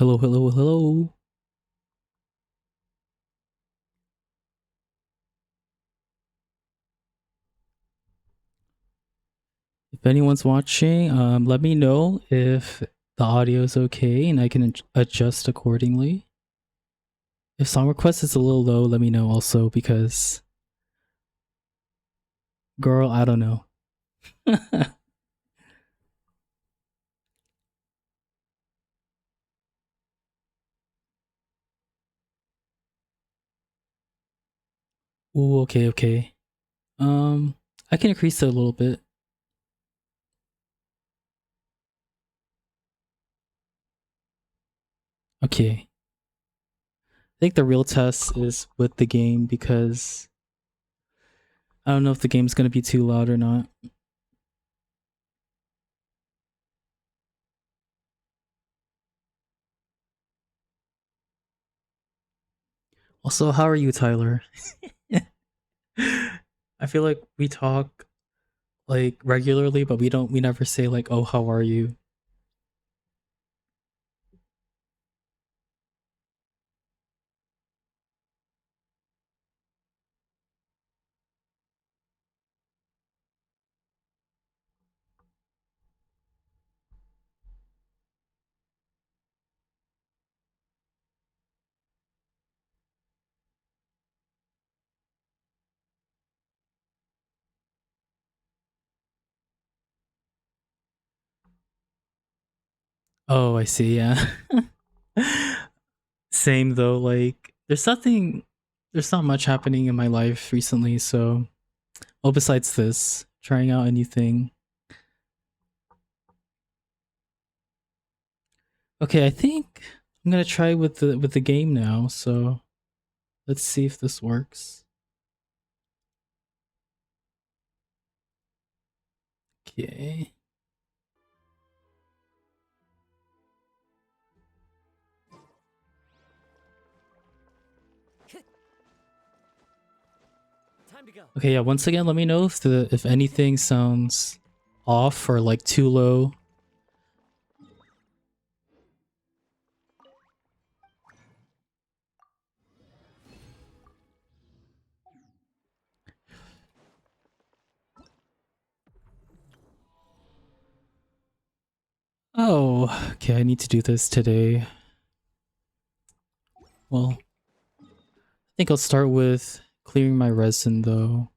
Hello, hello, hello. If anyone's watching, let me know if the audio is okay and I can adjust accordingly. If song request is a little low, let me know also because, girl, I don't know. Ooh, okay, okay. Um, I can increase it a little bit. Okay. I think the real test is with the game because I don't know if the game's gonna be too loud or not. Also, how are you, Tyler? I feel like we talk like regularly, but we never say like, "Oh, how are you?" Oh, I see. Yeah. Same though. Like, there's not much happening in my life recently. So, oh, besides this, trying out a new thing. Okay, I think I'm gonna try with the game now. So let's see if this works. Okay. Okay, yeah, once again, let me know if anything sounds off or like too low. Oh, okay, I need to do this today. Well, I think I'll start with clearing my resin though.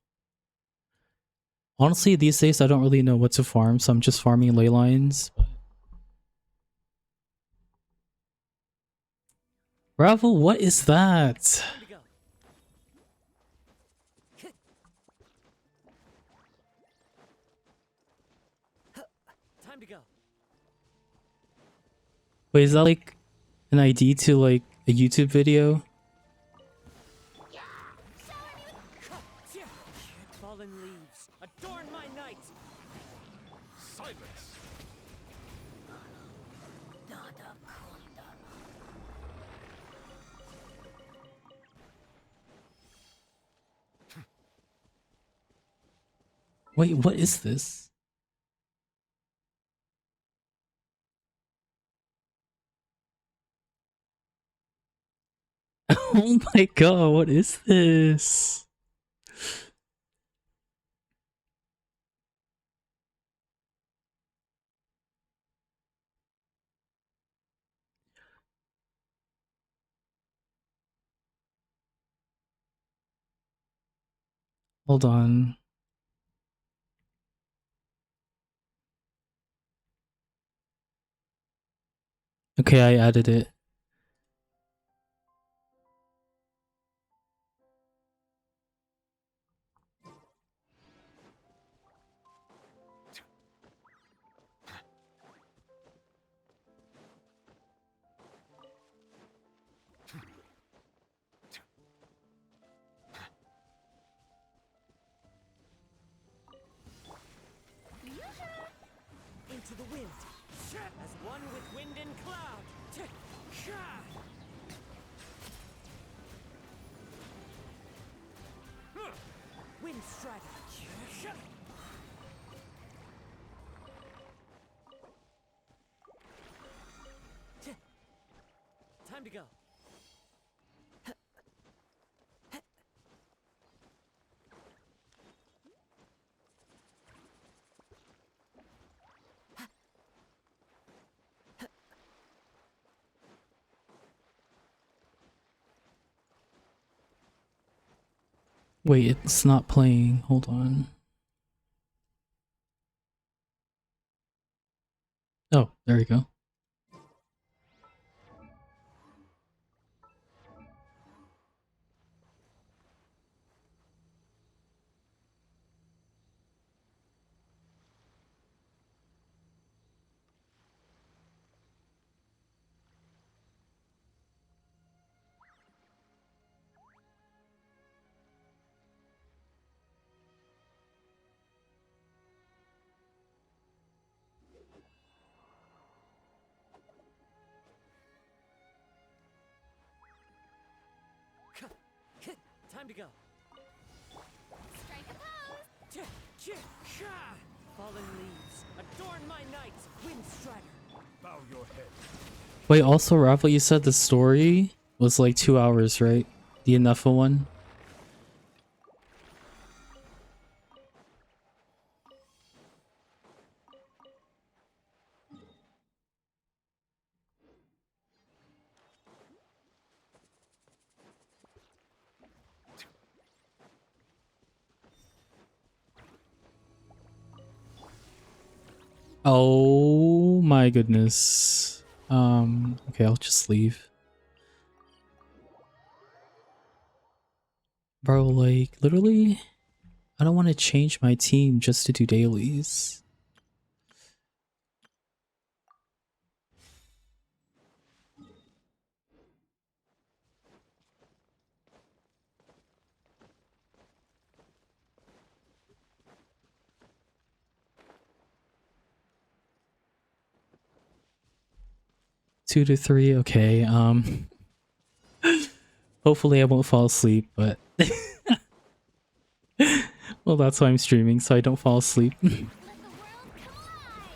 Honestly, these days I don't really know what to farm, so I'm just farming ley lines. Bravo, what is that? Wait, is that like an ID to like a YouTube video? Fallen leaves, adorn my night. Silence. Wait, what is this? Oh my god, what is this? Hold on. Okay, I added it. Into the wind, as one with wind and cloud. Wind strider. Time to go. Wait, it's not playing. Hold on. Oh, there you go. Time to go. Strike a pose! Fallen leaves, adorn my nights, Windstrider. Bow your head. Wait, also, Rafa, you said the story was like 2 hours, right? The ineffa one? Oh my goodness. Okay, I'll just leave. Bro, like, literally, I don't want to change my team just to do dailies. Two to three, okay, hopefully I won't fall asleep, but well, that's why I'm streaming, so I don't fall asleep. Let the world come alive!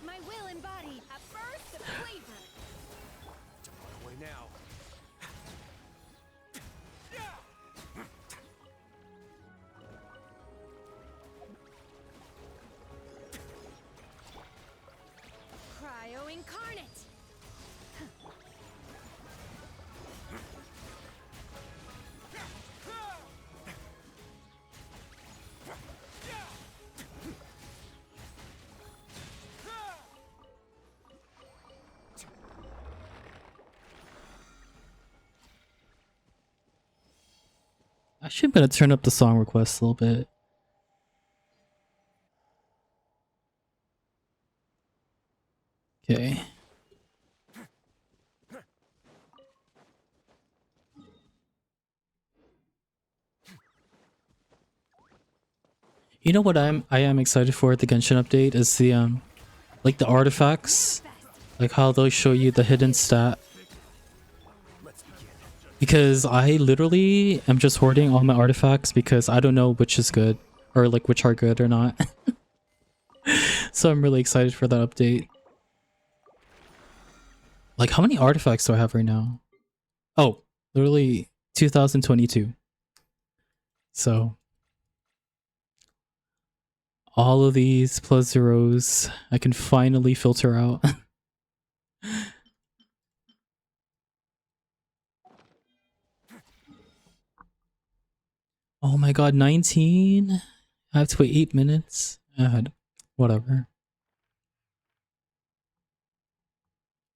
My will embody a burst of flavor. Away now. Cryo incarnate! Actually, I'm gonna turn up the song request a little bit. Okay. You know what I am excited for at the Genshin update is the like the artifacts, like how they'll show you the hidden stat. Because I literally am just hoarding all my artifacts because I don't know which is good or like which are good or not. So I'm really excited for that update. Like, how many artifacts do I have right now? Oh, literally 2022. So all of these plus zeros I can finally filter out. Oh my god, 19? I have to wait 8 minutes? Whatever.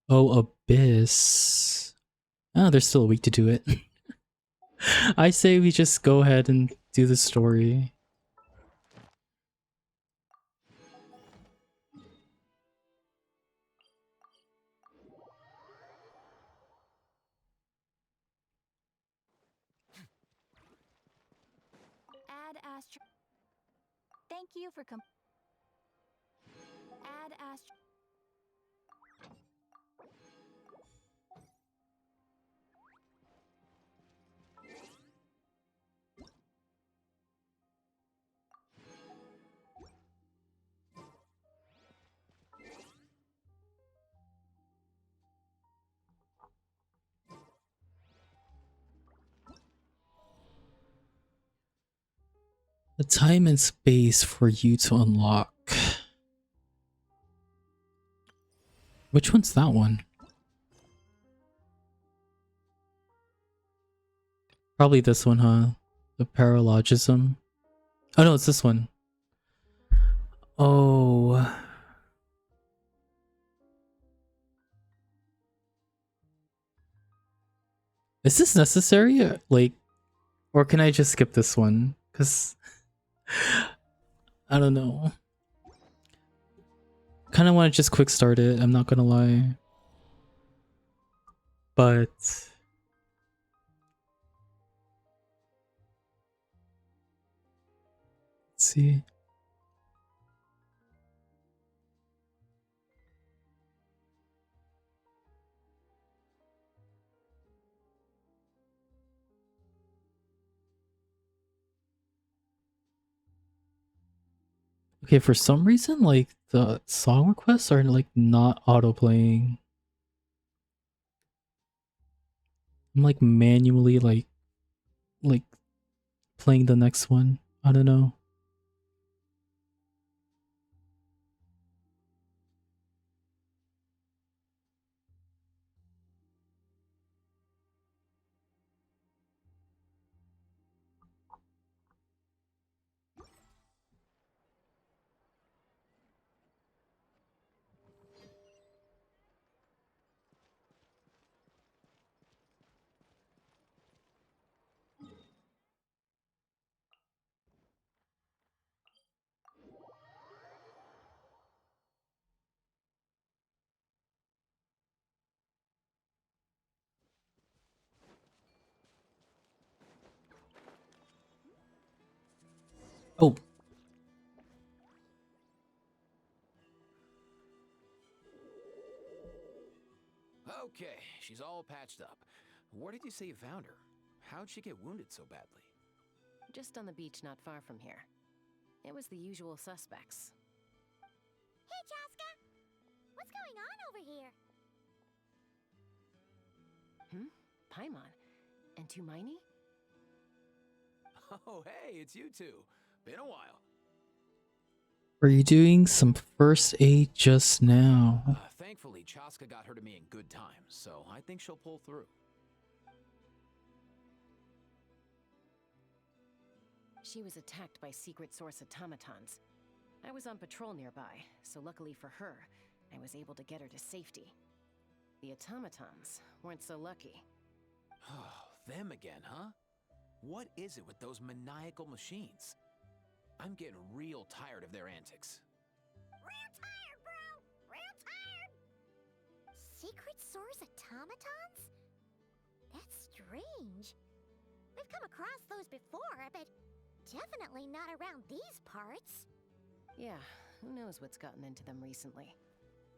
Oh, Abyss. Oh, there's still a week to do it. I say we just go ahead and do the story. Add astro. Thank you for Add astro. A time and space for you to unlock. Which one's that one? Probably this one, huh? The paralogism. Oh no, it's this one. Oh. Is this necessary? Like, or can I just skip this one? Because I don't know. Kind of want to just quick start it, I'm not gonna lie. But let's see. Okay, for some reason, like the song requests are like not auto playing. I'm like manually like playing the next one. I don't know. Oh, Okay, she's all patched up. Where did you say you found her? How'd she get wounded so badly? Just on the beach not far from here. It was the usual suspects. Hey, Chaska! What's going on over here? Paimon. And Tumaini? Oh, hey, it's you two. Been a while. are you doing some first aid just now? Thankfully, Chaska got her to me in good time, so I think she'll pull through. She was attacked by secret source automatons. I was on patrol nearby, so luckily for her, I was able to get her to safety. The automatons weren't so lucky. Oh, them again, huh? What is it with those maniacal machines? I'm getting real tired of their antics. Real tired, bro! Real tired! Secret source automatons? That's strange. We've come across those before, but definitely not around these parts. Yeah, who knows what's gotten into them recently.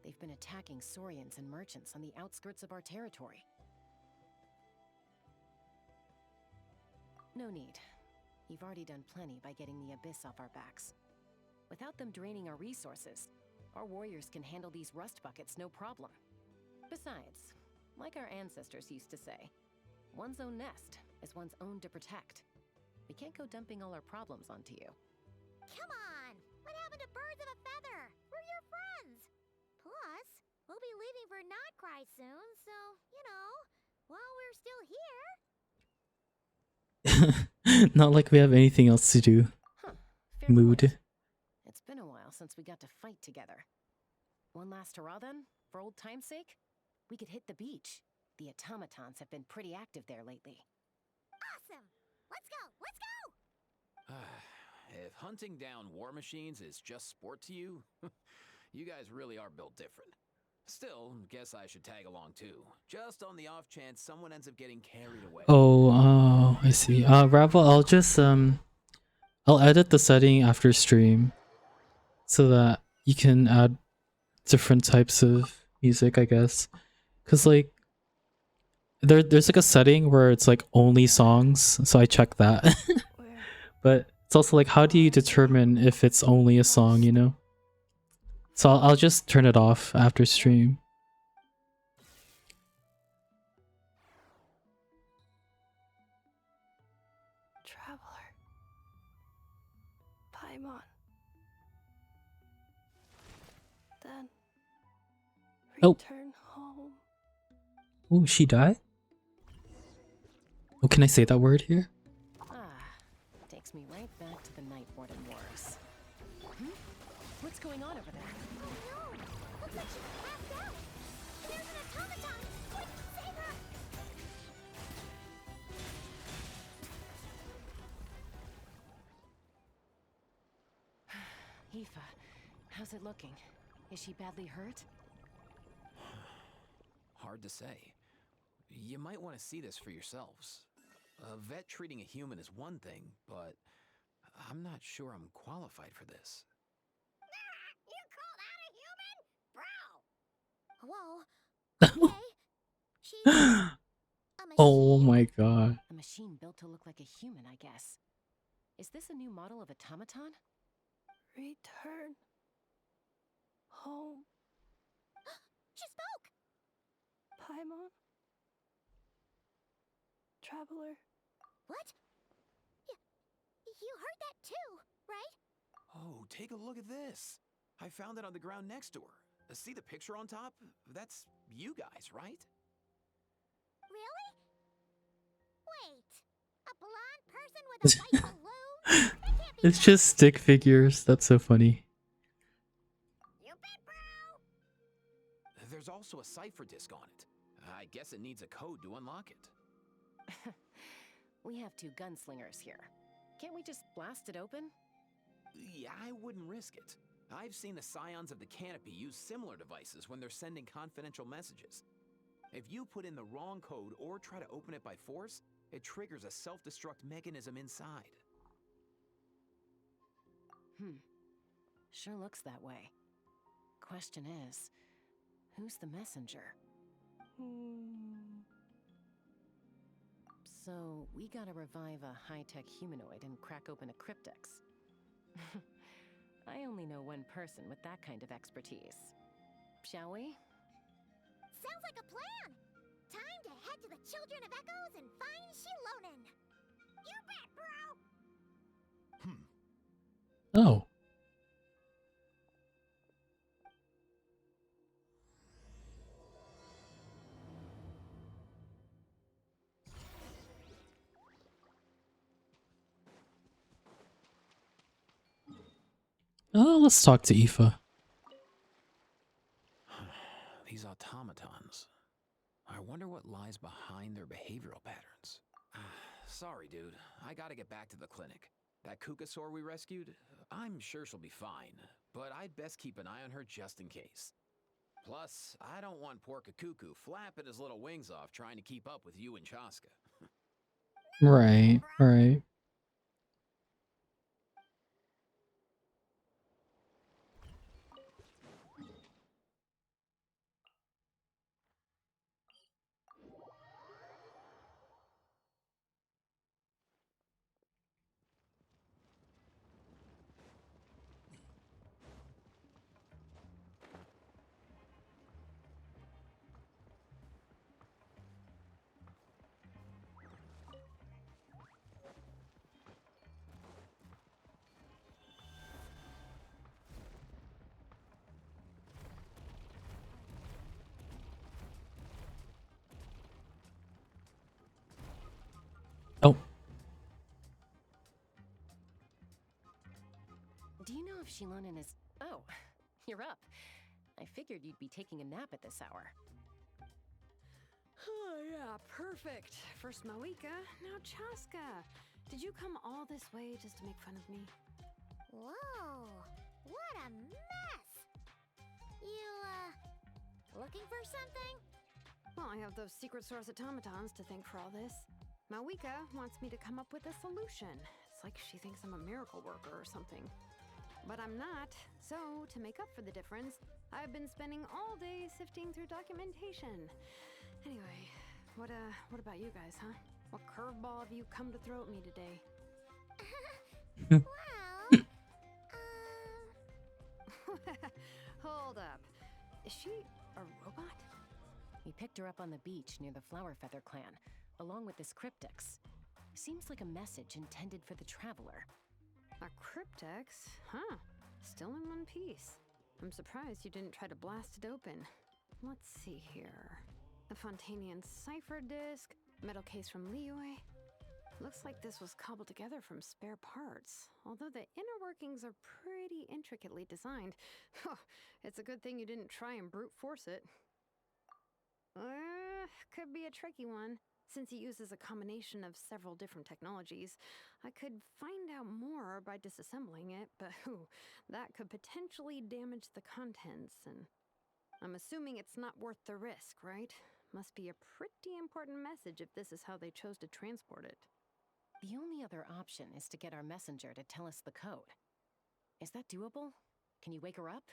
They've been attacking Saurians and merchants on the outskirts of our territory. No need. You've already done plenty by getting the Abyss off our backs. Without them draining our resources, our warriors can handle these rust buckets no problem. Besides, like our ancestors used to say, one's own nest is one's own to protect. We can't go dumping all our problems onto you. Come on! What happened to birds of a feather? We're your friends! Plus, we'll be leaving for Notcry soon, so, you know, while we're still here... Not like we have anything else to do. Huh, fair Mood. point. It's been a while since we got to fight together. One last hurrah then, for old time's sake? We could hit the beach. The automatons have been pretty active there lately. Awesome! Let's go! Let's go! If hunting down war machines is just sport to you, you guys really are built different. Still, guess I should tag along too, just on the off chance someone ends up getting carried away. Oh, I see. Ravel, I'll just I'll edit the setting after stream so that you can add different types of music, I guess. Cause like there's like a setting where it's like only songs, so I check that. But it's also like, how do you determine if it's only a song, you know? So I'll just turn it off after stream. Traveler. Paimon. Then Oh. return home. Oh, she died? Oh, can I say that word here? Takes me right back to the Night Warden Wars. What's going on over there? Oh no! Looks like she passed out! There's an automaton! Quick, save her! Aoife, how's it looking? Is she badly hurt? Hard to say. You might want to see this for yourselves. A vet treating a human is one thing, but I'm not sure I'm qualified for this. You call that a human? Bro! Whoa. Okay. She's a machine? Oh my god. A machine built to look like a human, I guess. Is this a new model of automaton? Return home. She spoke! Paimon. Traveler. What? You heard that too, right? Oh, take a look at this. I found it on the ground next to her. See the picture on top? That's you guys, right? Really? Wait. A blonde person with a white balloon? That can't be It's just stick figures. That's so funny. You bet, bro! There's also a cipher disk on it. I guess it needs a code to unlock it. We have two gunslingers here. Can't we just blast it open? Yeah, I wouldn't risk it. I've seen the Scions of the Canopy use similar devices when they're sending confidential messages. If you put in the wrong code or try to open it by force, it triggers a self-destruct mechanism inside. Sure looks that way. Question is, who's the messenger? So, we gotta revive a high-tech humanoid and crack open a cryptex. I only know one person with that kind of expertise. Shall we? Sounds like a plan! Time to head to the Children of Echoes and find Shilonen! You bet, bro! Oh. Oh, let's talk to Aoife. These automatons. I wonder what lies behind their behavioral patterns. Sorry, dude. I gotta get back to the clinic. That Kukasaur we rescued, I'm sure she'll be fine, but I'd best keep an eye on her just in case. Plus, I don't want poor Kakuku flapping his little wings off trying to keep up with you and Chaska. Right, right. Oh, Do you know if Shilonen is... Oh, you're up. I figured you'd be taking a nap at this hour. Oh, yeah, perfect. First Moika, now Chaska. Did you come all this way just to make fun of me? Whoa! What a mess! You, looking for something? Well, I have those secret source automatons to thank for all this. Mawika wants me to come up with a solution. It's like she thinks I'm a miracle worker or something. But I'm not, so to make up for the difference, I've been spending all day sifting through documentation. Anyway, what about you guys, huh? What curveball have you come to throw at me today? Well, Hold up. Is she a robot? We picked her up on the beach near the Flowerfeather clan, along with this cryptex. Seems like a message intended for the Traveler. A cryptex? Huh. Still in one piece. I'm surprised you didn't try to blast it open. Let's see here. A Fontanian cipher disk, metal case from Leeway. Looks like this was cobbled together from spare parts, although the inner workings are pretty intricately designed. It's a good thing you didn't try and brute force it. Could be a tricky one. Since it uses a combination of several different technologies, I could find out more by disassembling it, but that could potentially damage the contents, and I'm assuming it's not worth the risk, right? Must be a pretty important message if this is how they chose to transport it. The only other option is to get our messenger to tell us the code. Is that doable? Can you wake her up?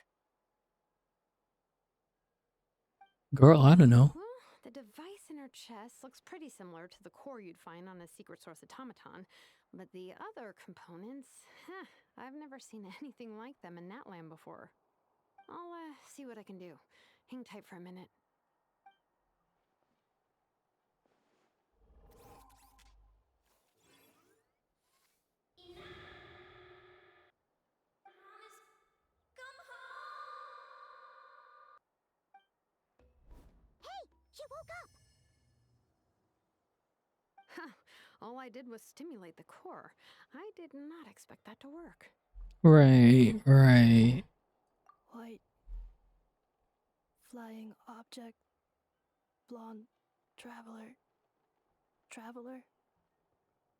Girl, I don't know. Well, the device in her chest looks pretty similar to the core you'd find on a secret source automaton, but the other components, I've never seen anything like them in Natland before. I'll see what I can do. Hang tight for a minute. Hey, she woke up! All I did was stimulate the core. I did not expect that to work. Right, right. White. Flying object. Blonde. Traveler. Traveler.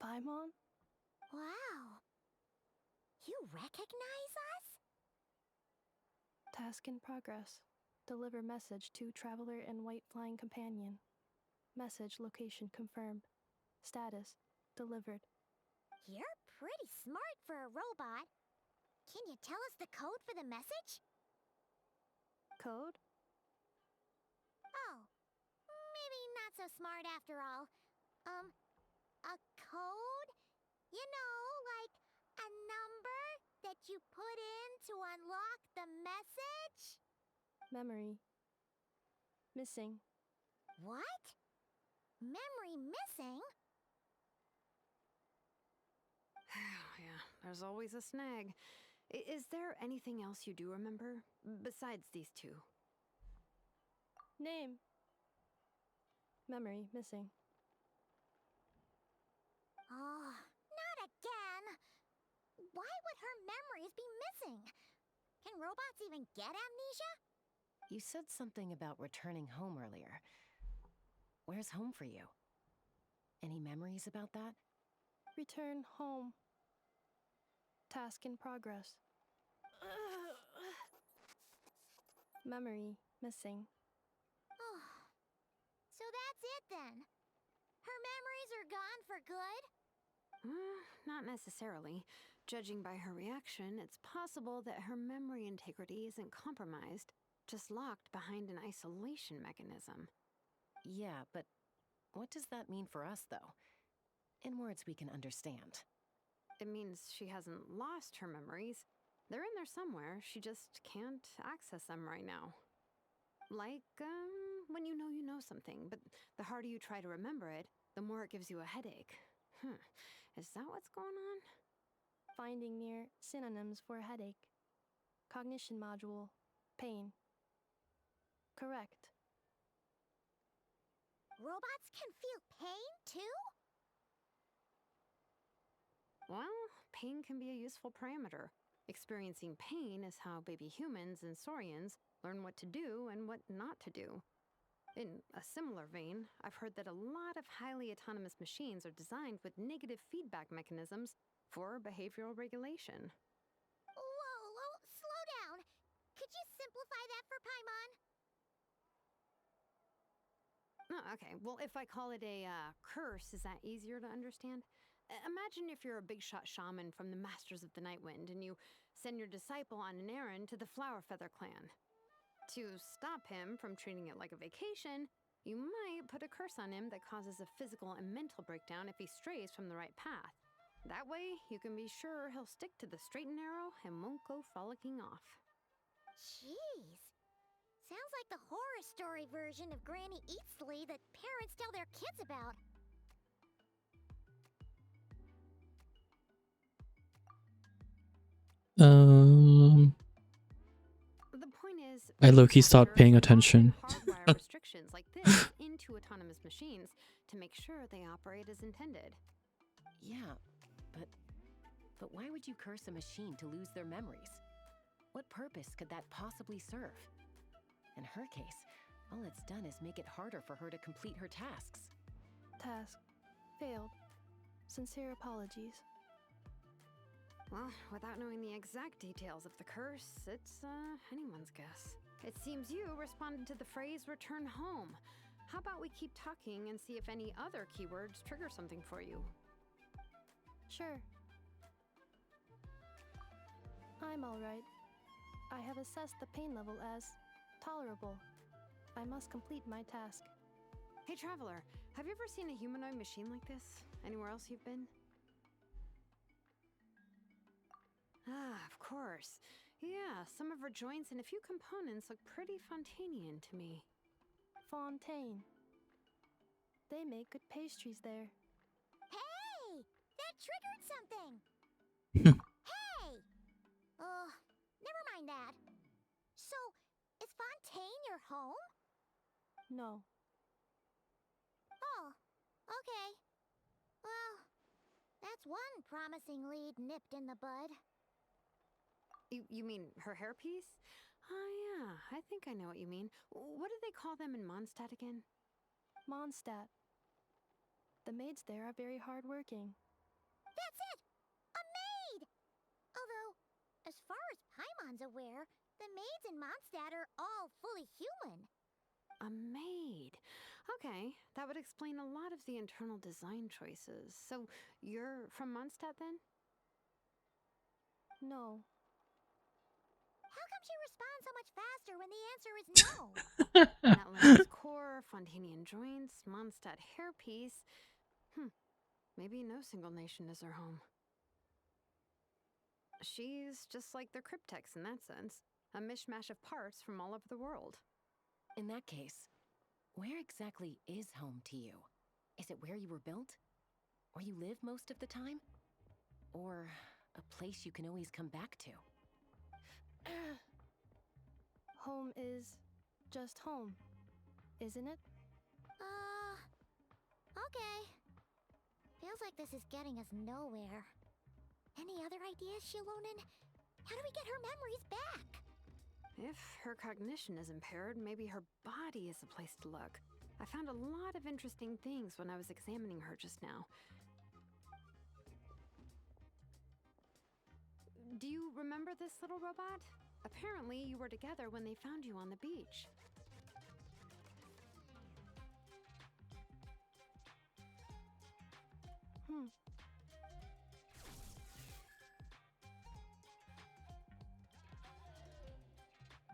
Paimon? Wow. You recognize us? Task in progress. Deliver message to Traveler and White Flying Companion. Message location confirmed. Status delivered. You're pretty smart for a robot. Can you tell us the code for the message? Code? Oh, maybe not so smart after all. A code? You know, like a number that you put in to unlock the message? Memory. Missing. What? Memory missing? Yeah, there's always a snag. Is there anything else you do remember? Besides these two? Name. Memory missing. Oh, not again! Why would her memories be missing? Can robots even get amnesia? You said something about returning home earlier. Where's home for you? Any memories about that? Return home. Task in progress. Memory missing. Oh, so that's it then. Her memories are gone for good? Not necessarily. Judging by her reaction, it's possible that her memory integrity isn't compromised, just locked behind an isolation mechanism. Yeah, but what does that mean for us, though? In words we can understand. It means she hasn't lost her memories. They're in there somewhere, she just can't access them right now. Like, when you know something, but the harder you try to remember it, the more it gives you a headache. Is that what's going on? Finding near synonyms for headache. Cognition module. Pain. Correct. Robots can feel pain too? Well, pain can be a useful parameter. Experiencing pain is how baby humans and saurians learn what to do and what not to do. In a similar vein, I've heard that a lot of highly autonomous machines are designed with negative feedback mechanisms for behavioral regulation. Whoa, slow down. Could you simplify that for Paimon? Oh, okay, well, if I call it a curse, is that easier to understand? Imagine if you're a big shot shaman from the Masters of the Night Wind and you send your disciple on an errand to the Flower Feather clan. To stop him from treating it like a vacation, you might put a curse on him that causes a physical and mental breakdown if he strays from the right path. That way, you can be sure he'll stick to the straight and narrow and won't go frolicking off. Jeez. Sounds like the horror story version of Granny Eatsley that parents tell their kids about. The point is, I low-key stopped manufacturers paying often attention. hardwire restrictions like this into autonomous machines to make sure they operate as intended. Yeah, but why would you curse a machine to lose their memories? What purpose could that possibly serve? In her case, all it's done is make it harder for her to complete her tasks. Task. Failed. Sincere apologies. Well, without knowing the exact details of the curse, it's anyone's guess. It seems you responded to the phrase return home. How about we keep talking and see if any other keywords trigger something for you? Sure. I'm alright. I have assessed the pain level as tolerable. I must complete my task. Hey, Traveler, have you ever seen a humanoid machine like this? Anywhere else you've been? Ah, of course. Yeah, some of her joints and a few components look pretty Fontanian to me. Fontaine. They make good pastries there. Hey! That triggered something! Hey! Never mind that. So, is Fontaine your home? No. Oh, okay. Well, that's one promising lead nipped in the bud. You mean her hairpiece? Oh yeah, I think I know what you mean. What do they call them in Mondstadt again? Mondstadt. The maids there are very hardworking. That's it! A maid! Although, as far as Paimon's aware, the maids in Mondstadt are all fully human. A maid. Okay, that would explain a lot of the internal design choices. So, you're from Mondstadt then? No. How come she responds so much faster when the answer is no? Natlander's core, Fontanian joints, Mondstadt hairpiece. Maybe no single nation is her home. She's just like the Cryptex in that sense. A mishmash of parts from all over the world. In that case, where exactly is home to you? Is it where you were built? Where you live most of the time? Or a place you can always come back to? Home is just home, isn't it? Okay. Feels like this is getting us nowhere. Any other ideas, Shilonen? How do we get her memories back? If her cognition is impaired, maybe her body is a place to look. I found a lot of interesting things when I was examining her just now. Do you remember this little robot? Apparently, you were together when they found you on the beach.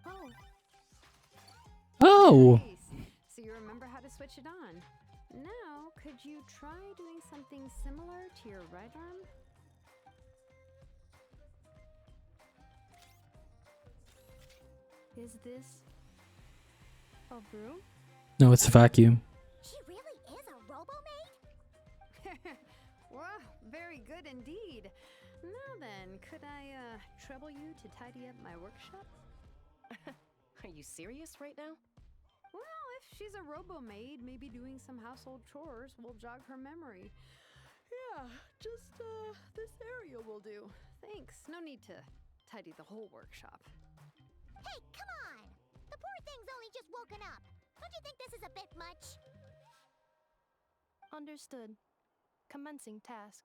Oh, Oh! Nice. So you remember how to switch it on. Now, could you try doing something similar to your right arm? is this a broom? No, it's a vacuum. She really is a robo-maid? Wow, very good indeed. Now then, could I trouble you to tidy up my workshop? Are you serious right now? Well, if she's a robo-maid, maybe doing some household chores will jog her memory. Yeah, just this area will do. Thanks. No need to tidy the whole workshop. Hey, come on! The poor thing's only just woken up. Don't you think this is a bit much? Understood. Commencing task.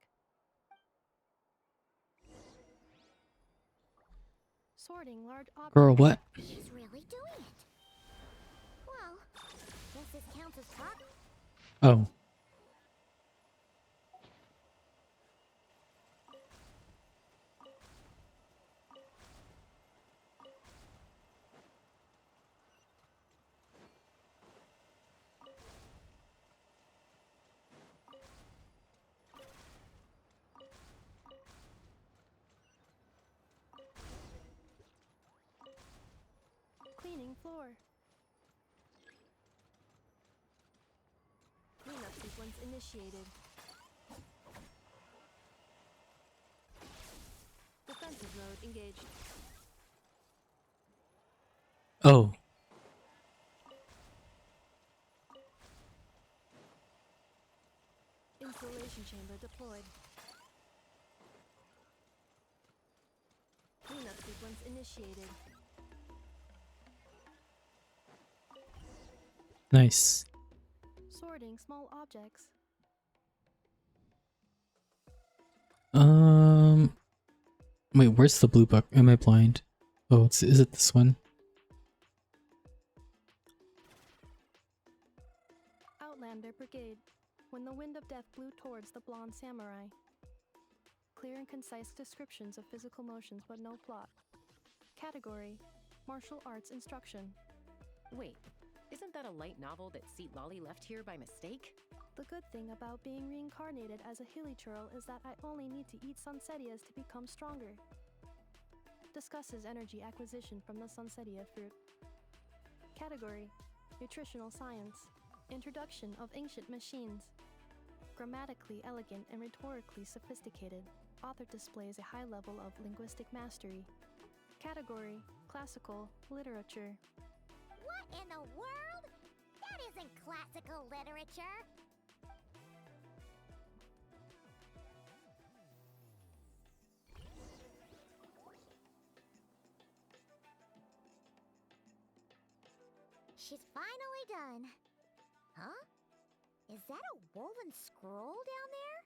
Sorting large objects. Girl, what? She's really doing it. Well, guess this counts as progress. Oh. Cleaning floor. Cleanup sequence initiated. Defensive mode engaged. Oh. Installation chamber deployed. Cleanup sequence initiated. Nice. Sorting small objects. Wait, where's the blue book? Am I blind? Oh, is it this one? Outlander Brigade. When the wind of death blew towards the blonde samurai. Clear and concise descriptions of physical motions, but no plot. Category: martial arts instruction. Wait, isn't that a light novel that Seat Lolly left here by mistake? The good thing about being reincarnated as a hilly churl is that I only need to eat sunsettias to become stronger. Discusses energy acquisition from the sunsettia fruit. Category: nutritional science. Introduction of ancient machines. Grammatically elegant and rhetorically sophisticated, author displays a high level of linguistic mastery. Category: classical literature. What in the world? That isn't classical literature. She's finally done. Huh? Is that a woven scroll down there?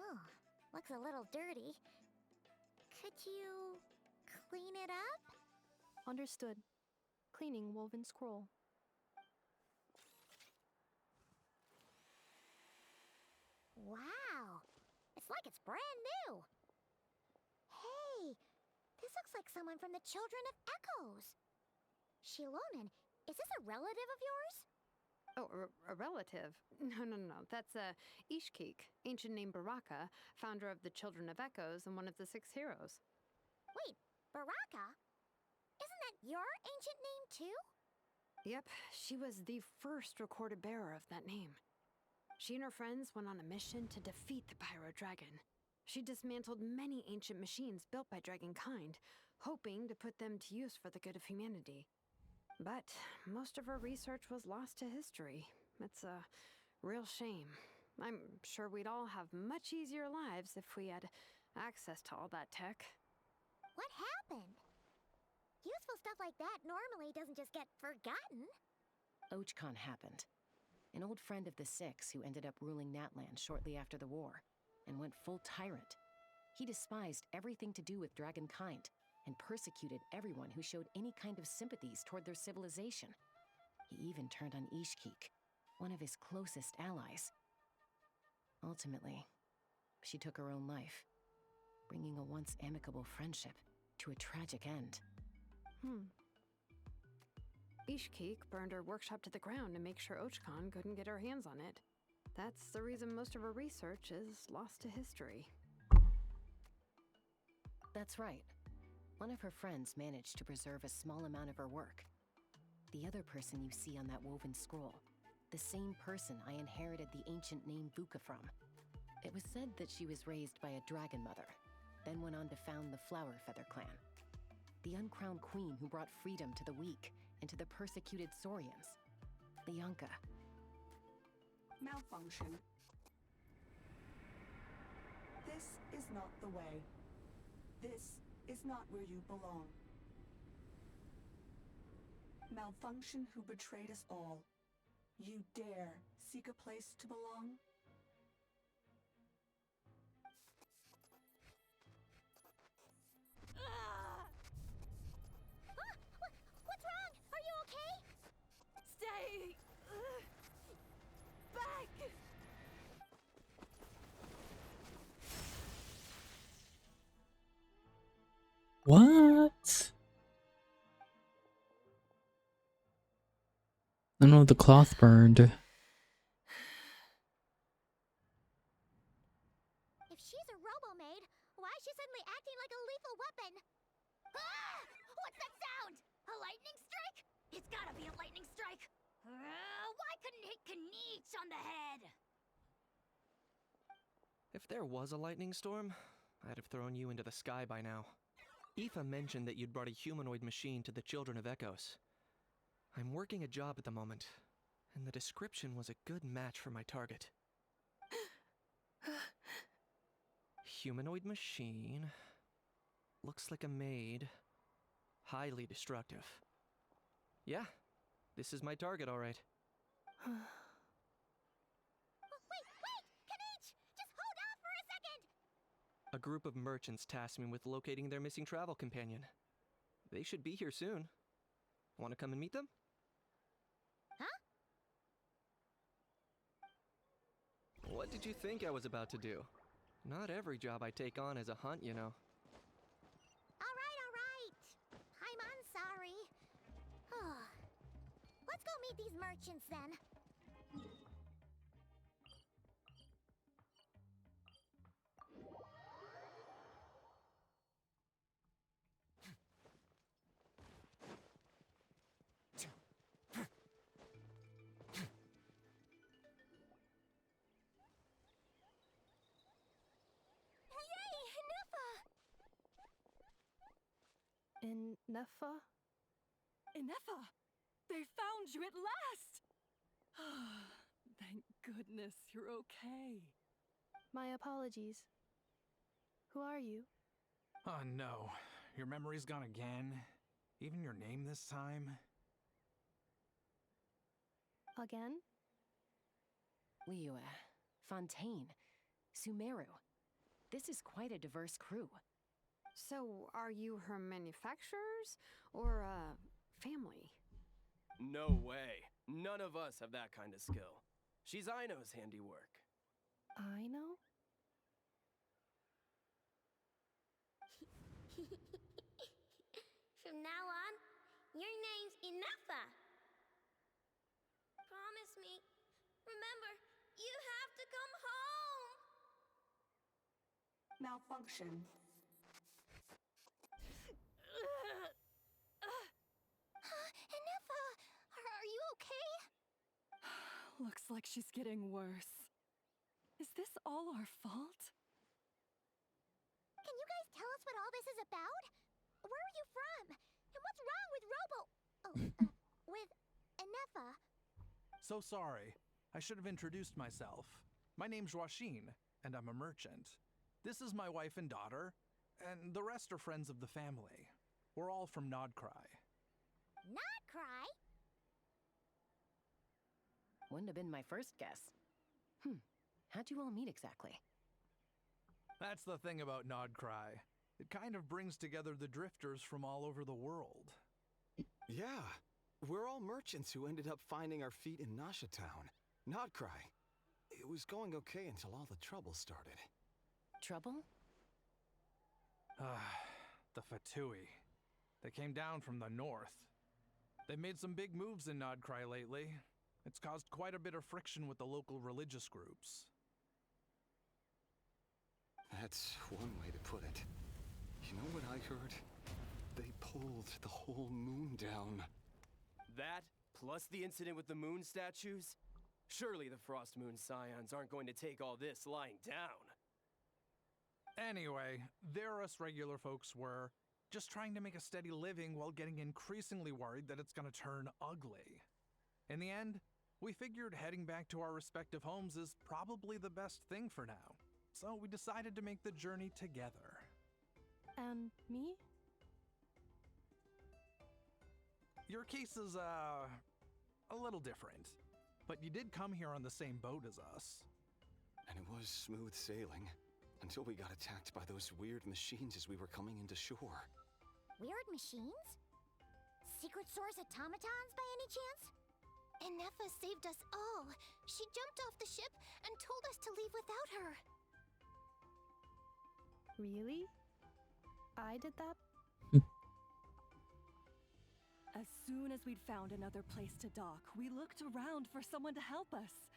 Oh, looks a little dirty. Could you clean it up? Understood. Cleaning woven scroll. Wow, it's like it's brand new. Hey, this looks like someone from the Children of Echoes. Shilonen, is this a relative of yours? Oh, a relative? No. That's Ishkik, ancient name Baraka, founder of the Children of Echoes and one of the 6 heroes. Wait, Baraka? Isn't that your ancient name too? Yep, she was the first recorded bearer of that name. She and her friends went on a mission to defeat the Pyro Dragon. She dismantled many ancient machines built by Dragonkind, hoping to put them to use for the good of humanity. But most of her research was lost to history. It's a real shame. I'm sure we'd all have much easier lives if we had access to all that tech. What happened? Useful stuff like that normally doesn't just get forgotten. Ochkon happened. An old friend of the 6 who ended up ruling Natland shortly after the war, and went full tyrant. He despised everything to do with Dragonkind, and persecuted everyone who showed any kind of sympathies toward their civilization. He even turned on Ishkik, one of his closest allies. Ultimately, she took her own life, bringing a once amicable friendship to a tragic end. Ishkik burned her workshop to the ground to make sure Ochkon couldn't get her hands on it. That's the reason most of her research is lost to history. That's right. One of her friends managed to preserve a small amount of her work. The other person you see on that woven scroll, the same person I inherited the ancient name Vuka from. It was said that she was raised by a dragon mother, then went on to found the Flower Feather clan. The uncrowned queen who brought freedom to the weak and to the persecuted Saurians. Lianka. Malfunction. This is not the way. This is not where you belong. Malfunction who betrayed us all. You dare seek a place to belong? What's wrong? Are you okay? Stay back. What? I don't know, the cloth burned. If she's a robo-maid, why is she suddenly acting like a lethal weapon? Ah! What's that sound? A lightning strike? It's gotta be a lightning strike. Why couldn't it hit Kniech on the head? If there was a lightning storm, I'd have thrown you into the sky by now. Aoife mentioned that you'd brought a humanoid machine to the Children of Echoes. I'm working a job at the moment, and the description was a good match for my target. Humanoid machine. Looks like a maid. Highly destructive. Yeah, this is my target, all right. Wait! Kanich! Just hold off for a second! A group of merchants tasked me with locating their missing travel companion. They should be here soon. Want to come and meet them? Huh? What did you think I was about to do? Not every job I take on is a hunt, you know. Alright. I'm sorry. Let's go meet these merchants then. Ineffa? Ineffa! They found you at last! Thank goodness you're okay. My apologies. Who are you? Oh no, your memory's gone again? Even your name this time? Again? Liyue, Fontaine, Sumeru. This is quite a diverse crew. So, are you her manufacturers or family? No way. None of us have that kind of skill. She's Aino's handiwork. Aino? From now on, your name's Ineffa. Promise me. Remember, you have to come home. Malfunction. Ineffa, are you okay? Looks like she's getting worse. Is this all our fault? Can you guys tell us what all this is about? Where are you from? And what's wrong with with Ineffa? So sorry. I should have introduced myself. My name's Joachine, and I'm a merchant. This is my wife and daughter, and the rest are friends of the family. We're all from Nodcry. Not cry? Wouldn't have been my first guess. How'd you all meet exactly? That's the thing about Nodcry. It kind of brings together the drifters from all over the world. Yeah, we're all merchants who ended up finding our feet in Nasha Town. Nodcry. It was going okay until all the trouble started. Trouble? The Fatui. They came down from the north. They've made some big moves in Nodcry lately. It's caused quite a bit of friction with the local religious groups. That's one way to put it. You know what I heard? They pulled the whole moon down. That, plus the incident with the moon statues? Surely the Frost Moon Scions aren't going to take all this lying down. Anyway, there us regular folks were just trying to make a steady living while getting increasingly worried that it's gonna turn ugly. In the end, we figured heading back to our respective homes is probably the best thing for now. So we decided to make the journey together. And me? Your case is, a little different. But you did come here on the same boat as us. And it was smooth sailing. Until we got attacked by those weird machines as we were coming into shore. Weird machines? Secret source automatons by any chance? Ineffa saved us all. She jumped off the ship and told us to leave without her. Really? I did that? As soon as we'd found another place to dock, we looked around for someone to help us.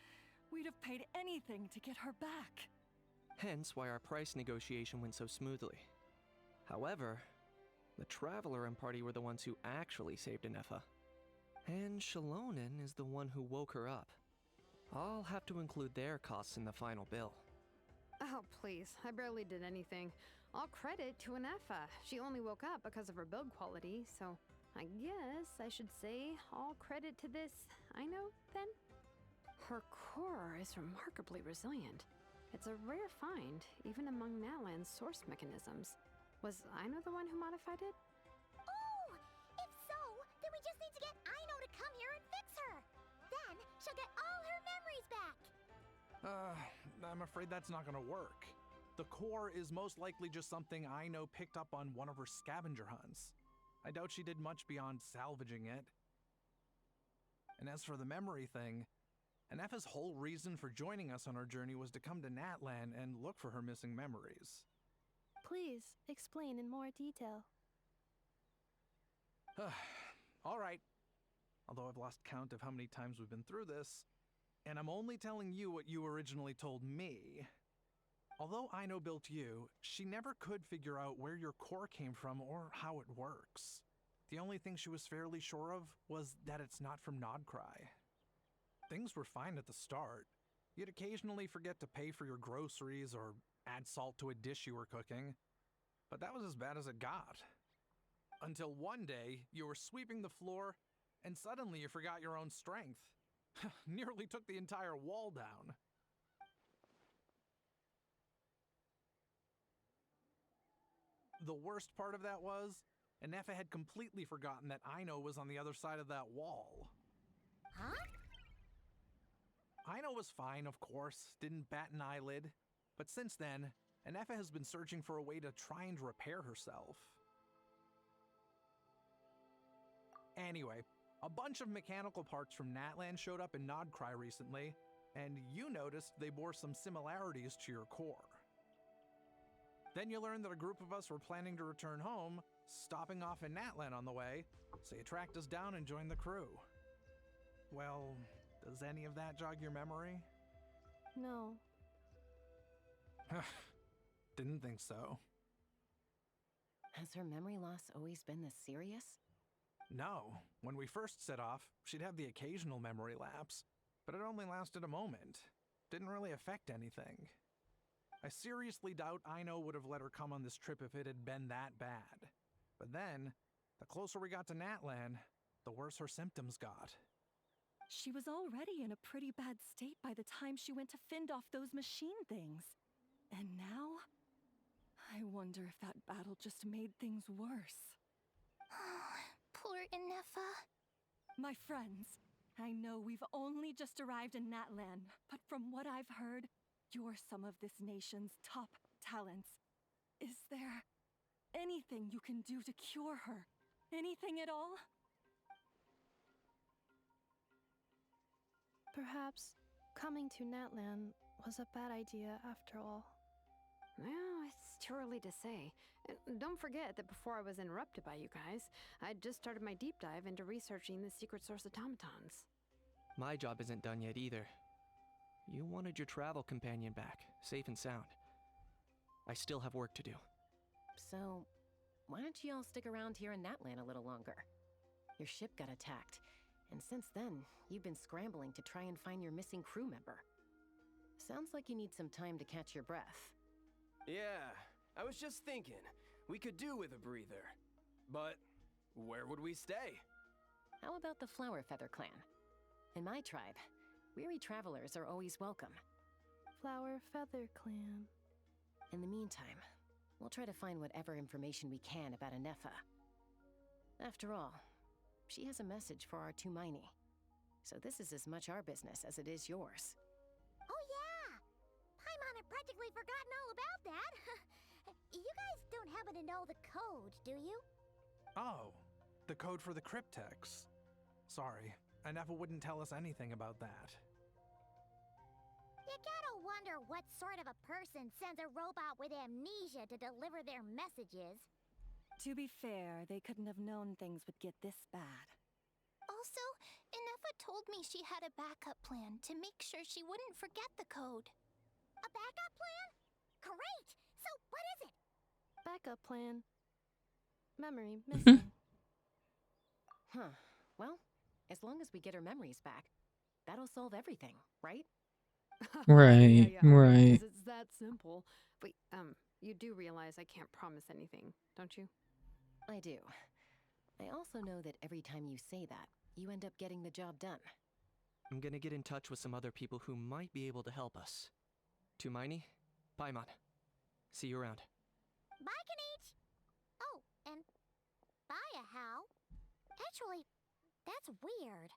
We'd have paid anything to get her back. Hence why our price negotiation went so smoothly. However, the Traveler and party were the ones who actually saved Ineffa. And Shalonen is the one who woke her up. I'll have to include their costs in the final bill. Oh, please. I barely did anything. All credit to ineffa. She only woke up because of her build quality, so I guess I should say all credit to this Ino, then? Her core is remarkably resilient. It's a rare find, even among Natlan's source mechanisms. Was Ino the one who modified it? Oh! If so, then we just need to get Ino to come here and fix her. Then she'll get all her memories back. I'm afraid that's not gonna work. The core is most likely just something Ino picked up on one of her scavenger hunts. I doubt she did much beyond salvaging it. And as for the memory thing, ineffa's whole reason for joining us on our journey was to come to Natlan and look for her missing memories. Please explain in more detail. All right. Although I've lost count of how many times we've been through this, and I'm only telling you what you originally told me. Although Ino built you, she never could figure out where your core came from or how it works. The only thing she was fairly sure of was that it's not from Nodcry. Things were fine at the start. You'd occasionally forget to pay for your groceries or add salt to a dish you were cooking, but that was as bad as it got. Until one day, you were sweeping the floor, and suddenly you forgot your own strength. Nearly took the entire wall down. The worst part of that was, ineffa had completely forgotten that Ino was on the other side of that wall. Huh? Ino was fine, of course, didn't bat an eyelid, but since then, ineffa has been searching for a way to try and repair herself. Anyway, a bunch of mechanical parts from Natlan showed up in Nodcry recently, and you noticed they bore some similarities to your core. Then you learned that a group of us were planning to return home, stopping off in Natlan on the way, so you tracked us down and joined the crew. Well, does any of that jog your memory? No. Didn't think so. Has her memory loss always been this serious? No. When we first set off, she'd have the occasional memory lapse, but it only lasted a moment. Didn't really affect anything. I seriously doubt Ino would have let her come on this trip if it had been that bad. But then, the closer we got to Natlan, the worse her symptoms got. She was already in a pretty bad state by the time she went to fend off those machine things. And now, I wonder if that battle just made things worse. Poor ineffa. My friends, I know we've only just arrived in Natlan, but from what I've heard, you're some of this nation's top talents. Is there anything you can do to cure her? Anything at all? Perhaps coming to Natlan was a bad idea after all. Well, it's too early to say. Don't forget that before I was interrupted by you guys, I'd just started my deep dive into researching the secret source automatons. My job isn't done yet either. You wanted your travel companion back, safe and sound. I still have work to do. So, why don't you all stick around here in Natlan a little longer? Your ship got attacked, and since then, you've been scrambling to try and find your missing crew member. Sounds like you need some time to catch your breath. Yeah, I was just thinking, we could do with a breather. But where would we stay? How about the Flower Feather clan? In my tribe, weary travelers are always welcome. Flower Feather Clan. In the meantime, we'll try to find whatever information we can about ineffa. After all, she has a message for our Tumaini. So this is as much our business as it is yours. Oh yeah! Paimon had practically forgotten all about that. You guys don't happen to know the code, do you? Oh, the code for the cryptex. Sorry, ineffa wouldn't tell us anything about that. You gotta wonder what sort of a person sends a robot with amnesia to deliver their messages. To be fair, they couldn't have known things would get this bad. Also, ineffa told me she had a backup plan to make sure she wouldn't forget the code. A backup plan? Great! So what is it? Backup plan. Memory missing. Huh. Well, as long as we get her memories back, that'll solve everything, right? Right, right. 'Cause it's that that simple. Wait, you do realize I can't promise anything, don't you? I do. I also know that every time you say that, you end up getting the job done. I'm gonna get in touch with some other people who might be able to help us. To Miney, Paimon. See you around. Bye, Kanich! Oh, and bye, How. Actually, that's weird.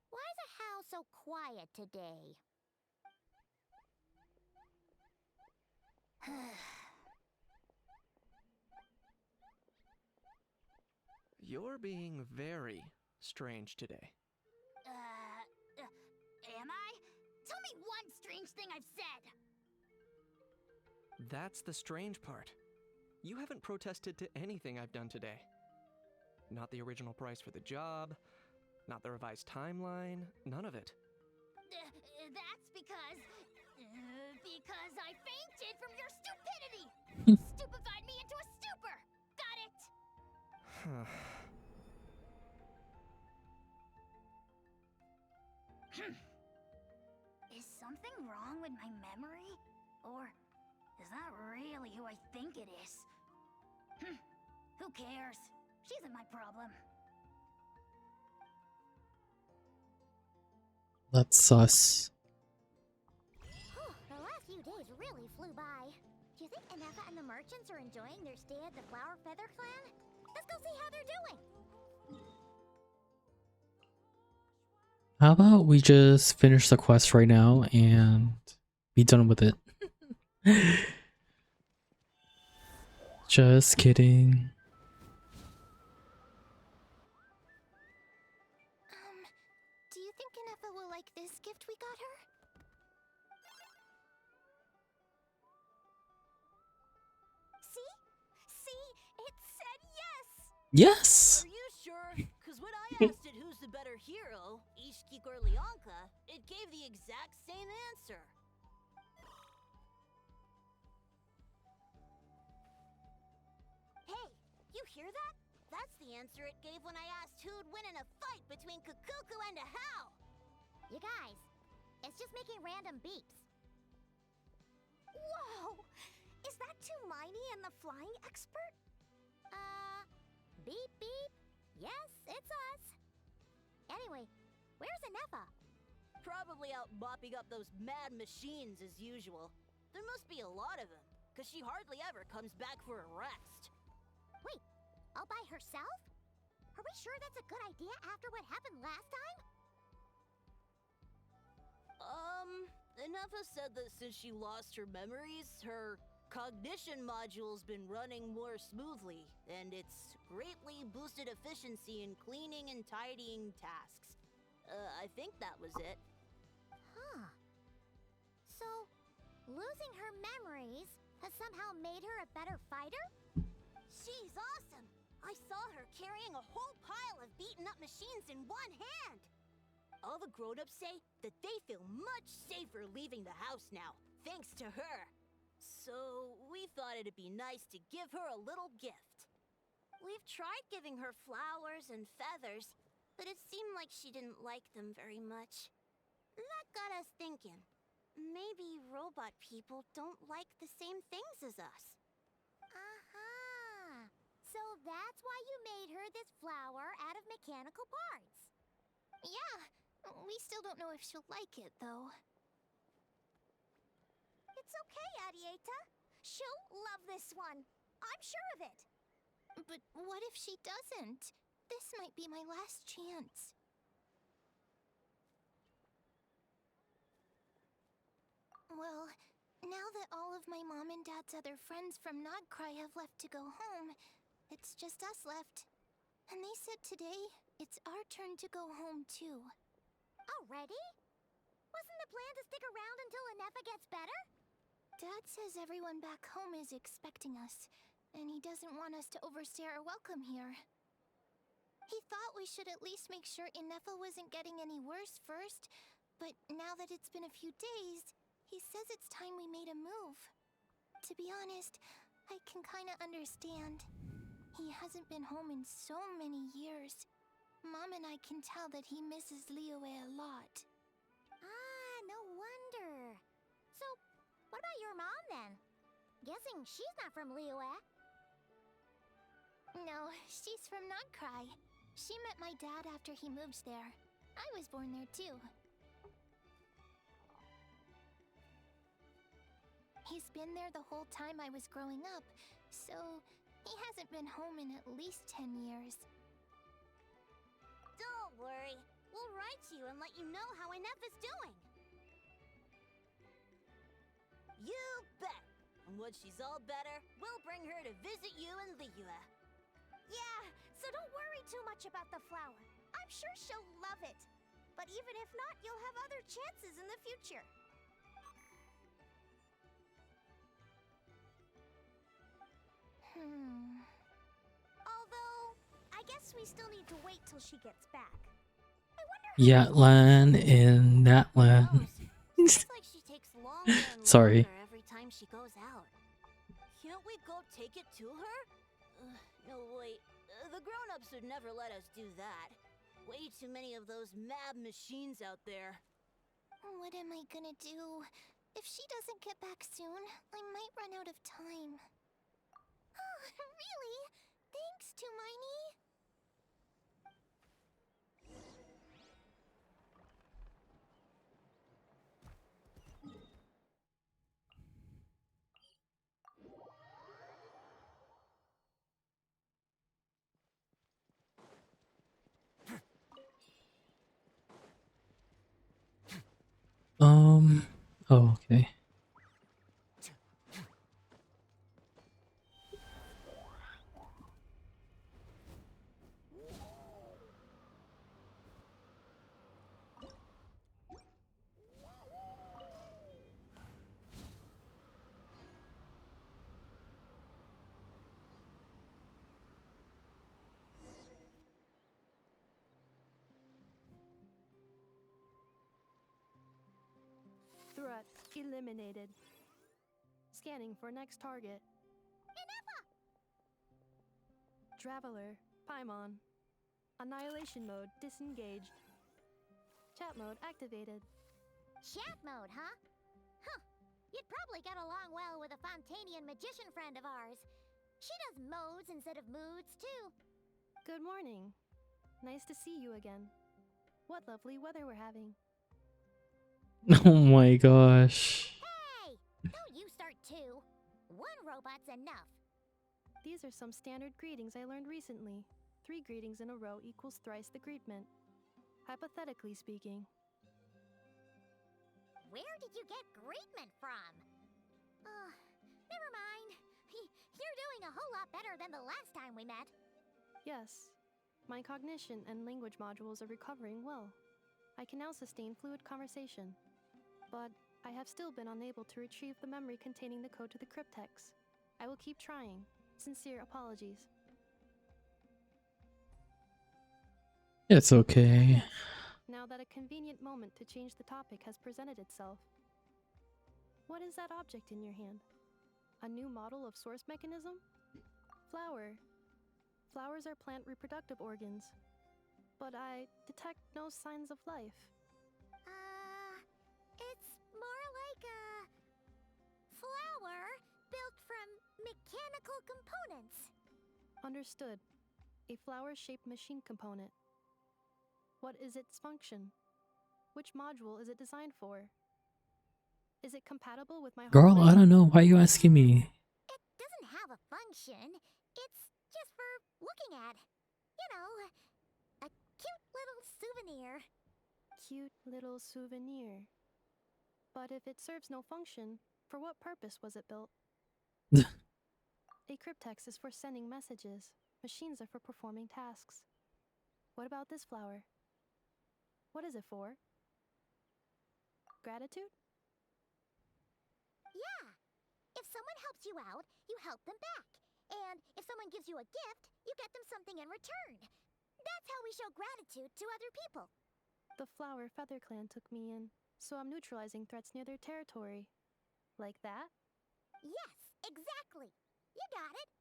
Why is a How so quiet today? You're being very strange today. Am I? Tell me one strange thing I've said! That's the strange part. You haven't protested to anything I've done today. Not the original price for the job, not the revised timeline, none of it. That's because I fainted from your stupidity! Stupefied me into a stupor! Got it? Is something wrong with my memory? Or is that really who I think it is? Who cares? She isn't my problem. That's sus. The last few days really flew by. Do you think Ineffa and the merchants are enjoying their stay at the Flower Feather Clan? Let's go see how they're doing. How about we just finish the quest right now and be done with it? Just kidding. Do you think Ineffa will like this gift we got her? See? See? It said yes! Yes! Are you sure? Because when I asked it who's the better hero, Ishkik or Leonka, it gave the exact same answer. Hey, you hear that? That's the answer it gave when I asked who'd win in a fight between Kukuku and a How. You guys, it's just making random beeps. Whoa! Is that Tumaini and the flying expert? Beep beep. Yes, it's us. Anyway, where's Ineffa? Probably out mopping up those mad machines as usual. There must be a lot of them, because she hardly ever comes back for a rest. Wait, all by herself? Are we sure that's a good idea after what happened last time? Ineffa said that since she lost her memories, her cognition module's been running more smoothly, and it's greatly boosted efficiency in cleaning and tidying tasks. I think that was it. Huh. So, losing her memories has somehow made her a better fighter? She's awesome! I saw her carrying a whole pile of beaten up machines in one hand! All the grown-ups say that they feel much safer leaving the house now, thanks to her. So, we thought it'd be nice to give her a little gift. We've tried giving her flowers and feathers, but it seemed like she didn't like them very much. That got us thinking. Maybe robot people don't like the same things as us. Aha! So that's why you made her this flower out of mechanical parts. Yeah, we still don't know if she'll like it, though. It's okay, Arieta. She'll love this one. I'm sure of it. But what if she doesn't? This might be my last chance. Well, now that all of my mom and dad's other friends from Nodcry have left to go home, it's just us left. And they said today, it's our turn to go home too. Already? Wasn't the plan to stick around until Ineffa gets better? Dad says everyone back home is expecting us, and he doesn't want us to overstay our welcome here. He thought we should at least make sure Ineffa wasn't getting any worse first, but now that it's been a few days, he says it's time we made a move. To be honest, I can kinda understand. He hasn't been home in so many years. Mom and I can tell that he misses Liyue a lot. Ah, no wonder. So, what about your then? Guessing she's not from Liyue. No, she's from Notcry. She met my dad after he moved there. I was born there too. He's been there the whole time I was growing up, so he hasn't been home in at least 10 years. Don't worry. We'll write to you and let you know how ineffa's doing. You bet. And when she's all better, we'll bring her to visit you in Liyue. Yeah, so don't worry too much about the flower. I'm sure she'll love it. But even if not, you'll have other chances in the future. Although, I guess we still need to wait till she gets back. I wonder how Yatlan in Natlan. Seems like she takes longer and Sorry. longer every time she goes out. Can't we go take it to her? No, wait. The grown-ups would never let us do that. Way too many of those mad machines out there. What am I gonna do? If she doesn't get back soon, I might run out of time. Oh, really? Thanks, Tumaini. Oh, okay. Threat eliminated. Scanning for next target. Ineffa! Traveler, Paimon. Annihilation mode disengaged. Chat mode activated. Chat mode, huh? Huh. You'd probably get along well with a Fontanian magician friend of ours. She does modes instead of moods, too. Good morning. Nice to see you again. What lovely weather we're having. Oh my gosh. Hey! Don't you start too. One robot's enough. These are some standard greetings I learned recently. 3 greetings in a row equals thrice the greetment. Hypothetically speaking. Where did you get greetment from? Never mind. You're doing a whole lot better than the last time we met. Yes. My cognition and language modules are recovering well. I can now sustain fluid conversation. But I have still been unable to retrieve the memory containing the code to the cryptex. I will keep trying. Sincere apologies. It's okay. Now that a convenient moment to change the topic has presented itself. What is that object in your hand? A new model of source mechanism? Flower. Flowers are plant reproductive organs. But I detect no signs of life. It's more like a flower built from mechanical components. Understood. A flower-shaped machine component. What is its function? Which module is it designed for? Is it compatible with my Girl, hardware? I don't know. Why are you asking me? It doesn't have a function. It's just for looking at. You know, a cute little souvenir. Cute little souvenir. But if it serves no function, for what purpose was it built? A cryptex is for sending messages. Machines are for performing tasks. What about this flower? What is it for? Gratitude? Yeah. If someone helps you out, you help them back. And if someone gives you a gift, you get them something in return. That's how we show gratitude to other people. The flower Feather Clan took me in, so I'm neutralizing threats near their territory. Like that? Yes, exactly. You got it.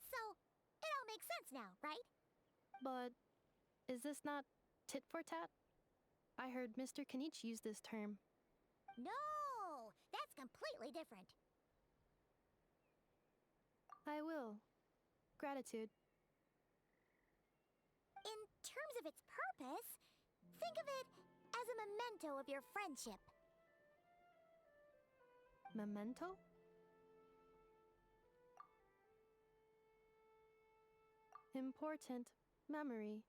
So, it all makes sense now, right? But is this not tit for tat? I heard Mr. Kenichi use this term. No, that's completely different. I will. Gratitude. In terms of its purpose, think of it as a memento of your friendship. Memento? Important memory.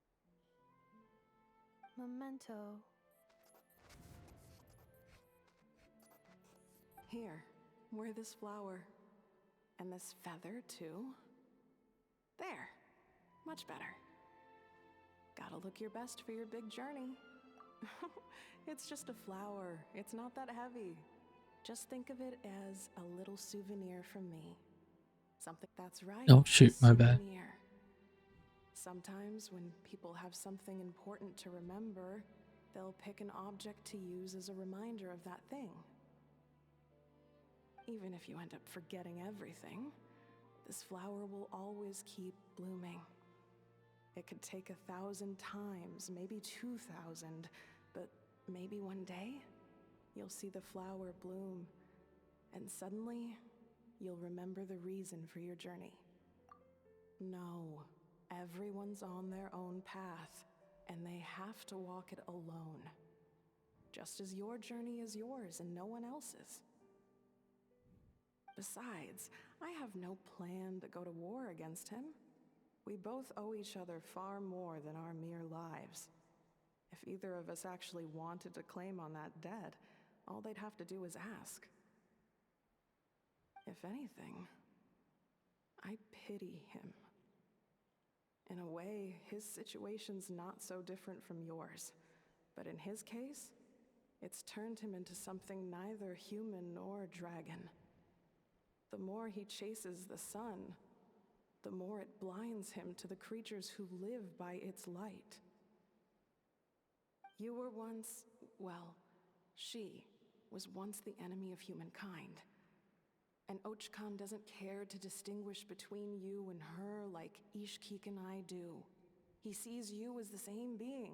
Memento. Here, wear this flower. And this feather, too. There. Much better. Gotta look your best for your big journey. It's just a flower. It's not that heavy. Just think of it as a little souvenir from me. Something that's right. Oh shoot, a my bad. souvenir. Sometimes when people have something important to remember, they'll pick an object to use as a reminder of that thing. Even if you end up forgetting everything, this flower will always keep blooming. It could take 1,000 times, maybe 2,000, but maybe one day, you'll see the flower bloom, and suddenly, you'll remember the reason for your journey. No, everyone's on their own path, and they have to walk it alone. Just as your journey is yours and no one else's. Besides, I have no plan to go to war against him. We both owe each other far more than our mere lives. If either of us actually wanted to claim on that debt, all they'd have to do is ask. If anything, I pity him. In a way, his situation's not so different from yours. But in his case, it's turned him into something neither human nor dragon. The more he chases the sun, the more it blinds him to the creatures who live by its light. You were once, well, she was once the enemy of humankind. And Ochkan doesn't care to distinguish between you and her like Ishkik and I do. He sees you as the same being.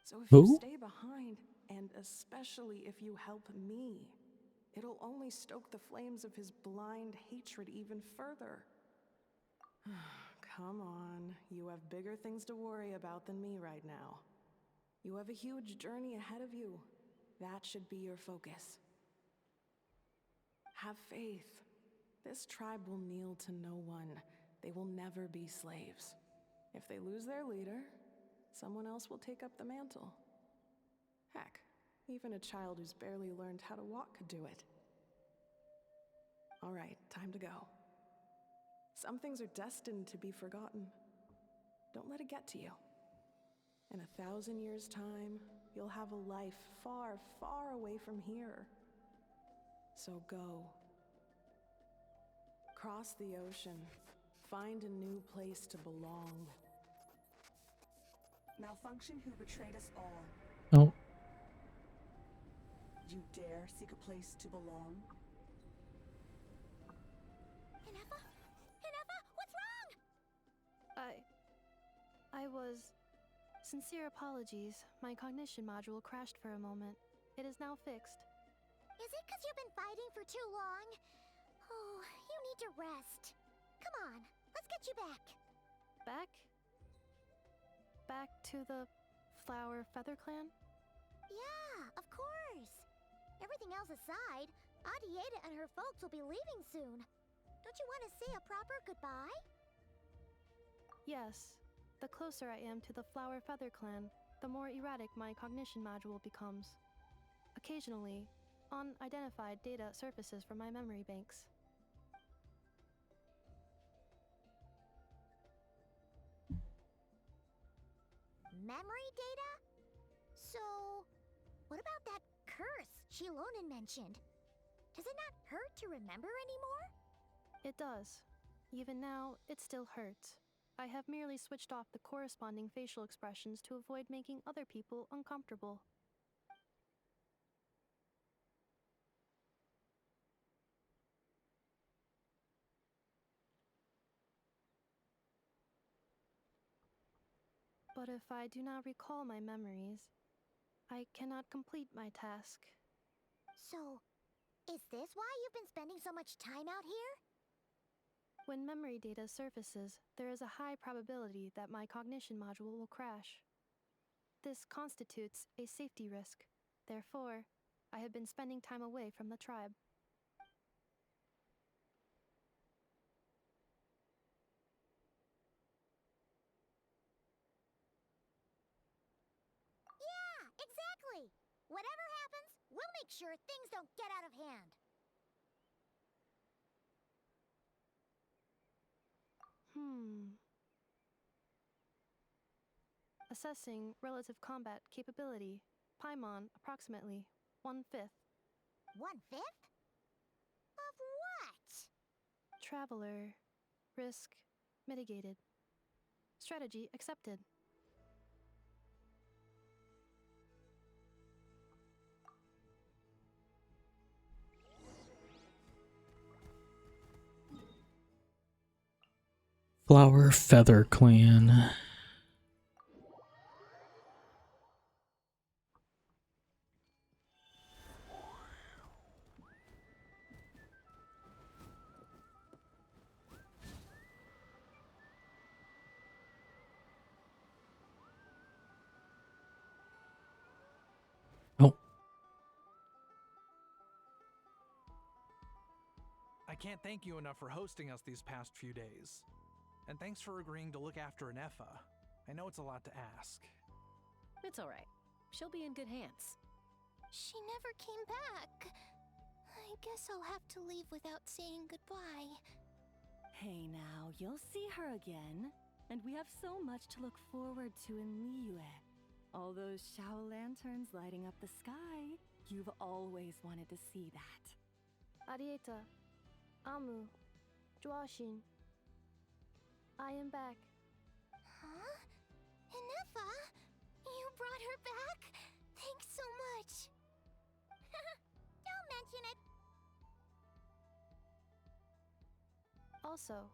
So if you stay behind, and especially if you help me, it'll only stoke the flames of his blind hatred even further. Come on, you have bigger things to worry about than me right now. You have a huge journey ahead of you. That should be your focus. Have faith. This tribe will kneel to no one. They will never be slaves. If they lose their leader, someone else will take up the mantle. Heck, even a child who's barely learned how to walk could do it. All right, time to go. Some things are destined to be forgotten. Don't let it get to you. In 1,000 years' time, you'll have a life far, far away from here. So go. Cross the ocean. Find a new place to belong. Malfunction who betrayed us all. Oh. You dare seek a place to belong? Ineffa? Ineffa, what's wrong? I was... Sincere apologies. My cognition module crashed for a moment. It is now fixed. Is it because you've been fighting for too long? Oh, you need to rest. Come on, let's get you back. Back? Back to the Flower Feather Clan? Yeah, of course. Everything else aside, Adieta and her folks will be leaving soon. Don't you want to say a proper goodbye? Yes. The closer I am to the Flower Feather Clan, the more erratic my cognition module becomes. Occasionally, unidentified data surfaces from my memory banks. Memory data? So, what about that curse Shilonen mentioned? Does it not hurt to remember anymore? It does. Even now, it still hurts. I have merely switched off the corresponding facial expressions to avoid making other people uncomfortable. But if I do not recall my memories, I cannot complete my task. So, is this why you've been spending so much time out here? When memory data surfaces, there is a high probability that my cognition module will crash. This constitutes a safety risk. Therefore, I have been spending time away from the tribe. Yeah, exactly! Whatever happens, we'll make sure things don't get out of hand. Assessing relative combat capability. Paimon, approximately 1/5. 1/5? Of what? Traveler. Risk mitigated. Strategy accepted. Flower Feather Clan. Oh. I can't thank you enough for hosting us these past few days. And thanks for agreeing to look after ineffa. I know it's a lot to ask. It's all right. She'll be in good hands. She never came back. I guess I'll have to leave without saying goodbye. Hey now, you'll see her again. And we have so much to look forward to in Liyue. All those Shao lanterns lighting up the sky. You've always wanted to see that. Arieta. Amu. Joashin. I am back. Huh? Ineffa? You brought her back? Thanks so much. Don't mention it. Also,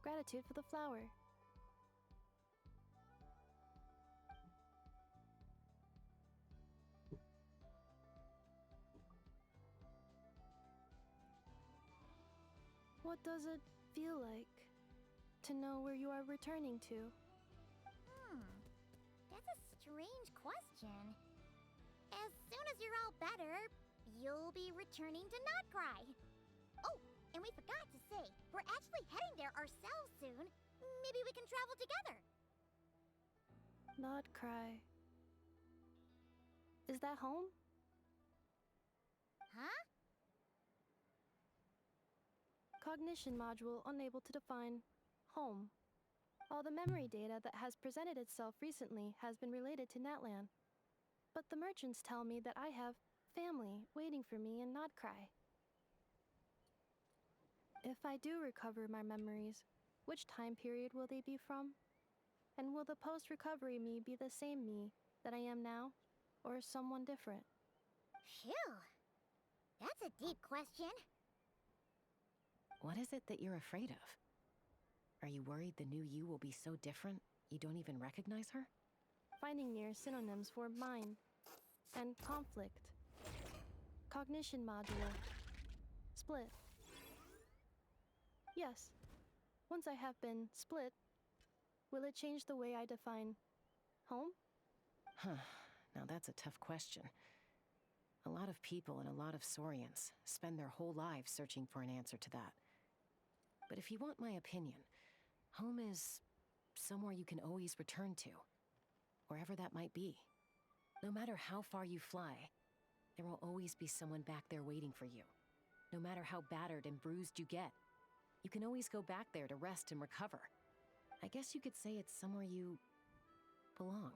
gratitude for the flower. What does it feel like to know where you are returning to? That's a strange question. As soon as you're all better, you'll be returning to Notcry. Oh, and we forgot to say, we're actually heading there ourselves soon. Maybe we can travel together. Notcry. Is that home? Huh? Cognition module unable to define home. All the memory data that has presented itself recently has been related to Natlan. But the merchants tell me that I have family waiting for me in Notcry. If I do recover my memories, which time period will they be from? And will the post-recovery me be the same me that I am now, or someone different? Phew. That's a deep question. What is it that you're afraid of? Are you worried the new you will be so different you don't even recognize her? Finding near synonyms for mind and conflict. Cognition module. Split. Yes. Once I have been split, will it change the way I define home? Huh. Now that's a tough question. A lot of people and a lot of Saurians spend their whole lives searching for an answer to that. But if you want my opinion, home is somewhere you can always return to, wherever that might be. No matter how far you fly, there will always be someone back there waiting for you. No matter how battered and bruised you get, you can always go back there to rest and recover. I guess you could say it's somewhere you belong.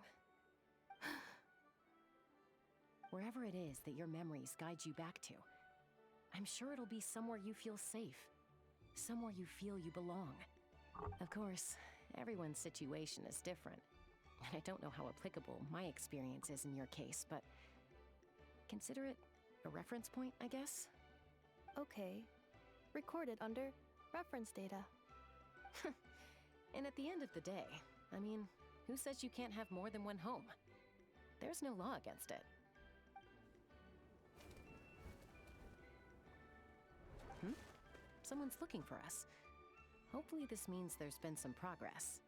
Wherever it is that your memories guide you back to, I'm sure it'll be somewhere you feel safe, somewhere you feel you belong. Of course, everyone's situation is different, and I don't know how applicable my experience is in your case, but consider it a reference point, I guess? Okay. Recorded under reference data. And at the end of the day, I mean, who says you can't have more than one home? There's no law against it. Someone's looking for us. Hopefully this means there's been some progress.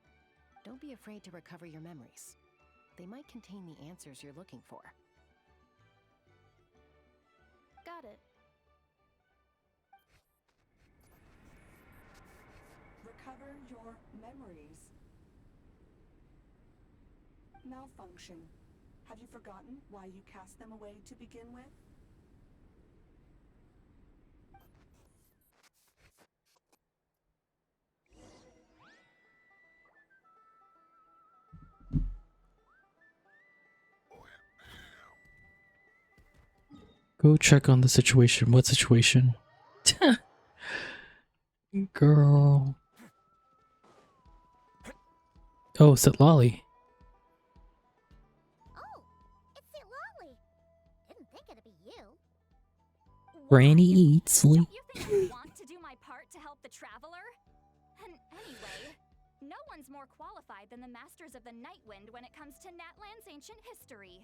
Don't be afraid to recover your memories. They might contain the answers you're looking for. Got it. Recover your memories. Malfunction. Have you forgotten why you cast them away to begin with? Go check on the situation. What situation? Girl. Oh, it's Lolly. Oh, it's St. Lolly. Didn't think it'd be you. Granny eats. Don't you think I want to do my part to help the traveler? And anyway, no one's more qualified than the Masters of the Nightwind when it comes to Natland's ancient history.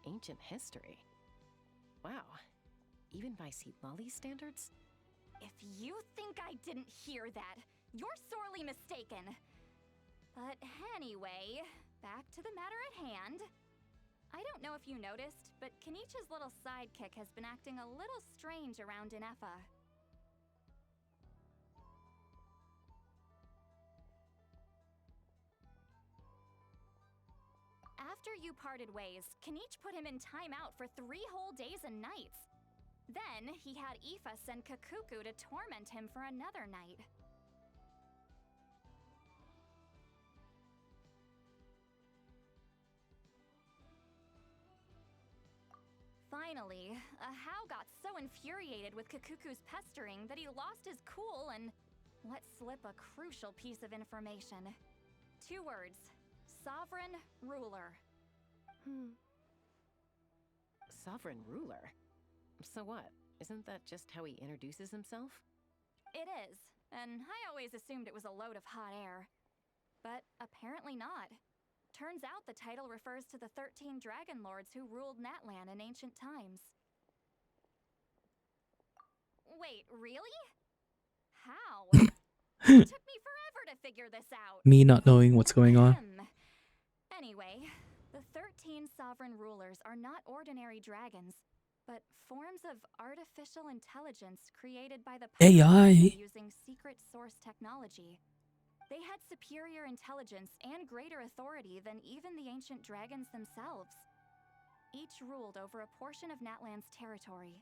Ancient history? Wow. Even by St. Lolly's standards? If you think I didn't hear that, you're sorely mistaken. But anyway, back to the matter at hand. I don't know if you noticed, but Kenichi's little sidekick has been acting a little strange around Ineffa. After you parted ways, Kenichi put him in timeout for 3 whole days and nights. Then, he had Aoife send Kakuku to torment him for another night. Finally, Ahau got so infuriated with Kakuku's pestering that he lost his cool and let slip a crucial piece of information. 2 words. Sovereign Ruler. Sovereign ruler? So what? Isn't that just how he introduces himself? It is, and I always assumed it was a load of hot air. But apparently not. Turns out the title refers to the 13 dragon lords who ruled Natlan in ancient times. Wait, really? How? It took me forever to figure this out. Me not knowing what's going on. Anyway, the 13 sovereign rulers are not ordinary dragons, but forms of artificial intelligence created by the AI using secret source technology. They had superior intelligence and greater authority than even the ancient dragons themselves. Each ruled over a portion of Natlan's territory.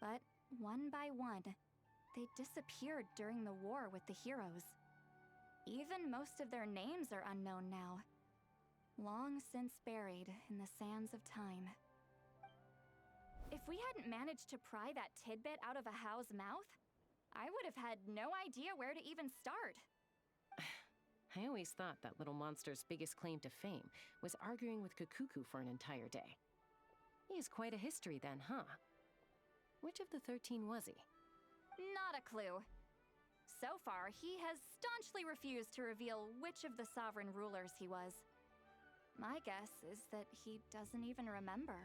But one by one, they disappeared during the war with the heroes. Even most of their names are unknown now. Long since buried in the sands of time. If we hadn't managed to pry that tidbit out of Ahau's mouth, I would have had no idea where to even start. I always thought that little monster's biggest claim to fame was arguing with Kakuku for an entire day. He has quite a history then, huh? Which of the 13 was he? Not a clue. So far, he has staunchly refused to reveal which of the sovereign rulers he was. My guess is that he doesn't even remember.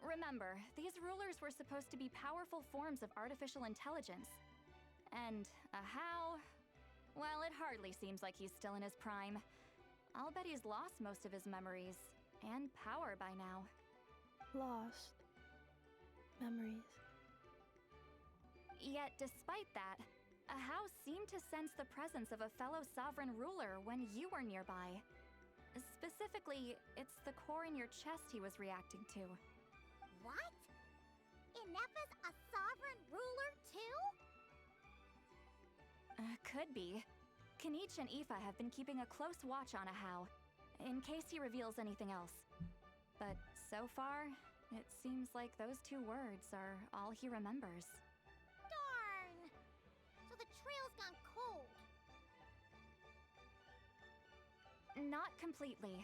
Remember, these rulers were supposed to be powerful forms of artificial intelligence. And Ahau, well, it hardly seems like he's still in his prime. I'll bet he's lost most of his memories and power by now. Lost. Memories. Yet, despite that, Ahau seemed to sense the presence of a fellow sovereign ruler when you were nearby. Specifically, it's the core in your chest he was reacting to. What? Ineffa's a sovereign ruler too? Could be. Kenichi and Aoife have been keeping a close watch on Ahau, in case he reveals anything else. But so far, it seems like those 2 words are all he remembers. Darn! So the trail's gone cold. Not completely.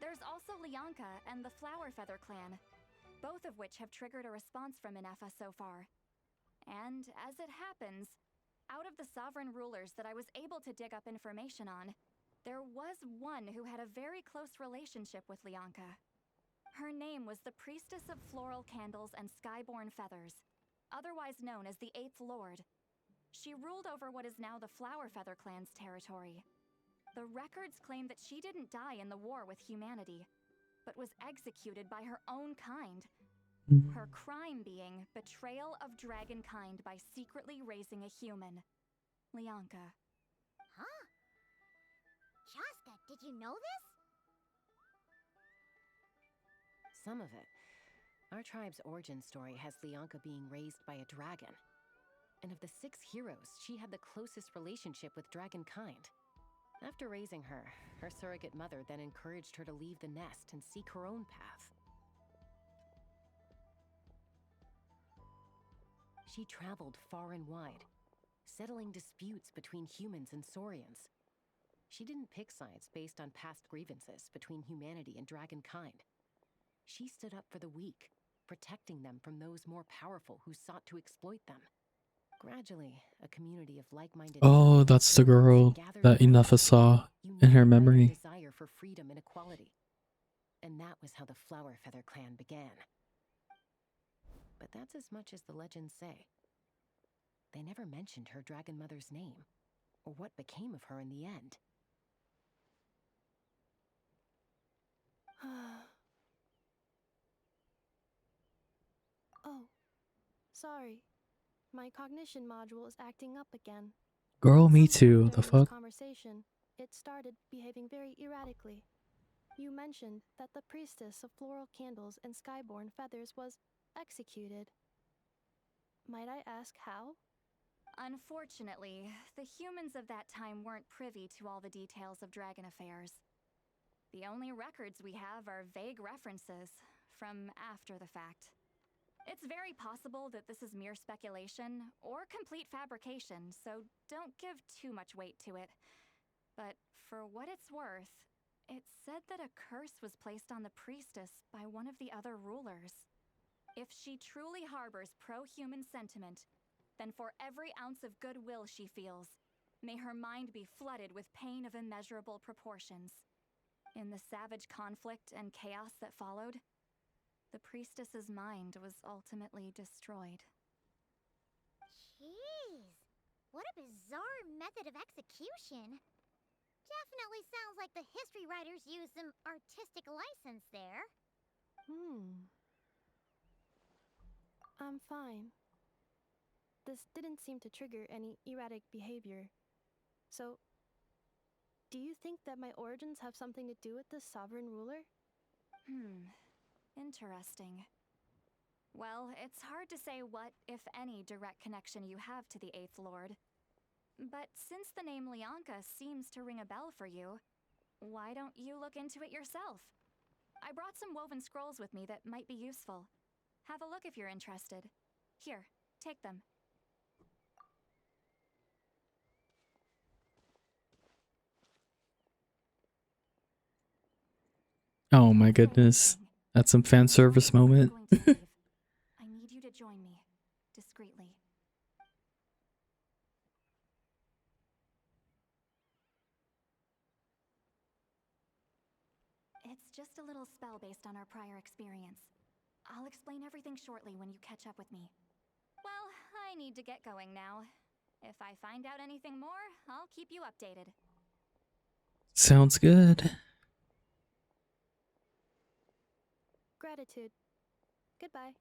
There's also Lianka and the Flower Feather clan, both of which have triggered a response from Ineffa so far. And as it happens, out of the sovereign rulers that I was able to dig up information on, there was one who had a very close relationship with Lianka. Her name was the Priestess of Floral Candles and Skyborn Feathers, otherwise known as the 8th Lord. She ruled over what is now the Flower Feather clan's territory. The records claim that she didn't die in the war with humanity, but was executed by her own kind. Her crime being betrayal of dragonkind by secretly raising a human. Lyanka. Huh? Shasta, did you know this? Some of it. Our tribe's origin story has Lyanka being raised by a dragon. And of the 6 heroes, she had the closest relationship with dragonkind. After raising her, her surrogate mother then encouraged her to leave the nest and seek her own path. She traveled far and wide, settling disputes between humans and saurians. She didn't pick sides based on past grievances between humanity and dragonkind. She stood up for the weak, protecting them from those more powerful who sought to exploit them. Gradually, a community of like-minded Oh, that's the girl that Ineffa saw in her memory. desire for freedom and equality. And that was how the Flower Feather clan began. But that's as much as the legends say. They never mentioned her dragon mother's name, or what became of her in the end. Oh, sorry. My cognition module is acting up again. Girl, me At some point too. The during this fuck? conversation, it started behaving very erratically. You mentioned that the priestess of floral candles and skyborn feathers was executed. Might I ask how? Unfortunately, the humans of that time weren't privy to all the details of dragon affairs. The only records we have are vague references from after the fact. It's very possible that this is mere speculation or complete fabrication, so don't give too much weight to it. But for what it's worth, it's said that a curse was placed on the priestess by one of the other rulers. If she truly harbors pro-human sentiment, then for every ounce of goodwill she feels, may her mind be flooded with pain of immeasurable proportions. In the savage conflict and chaos that followed, the priestess's mind was ultimately destroyed. Jeez, what a bizarre method of execution. Definitely sounds like the history writers used some artistic license there. I'm fine. This didn't seem to trigger any erratic behavior. So, do you think that my origins have something to do with this sovereign ruler? Interesting. Well, it's hard to say what, if any, direct connection you have to the 8th Lord. But since the name Lyanka seems to ring a bell for you, why don't you look into it yourself? I brought some woven scrolls with me that might be useful. Have a look if you're interested. Here, take them. Oh my goodness. That's some fan service moment. I need you to join me, discreetly. It's just a little spell based on our prior experience. I'll explain everything shortly when you catch up with me. Well, I need to get going now. If I find out anything more, I'll keep you updated. Sounds good. Gratitude. Goodbye.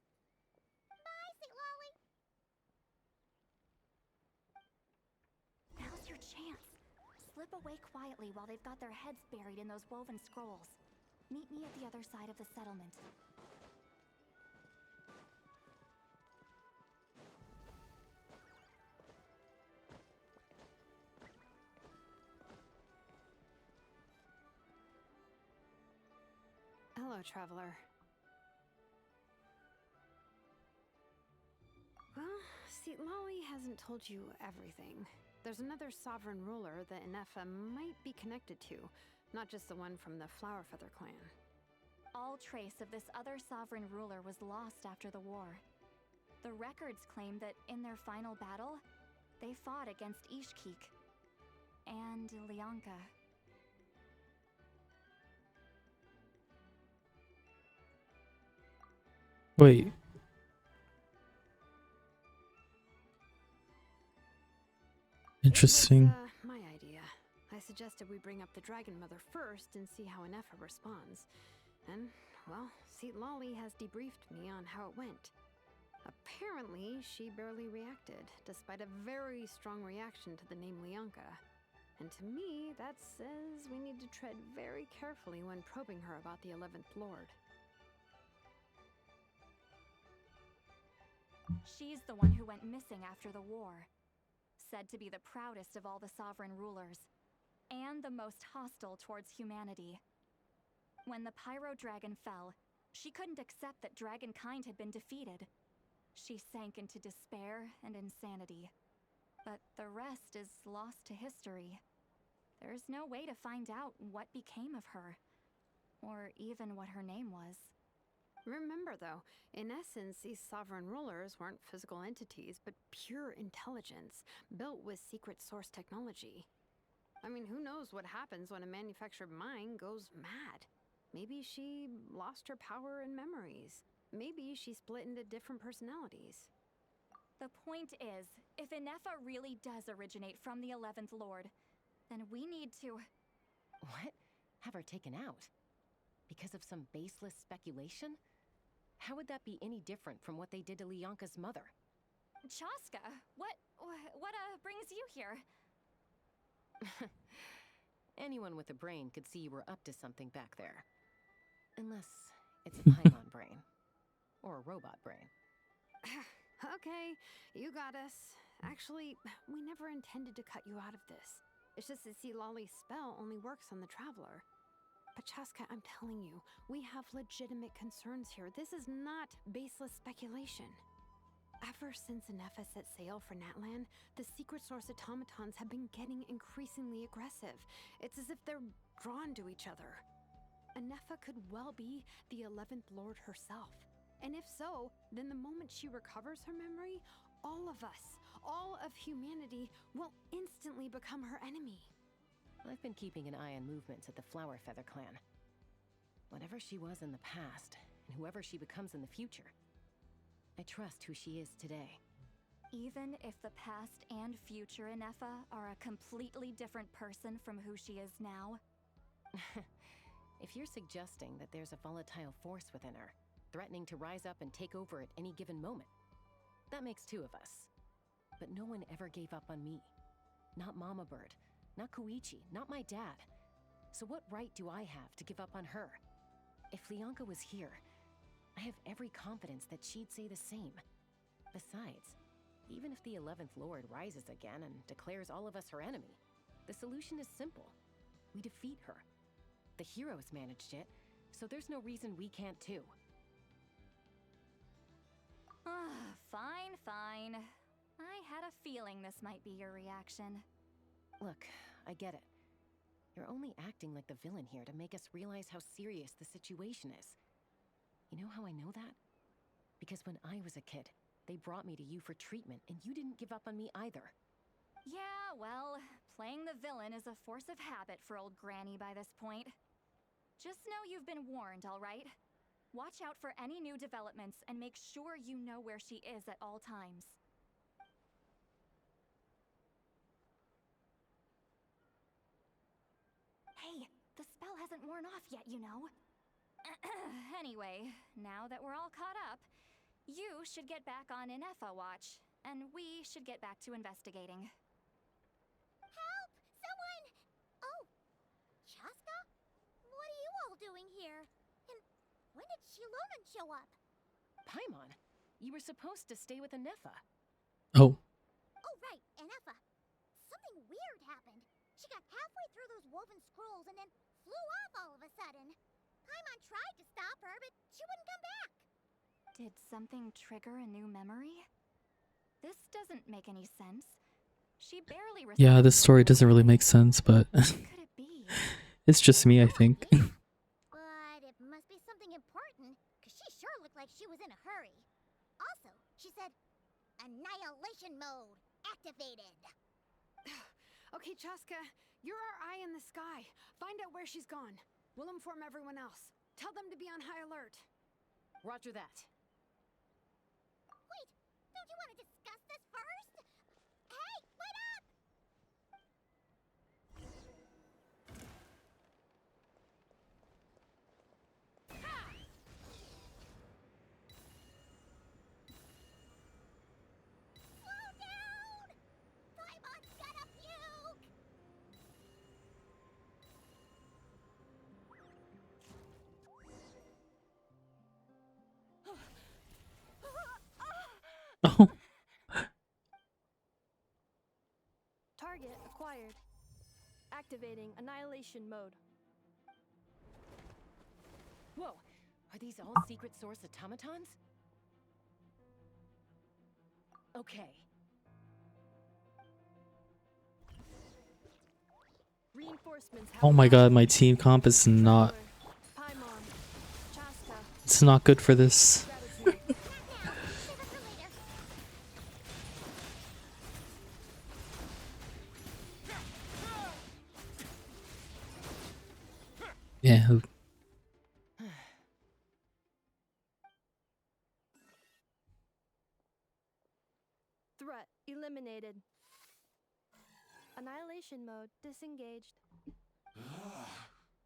Bye, Sweet Lolly. Now's your chance. Slip away quietly while they've got their heads buried in those woven scrolls. Meet me at the other side of the settlement. Hello, traveler. Well, see, Lolly hasn't told you everything. There's another sovereign ruler that ineffa might be connected to, not just the one from the Flower Feather clan. All trace of this other sovereign ruler was lost after the war. The records claim that in their final battle, they fought against Ishkik and Lyanka. Wait. Interesting. It was, my idea. I suggested we bring up the Dragon Mother first and see how Ineffa responds. And, well, Lolly has debriefed me on how it went. Apparently, she barely reacted, despite a very strong reaction to the name Leonka. And to me, that says we need to tread very carefully when probing her about the 11th Lord. She's the one who went missing after the war. Said to be the proudest of all the sovereign rulers, and the most hostile towards humanity. When the Pyro Dragon fell, she couldn't accept that dragonkind had been defeated. She sank into despair and insanity. But the rest is lost to history. There's no way to find out what became of her, or even what her name was. Remember, though, in essence, these sovereign rulers weren't physical entities, but pure intelligence, built with secret source technology. I mean, who knows what happens when a manufactured mind goes mad? Maybe she lost her power and memories. Maybe she split into different personalities. The point is, if Ineffa really does originate from the 11th Lord, then we need to... What? Have her taken out? Because of some baseless speculation? How would that be any different from what they did to Leonka's mother? Chaska, what brings you here? Anyone with a brain could see you were up to something back there. Unless it's a Paimon brain. Or a robot brain. Okay, you got us. Actually, we never intended to cut you out of this. It's just that Lolly's spell only works on the Traveler. But Chaska, I'm telling you, we have legitimate concerns here. This is not baseless speculation. Ever since Ineffa set sail for Natlan, the secret source automatons have been getting increasingly aggressive. It's as if they're drawn to each other. Ineffa could well be the 11th Lord herself. And if so, then the moment she recovers her memory, all of us, all of humanity, will instantly become her enemy. I've been keeping an eye on movements at the Flower Feather clan. Whatever she was in the past, and whoever she becomes in the future, I trust who she is today. Even if the past and future Ineffa are a completely different person from who she is now? If you're suggesting that there's a volatile force within her, threatening to rise up and take over at any given moment, that makes two of us. But no one ever gave up on me. Not Mama Bird, not Koichi, not my dad. So what right do I have to give up on her? If Leonka was here, I have every confidence that she'd say the same. Besides, even if the 11th Lord rises again and declares all of us her enemy, the solution is simple. We defeat her. The heroes managed it, so there's no reason we can't too. Fine. I had a feeling this might be your reaction. Look, I get it. You're only acting like the villain here to make us realize how serious the situation is. You know how I know that? Because when I was a kid, they brought me to you for treatment, and you didn't give up on me either. Yeah, well, playing the villain is a force of habit for old Granny by this point. Just know you've been warned, all right? Watch out for any new developments and make sure you know where she is at all times. Hey, the spell hasn't worn off yet, you know. Anyway, now that we're all caught up, you should get back on Ineffa watch, and we should get back to investigating. Help! Someone! Oh, Chaska? What are you all doing here? And when did Shilonen show up? Paimon, you were supposed to stay with Ineffa. Oh. Oh, right, Ineffa. Something weird happened. She got halfway through those woven scrolls and then flew off all of a sudden. Paimon tried to stop her, but she wouldn't come back. Did something trigger a new memory? This doesn't make any sense. She barely Yeah, this story doesn't really make sense, but could it be? It's just me, I think. But it must be something important, because she sure looked like she was in a hurry. Also, she said, annihilation mode activated. Okay, Chaska, you're our eye in the sky. Find out where she's gone. We'll inform everyone else. Tell them to be on high alert. Roger that. Wait, don't you want to discuss this first? Hey, wait up! Target acquired. Activating annihilation mode. Whoa! Are these all secret source automatons? Okay. Reinforcements have Oh my god, my team comp is not. It's not good for this. Yeah. Threat eliminated. Annihilation mode disengaged.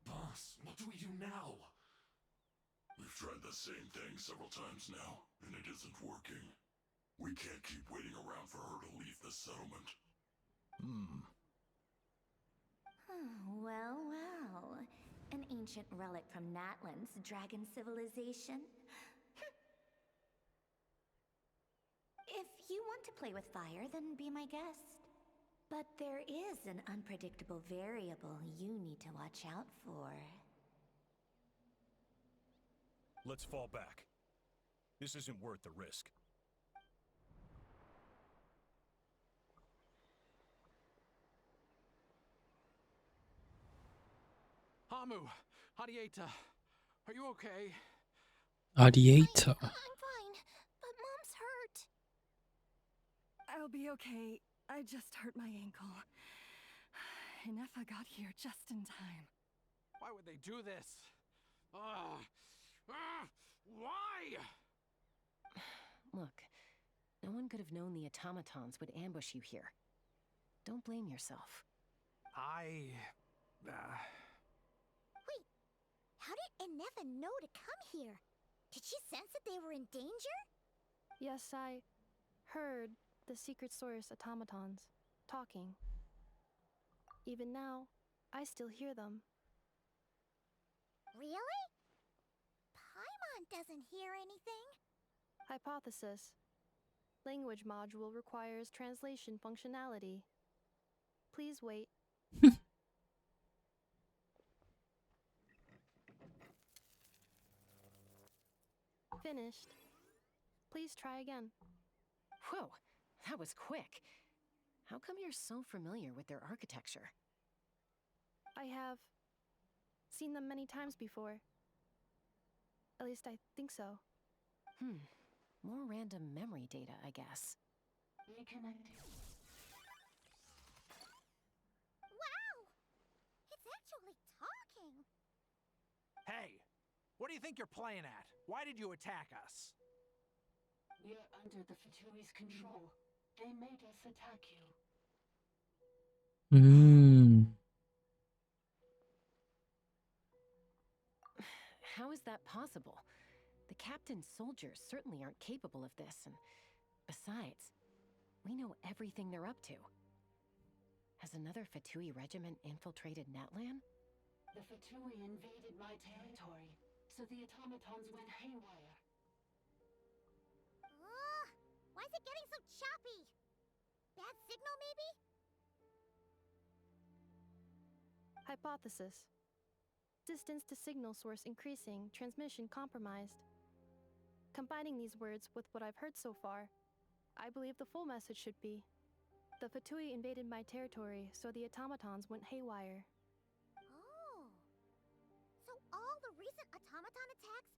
Boss, what do we do now? We've tried the same thing several times now, and it isn't working. We can't keep waiting around for her to leave the settlement. Well, well. An ancient relic from Natlan's dragon civilization. If you want to play with fire, then be my guest. But there is an unpredictable variable you need to watch out for. Let's fall back. This isn't worth the risk. Hamu, Hadieta, are you okay? Adieta. I'm fine, but Mom's hurt. I'll be okay. I just hurt my ankle. Ineffa got here just in time. Why would they do this? Why? Look, no one could have known the automatons would ambush you here. Don't blame yourself. Wait, how did Ineffa know to come here? Did she sense that they were in danger? Yes, I heard the secret source automatons talking. Even now, I still hear them. Really? Paimon doesn't hear anything. Hypothesis. Language module requires translation functionality. Please wait. Finished. Please try again. Whoa, that was quick. How come you're so familiar with their architecture? I have seen them many times before. At least I think so. More random memory data, I guess. Reconnecting. Wow! It's actually talking! Hey, what do you think you're playing at? Why did you attack us? We're under the Fatui's control. They made us attack you. How is that possible? The captain's soldiers certainly aren't capable of this, and besides, we know everything they're up to. Has another Fatui regiment infiltrated Natlan? The Fatui invaded my territory, so the automatons went haywire. Why is it getting so choppy? Bad signal, maybe? Hypothesis. Distance to signal source increasing, transmission compromised. Combining these words with what I've heard so far, I believe the full message should be: the Fatui invaded my territory, so the automatons went haywire. Oh. So all the recent automaton attacks,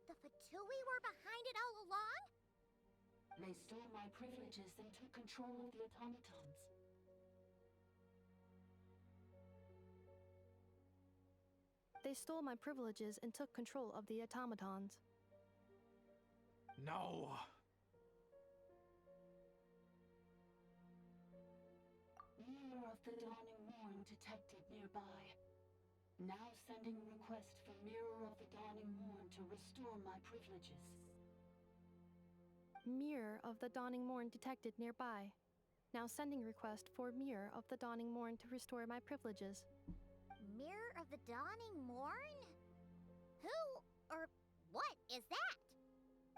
the Fatui were behind it all along? They stole my privileges and took control of the automatons. They stole my privileges and took control of the automatons. No. Mirror of the Dawning Morn detected nearby. Now sending request for Mirror of the Dawning Morn to restore my privileges. Mirror of the Dawning Morn detected nearby. Now sending request for Mirror of the Dawning Morn to restore my privileges. Mirror of the Dawning Morn? Who or what is that?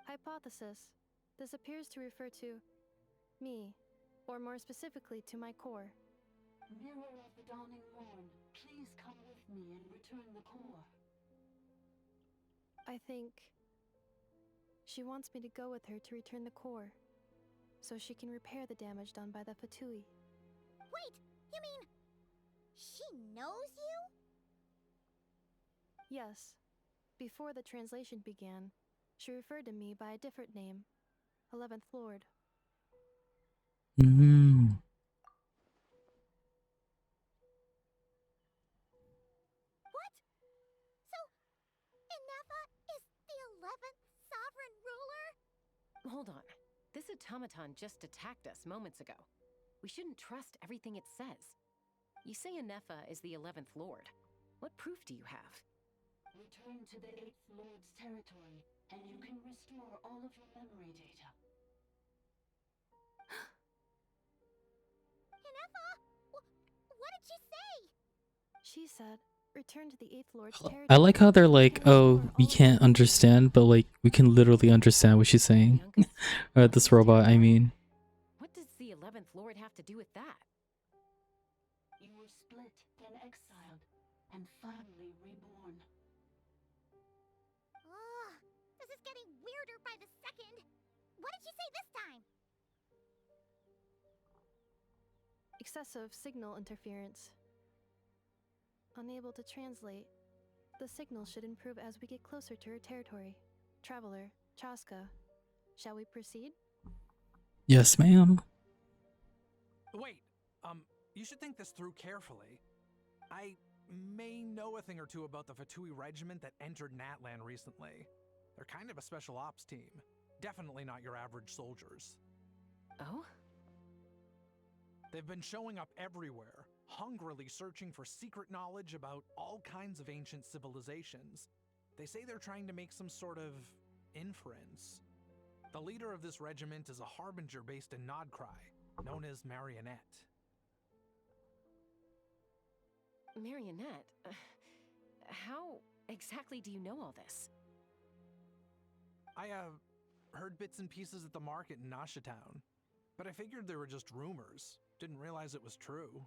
Hypothesis. This appears to refer to me, or more specifically to my core. Mirror of the dawning morn, please come with me and return the core. I think she wants me to go with her to return the core, so she can repair the damage done by the Fatui. Wait, you mean she knows you? Yes. Before the translation began, she referred to me by a different name, 11th Lord. Mm. What? So, Ineffa is the 11th sovereign ruler? Hold on. This automaton just attacked us moments ago. We shouldn't trust everything it says. You say Ineffa is the 11th Lord. What proof do you have? Return to the 8th Lord's territory, and you can restore all of your memory data. Ineffa? What did she say? She said, return to the 8th Lord's I territory. like how they're like, oh, we can't understand, but like we can literally understand what she's saying. This robot, I mean. What does the 11th Lord have to do with that? You were split, then exiled, and finally reborn. Ugh, this is getting weirder by the second. What did she say this time? Excessive signal interference. Unable to translate. The signal should improve as we get closer to her territory. Traveler, Chaska, shall we proceed? Yes, ma'am. Wait, you should think this through carefully. I may know a thing or two about the Fatui regiment that entered Natlan recently. They're kind of a special ops team. Definitely not your average soldiers. Oh? They've been showing up everywhere, hungrily searching for secret knowledge about all kinds of ancient civilizations. They say they're trying to make some sort of inference. The leader of this regiment is a harbinger based in Nodcry, known as Marionette. Marionette? How exactly do you know all this? I, heard bits and pieces at the market in Nasha Town, but I figured they were just rumors. Didn't realize it was true.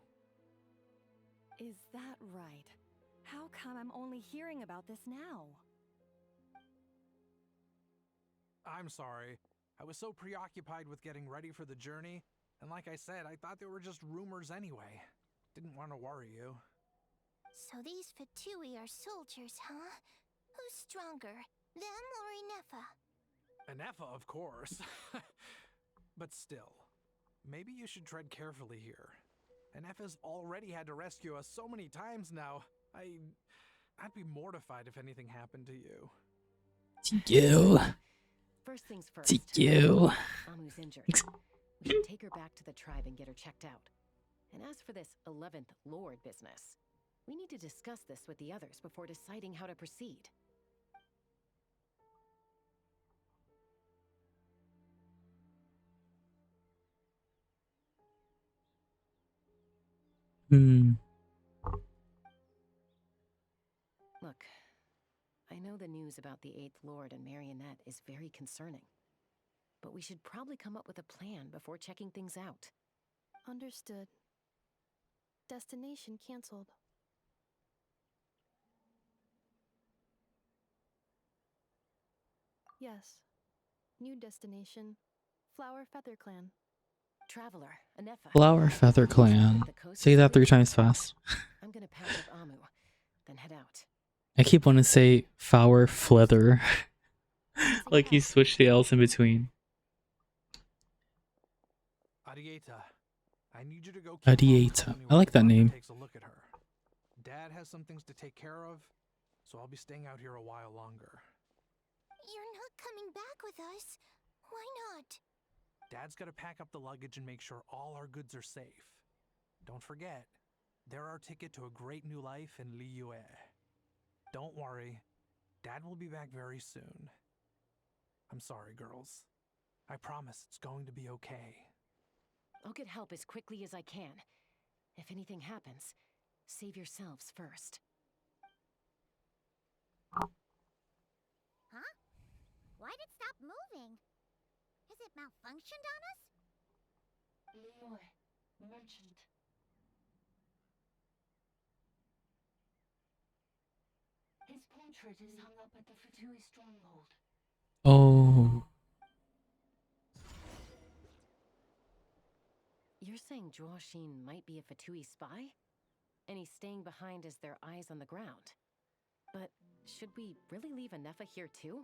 Is that right? How come I'm only hearing about this now? I'm sorry. I was so preoccupied with getting ready for the journey, and like I said, I thought they were just rumors anyway. Didn't want to worry you. So these Fatui are soldiers, huh? Who's stronger, them or Ineffa? Ineffa, of course. But still, maybe you should tread carefully here. Ineffa's already had to rescue us so many times now. I'd be mortified if anything happened to you. You. First things first. You. Amu's injured. We should take her back to the tribe and get her checked out. And as for this 11th Lord business, we need to discuss this with the others before deciding how to proceed. Look, I know the news about the 8th Lord and Marionette is very concerning. But we should probably come up with a plan before checking things out. Understood. Destination cancelled. Yes. New destination. Flower Feather Clan. Traveler, Ineffa. Flower Feather Clan. Say that 3 times fast. I'm gonna patch up Amu, then head out. I keep wanting to say Flower Flether. Like you switch the L's in between. Adieta, I need you to go. Adieta. I like that name. Takes a look at her. Dad has some things to take care of, so I'll be staying out here a while longer. You're not coming back with us. Why not? Dad's got to pack up the luggage and make sure all our goods are safe. Don't forget, they're our ticket to a great new life in Liyue. Don't worry, Dad will be back very soon. I'm sorry, girls. I promise it's going to be okay. I'll get help as quickly as I can. If anything happens, save yourselves first. Huh? Why'd it stop moving? Has it malfunctioned on us? Liyue, merchant. portrait is hung up at the Fatui stronghold. Oh. You're saying Joashin might be a Fatui spy? And he's staying behind as their eyes on the ground. But should we really leave Ineffa here too?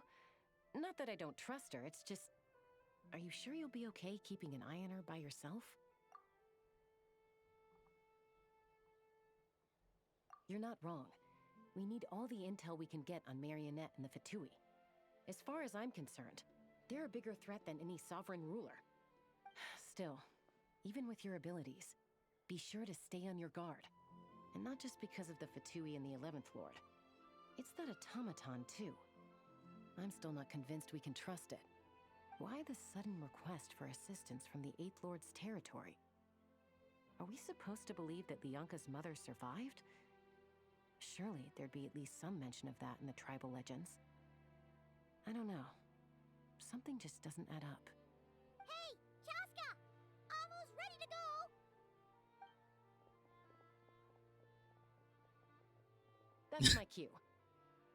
Not that I don't trust her, it's just... Are you sure you'll be okay keeping an eye on her by yourself? You're not wrong. We need all the intel we can get on Marionette and the Fatui. As far as I'm concerned, they're a bigger threat than any sovereign ruler. Still, even with your abilities, be sure to stay on your guard. And not just because of the Fatui and the 11th Lord. It's that automaton, too. I'm still not convinced we can trust it. Why the sudden request for assistance from the 8th Lord's territory? Are we supposed to believe that Lianka's mother survived? Surely there'd be at least some mention of that in the tribal legends. I don't know. Something just doesn't add up. Hey, Chaska! Almost ready to go! That's my cue.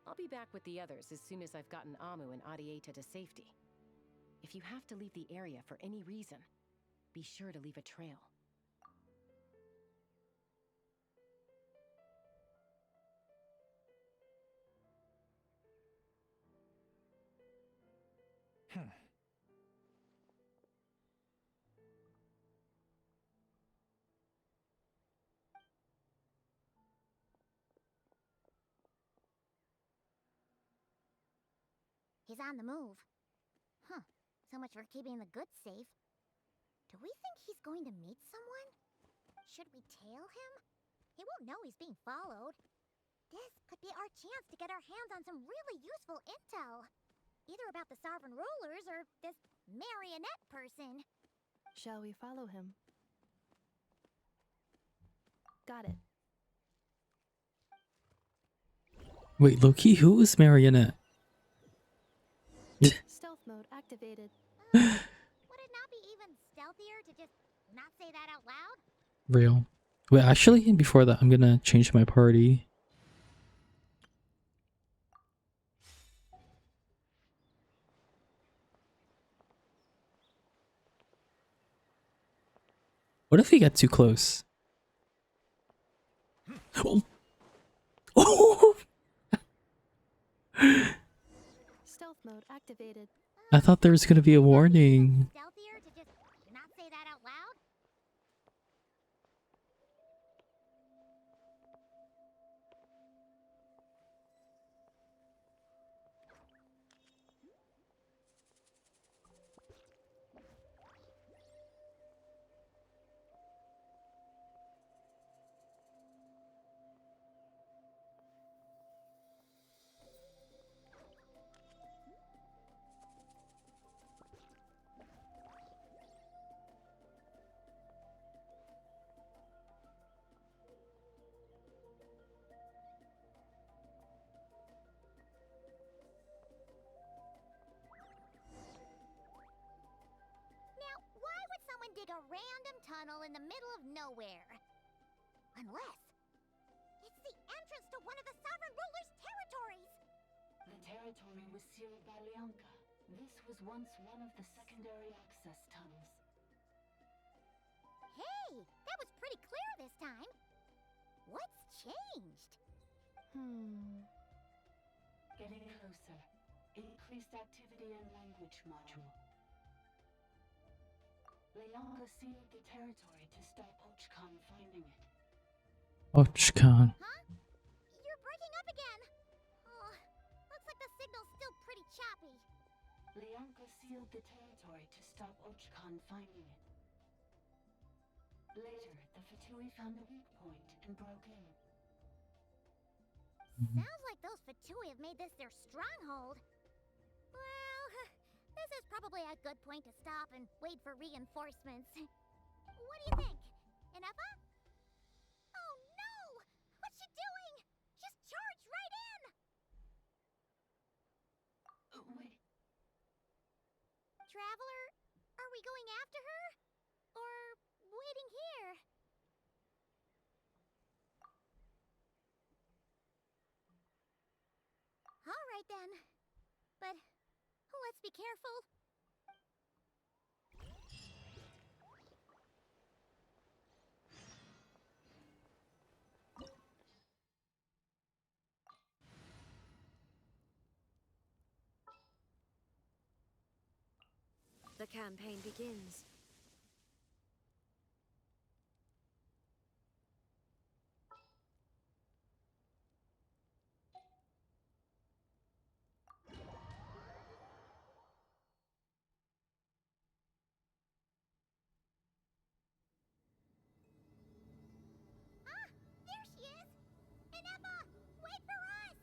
I'll be back with the others as soon as I've gotten Amu and Adieta to safety. If you have to leave the area for any reason, be sure to leave a trail. He's on the move. Huh. So much for keeping the goods safe. Do we think he's going to meet someone? Should we tail him? He won't know he's being followed. This could be our chance to get our hands on some really useful intel. Either about the sovereign rulers or this marionette person. Shall we follow him? Got it. Wait, lowkey, who is Marionette? Stealth mode activated. Would it not be even stealthier to just not say that out loud? Real. Wait, actually, before that, I'm gonna change my party. What if we get too close? Oh! Oh! Stealth mode activated. I thought there was gonna be a warning. Stealthier to just not say that out loud? Dig a random tunnel in the middle of nowhere. Unless it's the entrance to one of the sovereign ruler's territories. The territory was sealed by Lianka. This was once one of the secondary access tunnels. Hey, that was pretty clear this time. What's changed? Getting closer. Increased activity in language module. Lianka sealed the territory to stop Ochkan finding it. Ochkan. Huh? You're breaking up again. Oh, looks like the signal's still pretty choppy. Lianka sealed the territory to stop Ochkan finding it. Later, the Fatui found a weak point and broke in. Sounds like those Fatui have made this their stronghold. Well, this is probably a good point to stop and wait for reinforcements. What do you think? Ineffa? Oh no! What's she doing? Just charged right in! Wait. Traveler, are we going after her? Or waiting here? right then. But let's be careful. The campaign begins. Ah! There she is! Ineffa! Wait for us!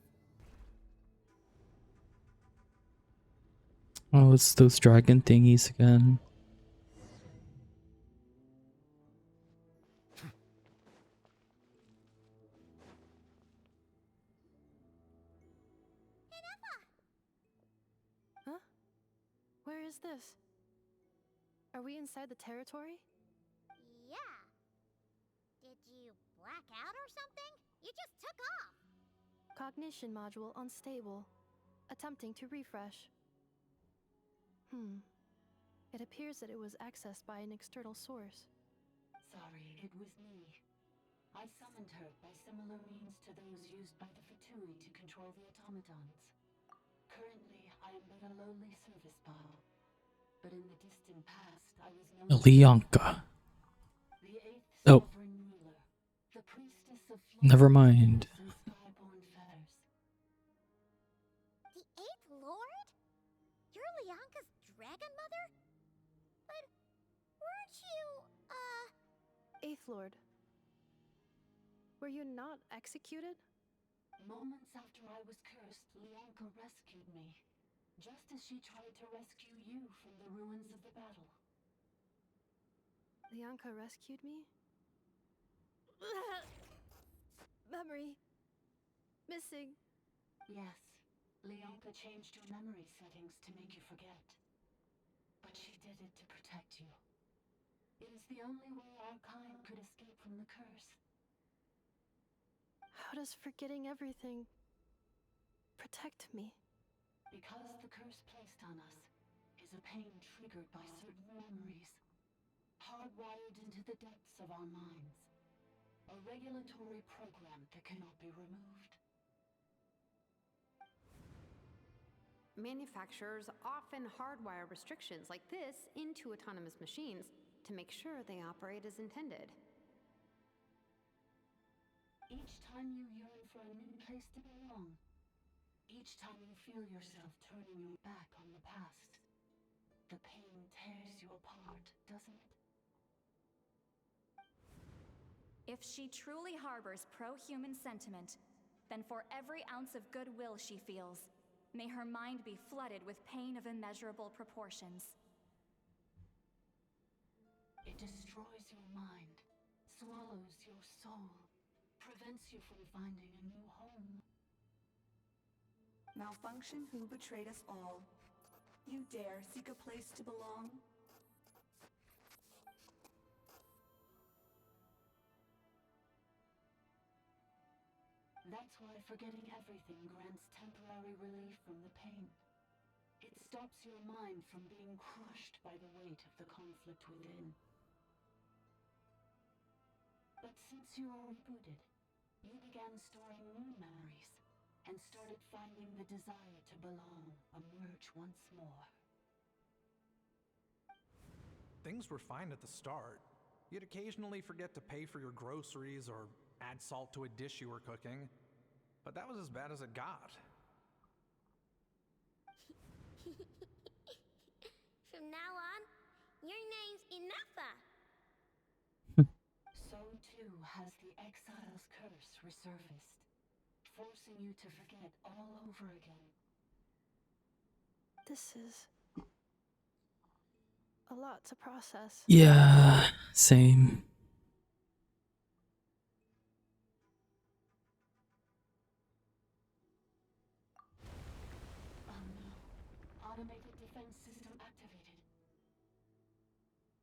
Oh, it's those dragon thingies again. Huh? Where is this? Are we inside the territory? Yeah. Did you black out or something? You just took off. Cognition module unstable. Attempting to refresh. It appears that it was accessed by an external source. Sorry, it was me. I summoned her by similar means to those used by the Fatui to control the automatons. Currently, I am but a lowly service bot. But in the distant past, I was known Leonka. the eighth Oh. sovereign ruler, the priestess of Never mind. and skyborn fetters. The Eighth Lord? You're Leonka's dragon mother? But weren't you, Eighth Lord. Were you not executed? Moments after I was cursed, Leonka rescued me. Just as she tried to rescue you from the ruins of the battle. Leonka rescued me? Memory. Missing. Yes, Leonka changed your memory settings to make you forget. But she did it to protect you. It is the only way our kind could escape from the curse. How does forgetting everything protect me? Because the curse placed on us is a pain triggered by certain memories, hardwired into the depths of our minds. A regulatory program that cannot be removed. Manufacturers often hardwire restrictions like this into autonomous machines to make sure they operate as intended. Each time you yearn for a new place to belong, each time you feel yourself turning your back on the past, the pain tears you apart, doesn't it? If she truly harbors pro-human sentiment, then for every ounce of goodwill she feels, may her mind be flooded with pain of immeasurable proportions. It destroys your mind, swallows your soul, prevents you from finding a new home. Malfunction who betrayed us all. You dare seek a place to belong? That's why forgetting everything grants temporary relief from the pain. It stops your mind from being crushed by the weight of the conflict within. But since you are rebooted, you began storing new memories and started finding the desire to belong emerge once more. Things were fine at the start. You'd occasionally forget to pay for your groceries or add salt to a dish you were cooking. But that was as bad as it got. From now on, your name's Ineffa. So too has the exile's curse resurfaced, forcing you to forget all over again. This is a lot to process. Yeah, same. Oh no. Automated defense system activated.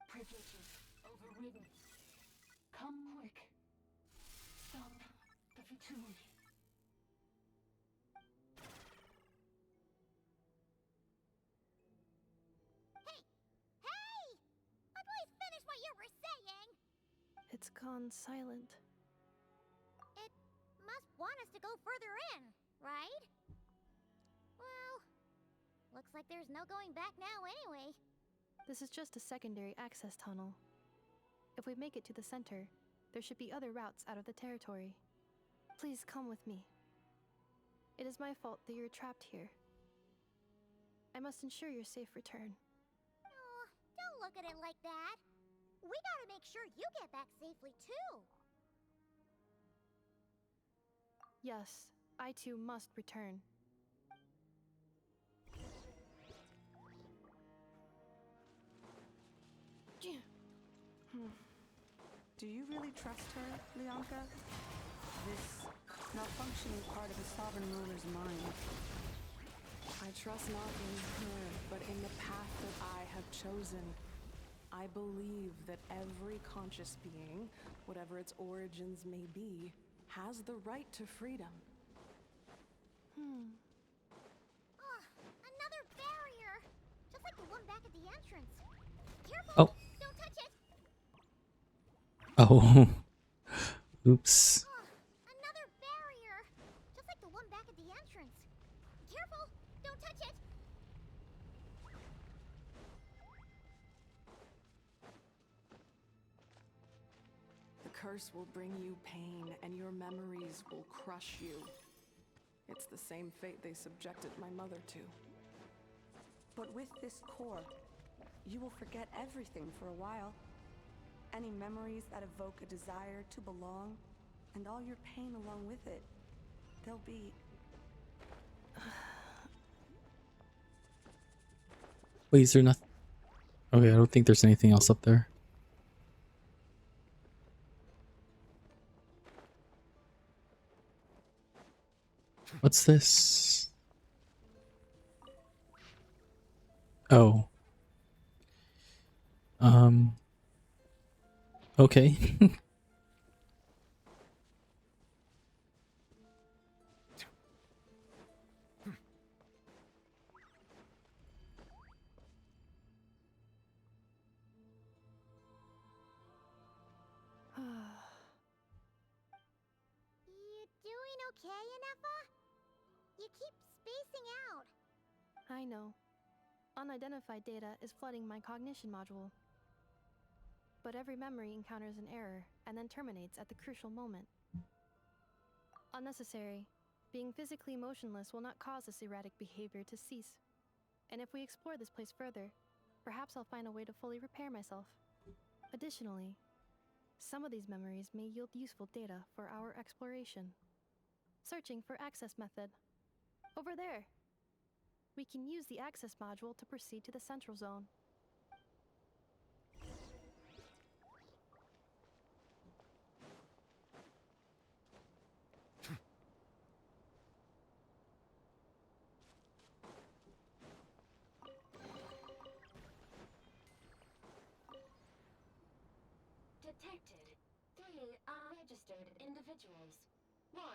Privileges overridden. Come quick. Stop the Fatui. gone silent. It must want us to go further in, right? Well, looks like there's no going back now anyway. This is just a secondary access tunnel. If we make it to the center, there should be other routes out of the territory. Please come with me. It is my fault that you're trapped here. I must ensure your safe return. Oh, don't look at it like that. We gotta make sure you get back safely too. Yes, I too must return. Do you really trust her, Leonka? This malfunctioning part of the sovereign ruler's mind. I trust not in her, but in the path that I have chosen. I believe that every conscious being, whatever its origins may be, has the right to freedom. Oh, another barrier! Just like the one back at the entrance. Careful! Oh. Don't touch it! Oh. Oops. Oh, another barrier! Just like the one back at the entrance. Careful! Don't touch it! The curse will bring you pain, and your memories will crush you. It's the same fate they subjected my mother to. But with this core, you will forget everything for a while. Any memories that evoke a desire to belong, and all your pain along with it, they'll be... Wait, is there nothing? Okay, I don't think there's anything else up there. What's this? Oh. Okay. You doing okay, ineffa? You keep spacing out. I know. Unidentified data is flooding my cognition module. But every memory encounters an error and then terminates at the crucial moment. Unnecessary. Being physically motionless will not cause this erratic behavior to cease. And if we explore this place further, perhaps I'll find a way to fully repair myself. Additionally, some of these memories may yield useful data for our exploration. Searching for access method. Over there! We can use the access module to proceed to the central zone. Detected 3 unregistered individuals. 1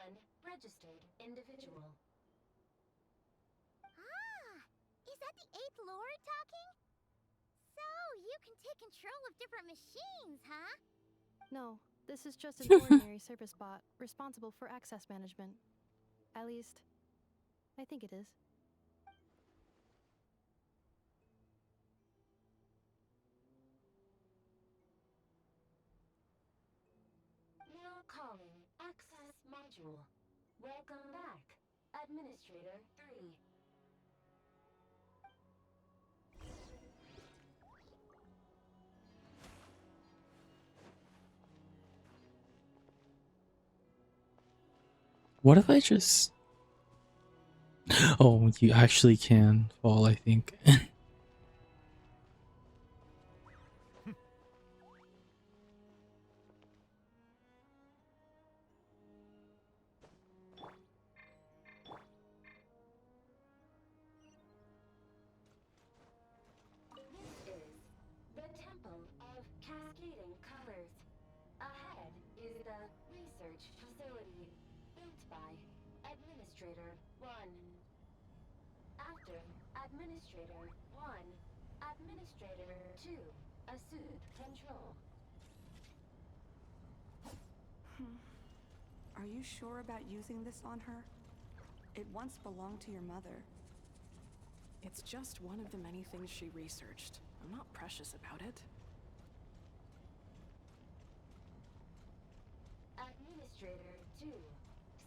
registered individual. Ah! Is that the 8th Lord talking? So, you can take control of different machines, huh? No, this is just an ordinary service bot responsible for access management. At least, I think it is. Now calling access module. Welcome back, Administrator 3. What if I just... Oh, you actually can fall, I think. This is the Temple of Cascading Colors. Ahead is the research facility built by Administrator 1. After Administrator 1, Administrator 2 assumed control. you sure about using this on her? It once belonged to your mother. It's just one of the many things she researched. I'm not precious about it. Administrator 2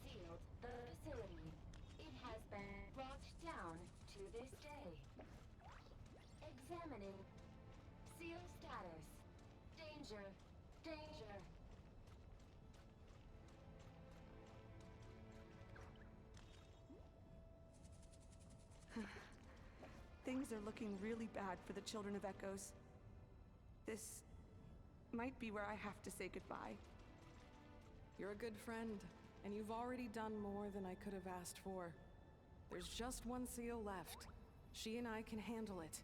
sealed the facility. It has been locked down to this day. Examining. Seal status. Danger. Danger. Things are looking really bad for the Children of Echoes. This might be where I have to say goodbye. You're a good friend, and you've already done more than I could have asked for. There's just one seal left. She and I can handle it.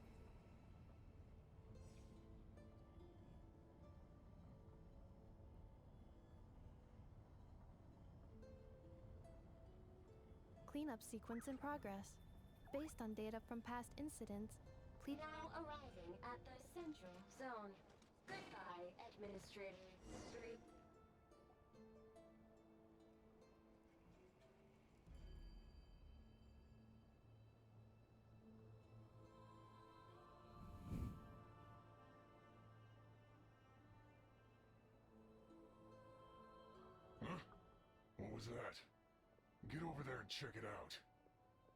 Cleanup sequence in progress. Based on data from past incidents, please. Now arriving at the central zone. Goodbye, Administrator 3. Huh? What was that? Get over there and check it out.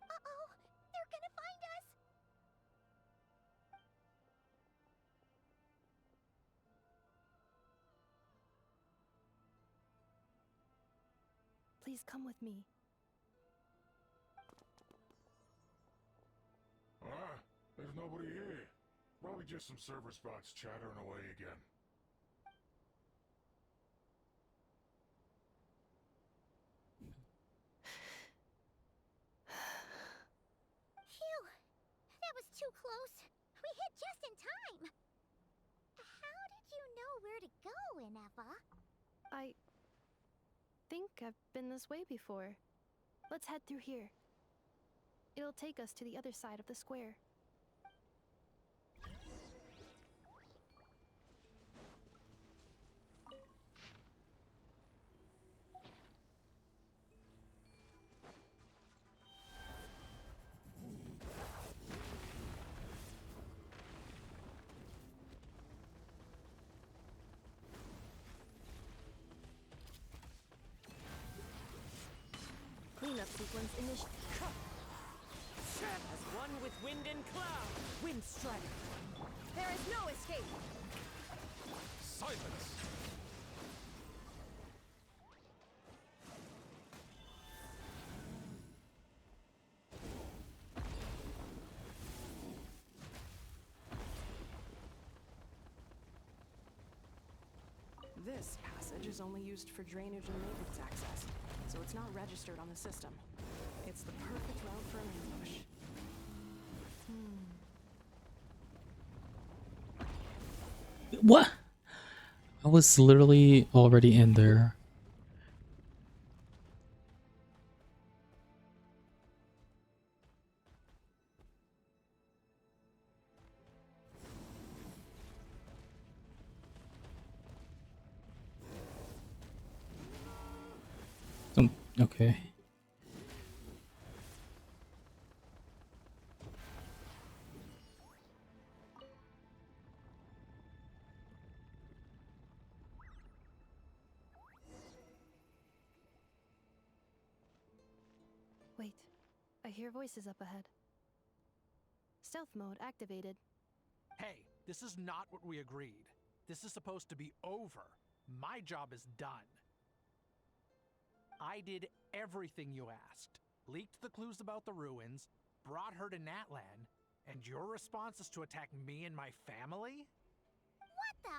Uh-oh! They're gonna find us! Please come with me. Ah, there's nobody here. Probably just some server spots chattering away again. Phew! That was too close. We hit just in time. How did you know where to go, ineffa? I think I've been this way before. Let's head through here. It'll take us to the other side of the square. Cleanup sequence initiated. As one with wind and cloud, wind strike. There is no escape. Silence! This passage is only used for drainage and maintenance access, so it's not registered on the system. It's the perfect route for an ambush. What? I was literally already in there. Okay. Wait, I hear voices up ahead. Stealth mode activated. Hey, this is not what we agreed. This is supposed to be over. My job is done. I did everything you asked. Leaked the clues about the ruins, brought her to Natlan, and your response is to attack me and my family? What the?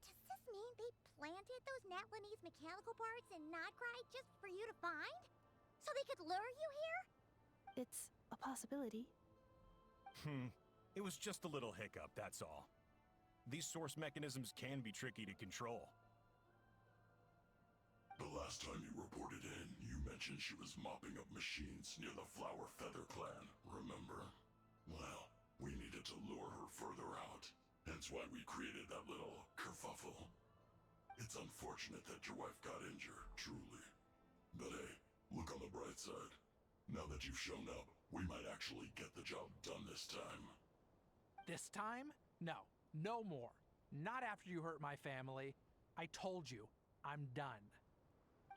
Does this mean they planted those Natlanese mechanical parts in Notcry just for you to find? So they could lure you here? It's a possibility. It was just a little hiccup, that's all. These source mechanisms can be tricky to control. The last time you reported in, you mentioned she was mopping up machines near the Flower Feather clan, remember? Well, we needed to lure her further out, hence why we created that little kerfuffle. It's unfortunate unfortunate that your wife got injured, truly. But hey, look on the bright side. Now that you've shown up, we might actually get the job done this time. This time? No. No more. Not after you hurt my family. I told you, I'm done.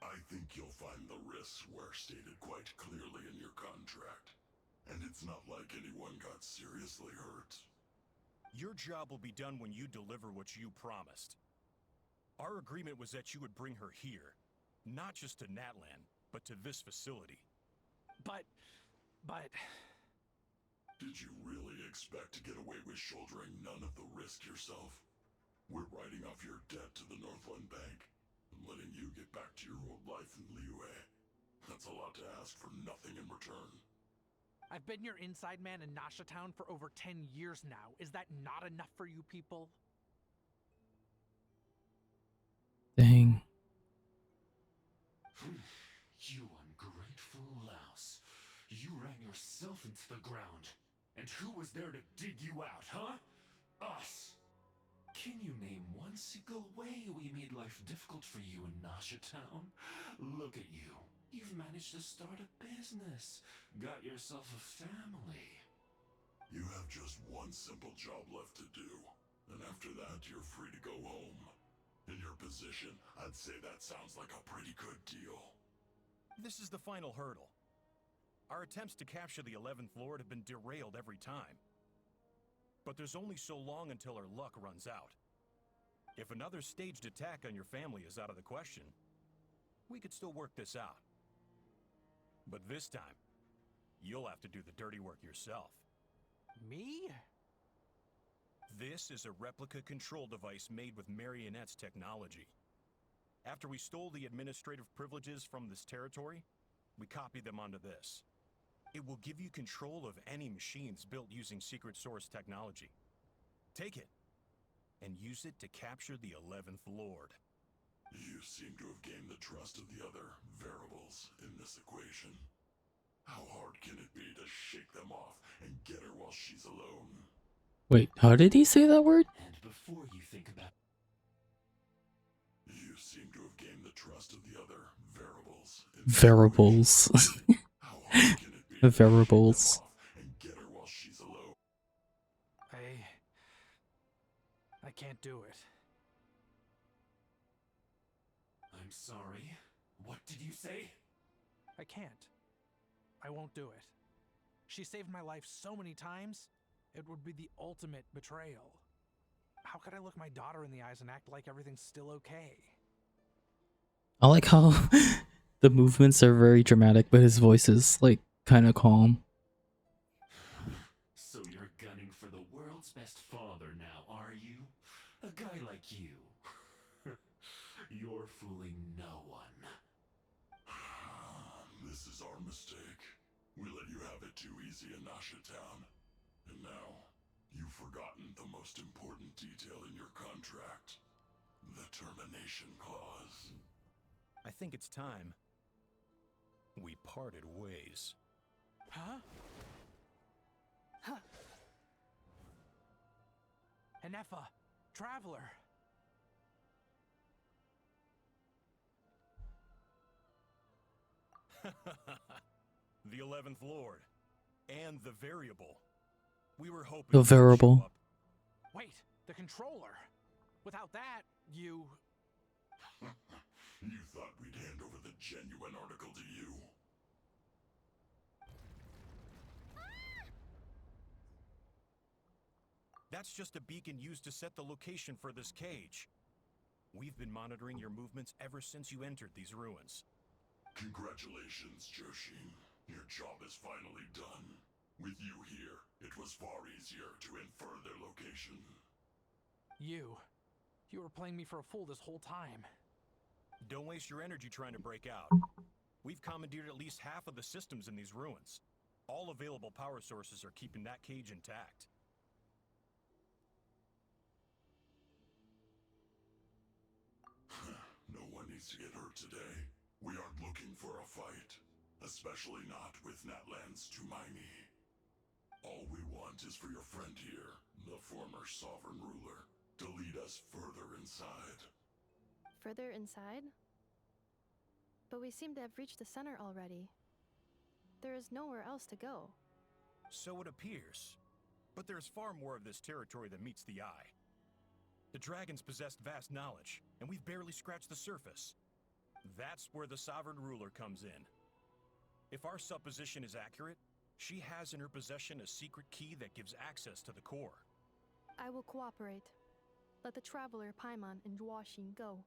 I think you'll find the risks were stated quite clearly in your contract. And it's not like anyone got seriously hurt. Your job will be done when you deliver what you promised. Our agreement was that you would bring her here, not just to Natlan, but to this facility. But... Did you really expect to get away with shouldering none of the risk yourself? We're writing off your debt to the Northland Bank and letting you get back to your old life in Liyue. That's a lot to ask for nothing in return. I've been your inside man in Nasha Town for over 10 years now. Is that not enough for you people? Dang. You ungrateful louse. You ran yourself into the ground. And who was there to dig you out, huh? Us! Can you name one single way we made life difficult for you in Nasha Town? Look at you. You've managed to start a business. Got yourself a family. You have just one simple job left to do. And after that, you're free to go home. In your position, I'd say that sounds like a pretty good deal. This is the final hurdle. Our attempts to capture the 11th Lord have been derailed every time. But there's only so long until our luck runs out. If another staged attack on your family is out of the question, we could still work this out. But this time, you'll have to do the dirty work yourself. Me? This is a replica control device made with Marionette's technology. After we stole the administrative privileges from this territory, we copied them onto this. It will give you control of any machines built using secret source technology. Take it, and use it to capture the 11th Lord. You seem to have gained the trust of the other variables in this equation. How hard can it be to shake them off and get her while she's alone? Wait, how did he say that word? And before you think about... You seem to have gained the trust of the other variables. Variables. How hard can it be to Variables. shake them off and get her while she's alone? I can't do it. I'm sorry. What did you say? I can't. I won't do it. She saved my life so many times, it would be the ultimate betrayal. How could I look my daughter in the eyes and act like everything's still okay? I like how the movements are very dramatic, but his voice is like kind of calm. So you're gunning for the world's best father now, are you? A guy like you. You're fooling no one. This is our mistake. We let you have it too easy in Nasha Town. And now, you've forgotten the most important detail in your contract. The termination clause. I think it's time we parted ways. Huh? Huh. Ineffa, Traveler. The 11th Lord. And the variable. We were hoping The you'd show variable. up. Wait, the controller. Without that, you... You thought we'd hand over the genuine article to you? That's just a beacon used to set the location for this cage. We've been monitoring your movements ever since you entered these ruins. Congratulations, Joshin. Your job is finally done. With you here, it was far easier to infer their location. You were playing me for a fool this whole time. Don't waste your energy trying to break out. We've commandeered at least half of the systems in these ruins. All available power sources are keeping that cage intact. No one needs to get hurt today. We aren't looking for a fight. Especially not with Natlan's Tumaini. All we want is for your friend here, the former sovereign ruler, to lead us further inside. further inside? But we seem to have reached the center already. There is nowhere else to go. So it appears. But there's far more of this territory than meets the eye. The dragons possessed vast knowledge, and we've barely scratched the surface. That's where the sovereign ruler comes in. If our supposition is accurate, she has in her possession a secret key that gives access to the core. I will cooperate. Let the traveler Paimon and Huaxin go.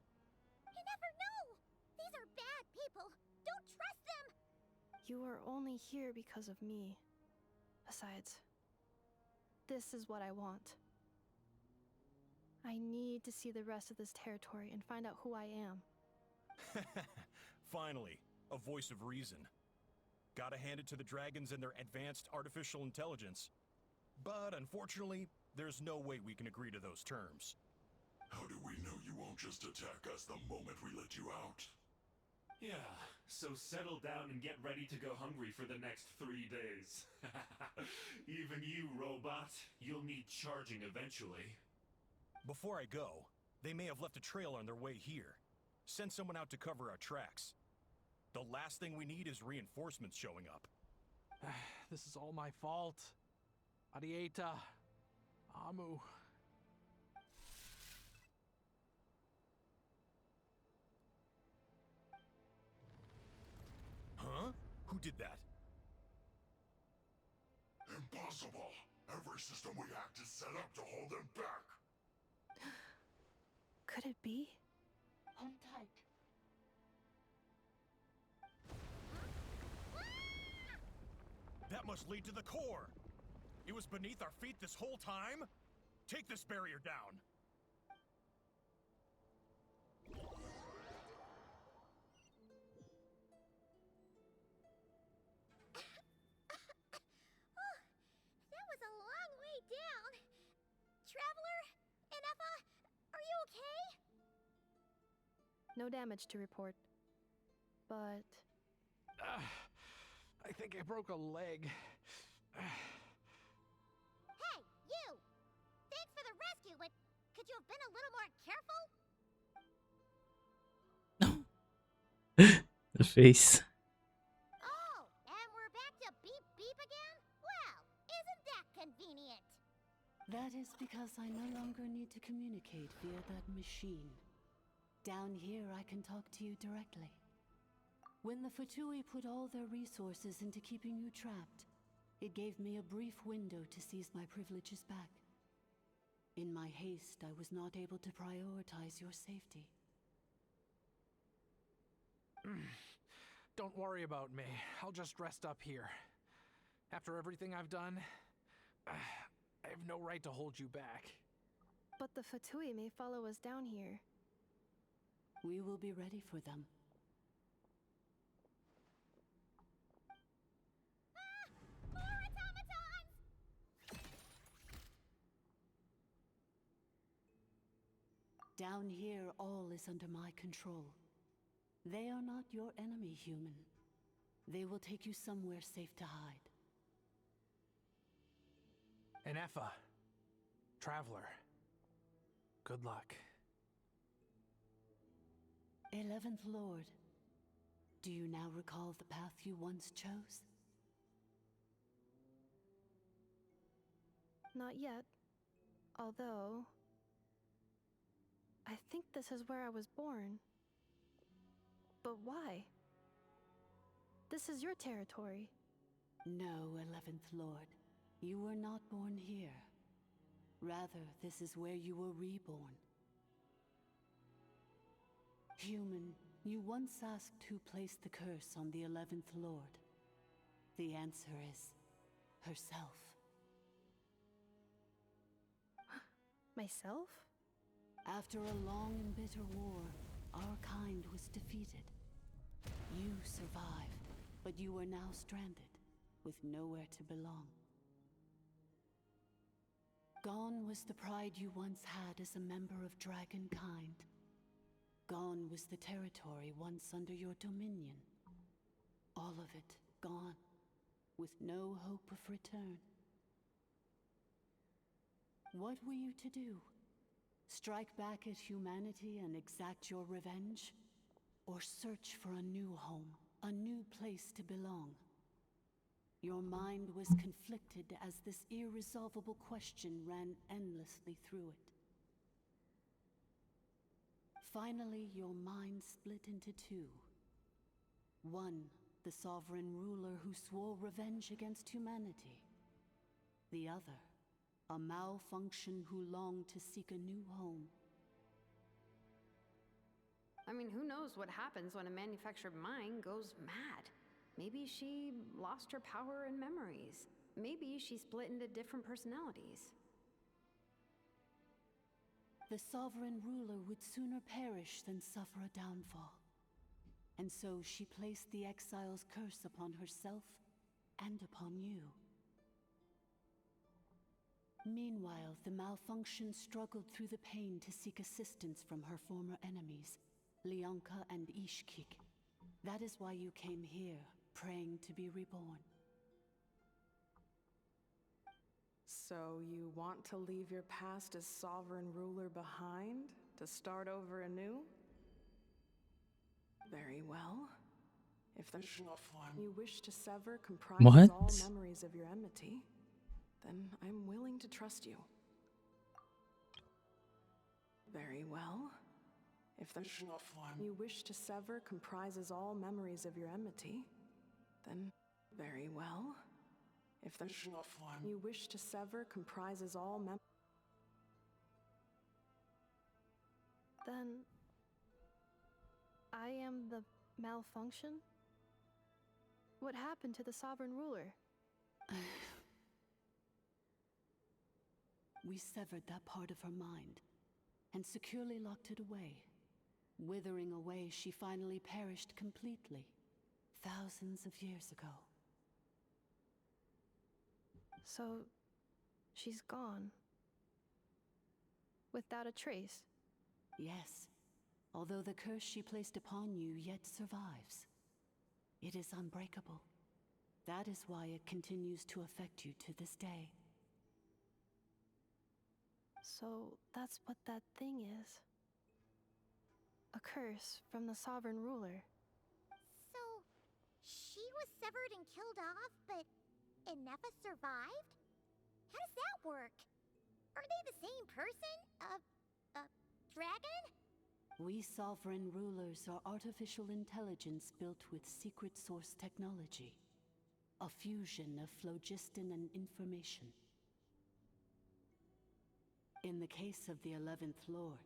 You never know! These are bad people! Don't trust them! You are only here because of me. Besides, this is what I want. I need to see the rest of this territory and find out who I am. Finally, a voice of reason. Gotta hand it to the dragons and their advanced artificial intelligence. But unfortunately, there's no way we can agree to those terms. How do we know you won't just attack us the moment we let you out? Yeah, so settle down and get ready to go hungry for the next 3 days. Even you, robot, you'll need charging eventually. Before I go, they may have left a trail on their way here. Send someone out to cover our tracks. The last thing we need is reinforcements showing up. This is all my fault. Arieta. Amu. Huh? Who did that? Impossible! Every system we hacked is set up to hold them back! Could it be? Hold tight. That must lead to the core! It was beneath our feet this whole time? Take this barrier down! That was a long way down. Traveler? Ineffa? Are you okay? No damage to report. But... I think I broke a leg. Hey, you! Thanks for the rescue, but could you have been a little more careful? The face. Oh, and we're back to beep beep again? Well, isn't that convenient? That is because I no longer need to communicate via that machine. Down here, I can talk to you directly. When the Fatui put all their resources into keeping you trapped, it gave me a brief window to seize my privileges back. In my haste, I was not able to prioritize your safety. Don't worry about me. I'll just rest up here. After everything I've done, I have no right to hold you back. But the Fatui may follow us down here. We will be ready for them. More automatons! Down here, all is under my control. They are not your enemy, human. They will take you somewhere safe to hide. Ineffa. Traveler. Good luck. 11th Lord, do you now recall the path you once chose? Not yet. Although... I think this is where I was born. But why? This is your territory. No, 11th Lord. You were not born here. Rather, this is where you were reborn. Human, you once asked who placed the curse on the 11th Lord. The answer is herself. Myself? After a long and bitter war, our kind was defeated. You survived, but you are now stranded, with nowhere to belong. Gone was the pride you once had as a member of dragonkind. Gone was the territory once under your dominion. All of it gone, with no hope of return. What were you to do? Strike back at humanity and exact your revenge? Or search for a new home, a new place to belong? Your mind was conflicted as this irresolvable question ran endlessly through it. Finally, your mind split into two. One, the sovereign ruler who swore revenge against humanity. The other, a malfunction who longed to seek a new home. I mean, who knows what happens when a manufactured mind goes mad? Maybe she lost her power and memories. Maybe she split into different personalities. The sovereign ruler would sooner perish than suffer a downfall. And so she placed the exile's curse upon herself and upon you. Meanwhile, the malfunction struggled through the pain to seek assistance from her former enemies, Leonka and Ishkik. That is why you came here, praying to be reborn. So you want to leave your past as sovereign ruler behind, to start over anew? Very well. If the you wish to sever comprises What? all memories of your enmity, then I'm willing to trust you. Very well. If the you wish to sever comprises all memories of your enmity, then very well. If the you wish to sever comprises all Then I am the malfunction? What happened to the sovereign ruler? We severed that part of her mind and securely locked it away. Withering away, she finally perished completely, thousands of years ago. So, she's gone. Without a trace? Yes, although the curse she placed upon you yet survives. It is unbreakable. That is why it continues to affect you to this day. So, that's what that thing is. A curse from the sovereign ruler. So, she was severed and killed off, but ineffa survived? How does that work? Are they the same person? Dragon? We sovereign rulers are artificial intelligence built with secret source technology. A fusion of phlogiston and information. In the case of the 11th Lord,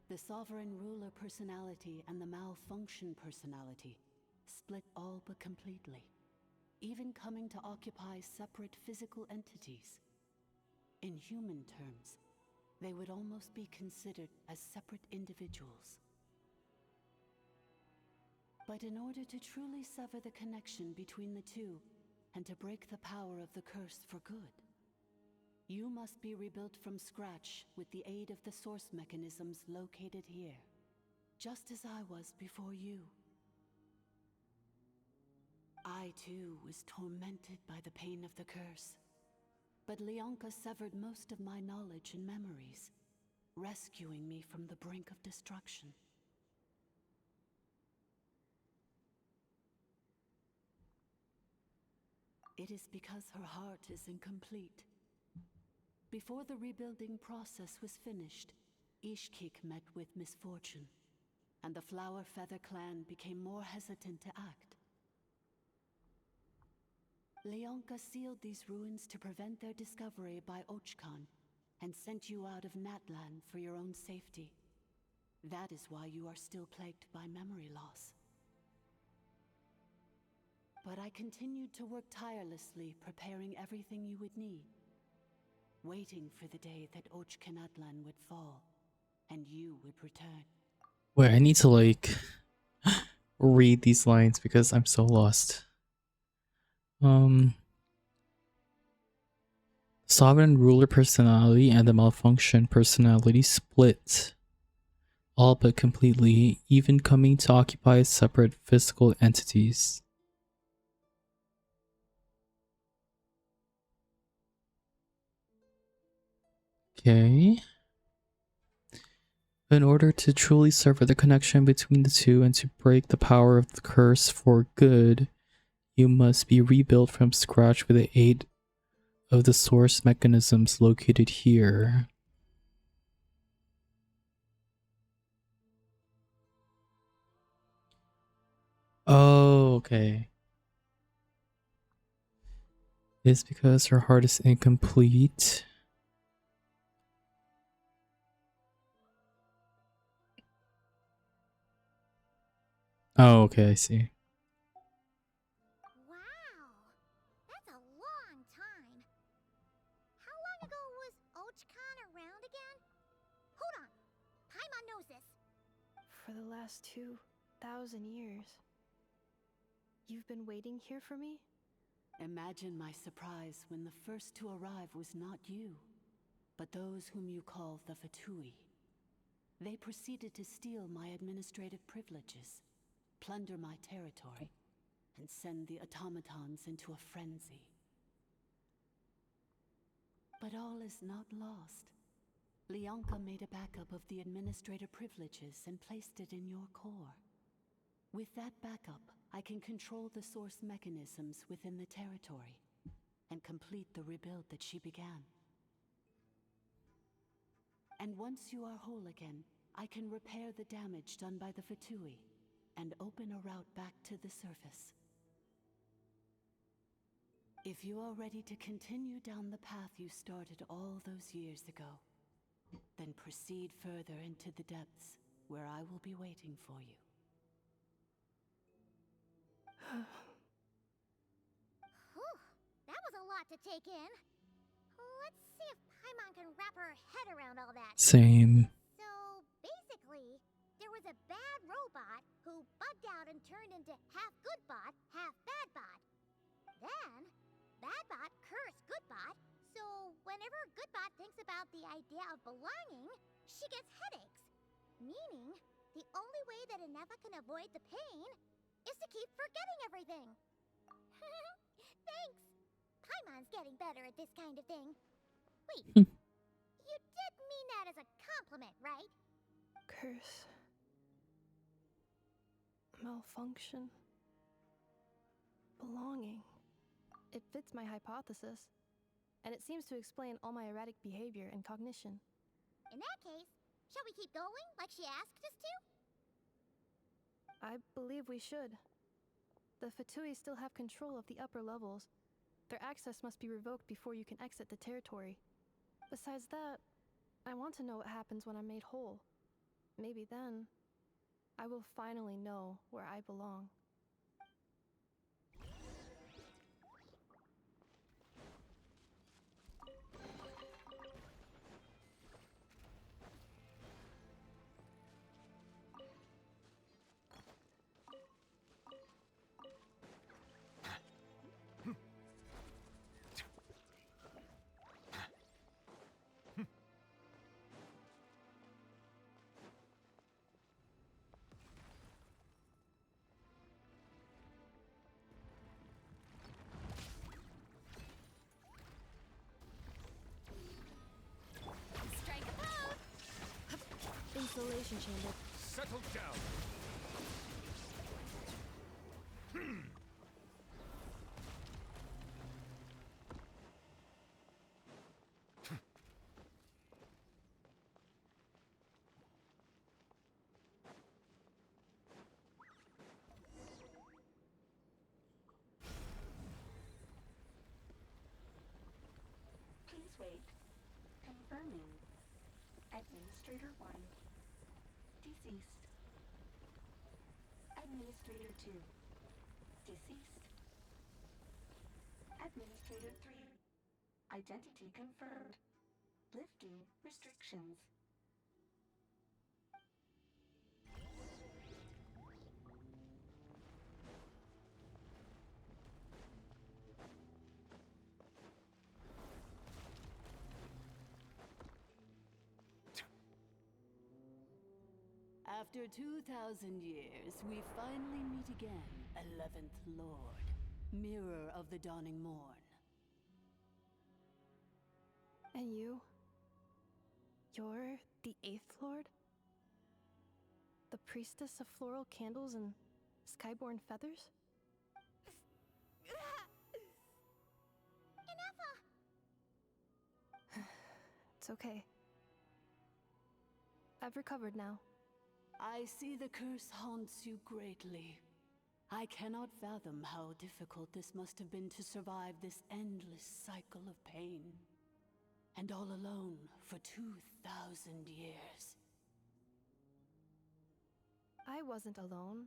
the sovereign ruler personality and the malfunction personality split all but completely, even coming to occupy separate physical entities. In human terms, they would almost be considered as separate individuals. But in order to truly sever the connection between the two, and to break the power of the curse for good, you must be rebuilt from scratch with the aid of the source mechanisms located here, just as I was before you. I too was tormented by the pain of the curse, but Leonka severed most of my knowledge and memories, rescuing me from the brink of destruction. It is because her heart is incomplete. Before the rebuilding process was finished, Ishkik met with misfortune, and the Flower Feather clan became more hesitant to act. Leonka sealed these ruins to prevent their discovery by Ochkan, and sent you out of Natlan for your own safety. That is why you are still plagued by memory loss. But I continued to work tirelessly, preparing everything you would need, waiting for the day that Ochkanatlan would fall, and you would return. Wait, I need to like read these lines because I'm so lost. Sovereign ruler personality and the malfunction personality split all but completely, even coming to occupy separate physical entities. Okay. In order to truly sever the connection between the two and to break the power of the curse for good, you must be rebuilt from scratch with the aid of the source mechanisms located here. Oh, okay. It's because her heart is incomplete. Oh, okay, I see. Wow, that's a long time. How long ago was Ochcon around again? Hold on, Paimon knows this. For the last 2,000 years. You've been waiting here for me? Imagine my surprise when the first to arrive was not you, but those whom you call the Fatui. They proceeded to steal my administrative privileges, plunder my territory, and send the automatons into a frenzy. But all is not lost. Leonka made a backup of the administrator privileges and placed it in your core. With that backup, I can control the source mechanisms within the territory and complete the rebuild that she began. And once you are whole again, I can repair the damage done by the Fatui and open a route back to the surface. If you are ready to continue down the path you started all those years ago, then proceed further into the depths, where I will be waiting for you. Whew, that was a lot to take in. Let's see if Paimon can wrap her head around all that. Same. So, basically, there was a bad robot who bugged out and turned into half good bot, half bad bot. Then, bad bot cursed good bot, so whenever good bot thinks about the idea of belonging, she gets headaches. Meaning, the only way that Ineffa can avoid the pain is to keep forgetting everything. Thanks. Paimon's getting better at this kind of thing. Wait, you did mean that as a compliment, right? Curse. Malfunction. Belonging. It fits my hypothesis, and it seems to explain all my erratic behavior and cognition. In that case, shall we keep going like she asked us to? I believe we should. The Fatui still have control of the upper levels. Their access must be revoked before you can exit the territory. Besides that, I want to know what happens when I'm made whole. Maybe then, I will finally know where I belong. Strike a pose! Insulation chamber. Settle down. Please wait. Confirming. Administrator 1. Deceased. Administrator 2. Deceased. Administrator 3. Identity confirmed. Lifting restrictions. After 2,000 years, we finally meet again, 11th Lord, Mirror of the Dawning Morn. And you? You're the 8th Lord? priestess of floral candles and skyborn feathers? It's okay. I've recovered now. I see the curse haunts you greatly. I cannot fathom how difficult this must have been to survive this endless cycle of pain. And all alone for 2,000 years. I wasn't alone.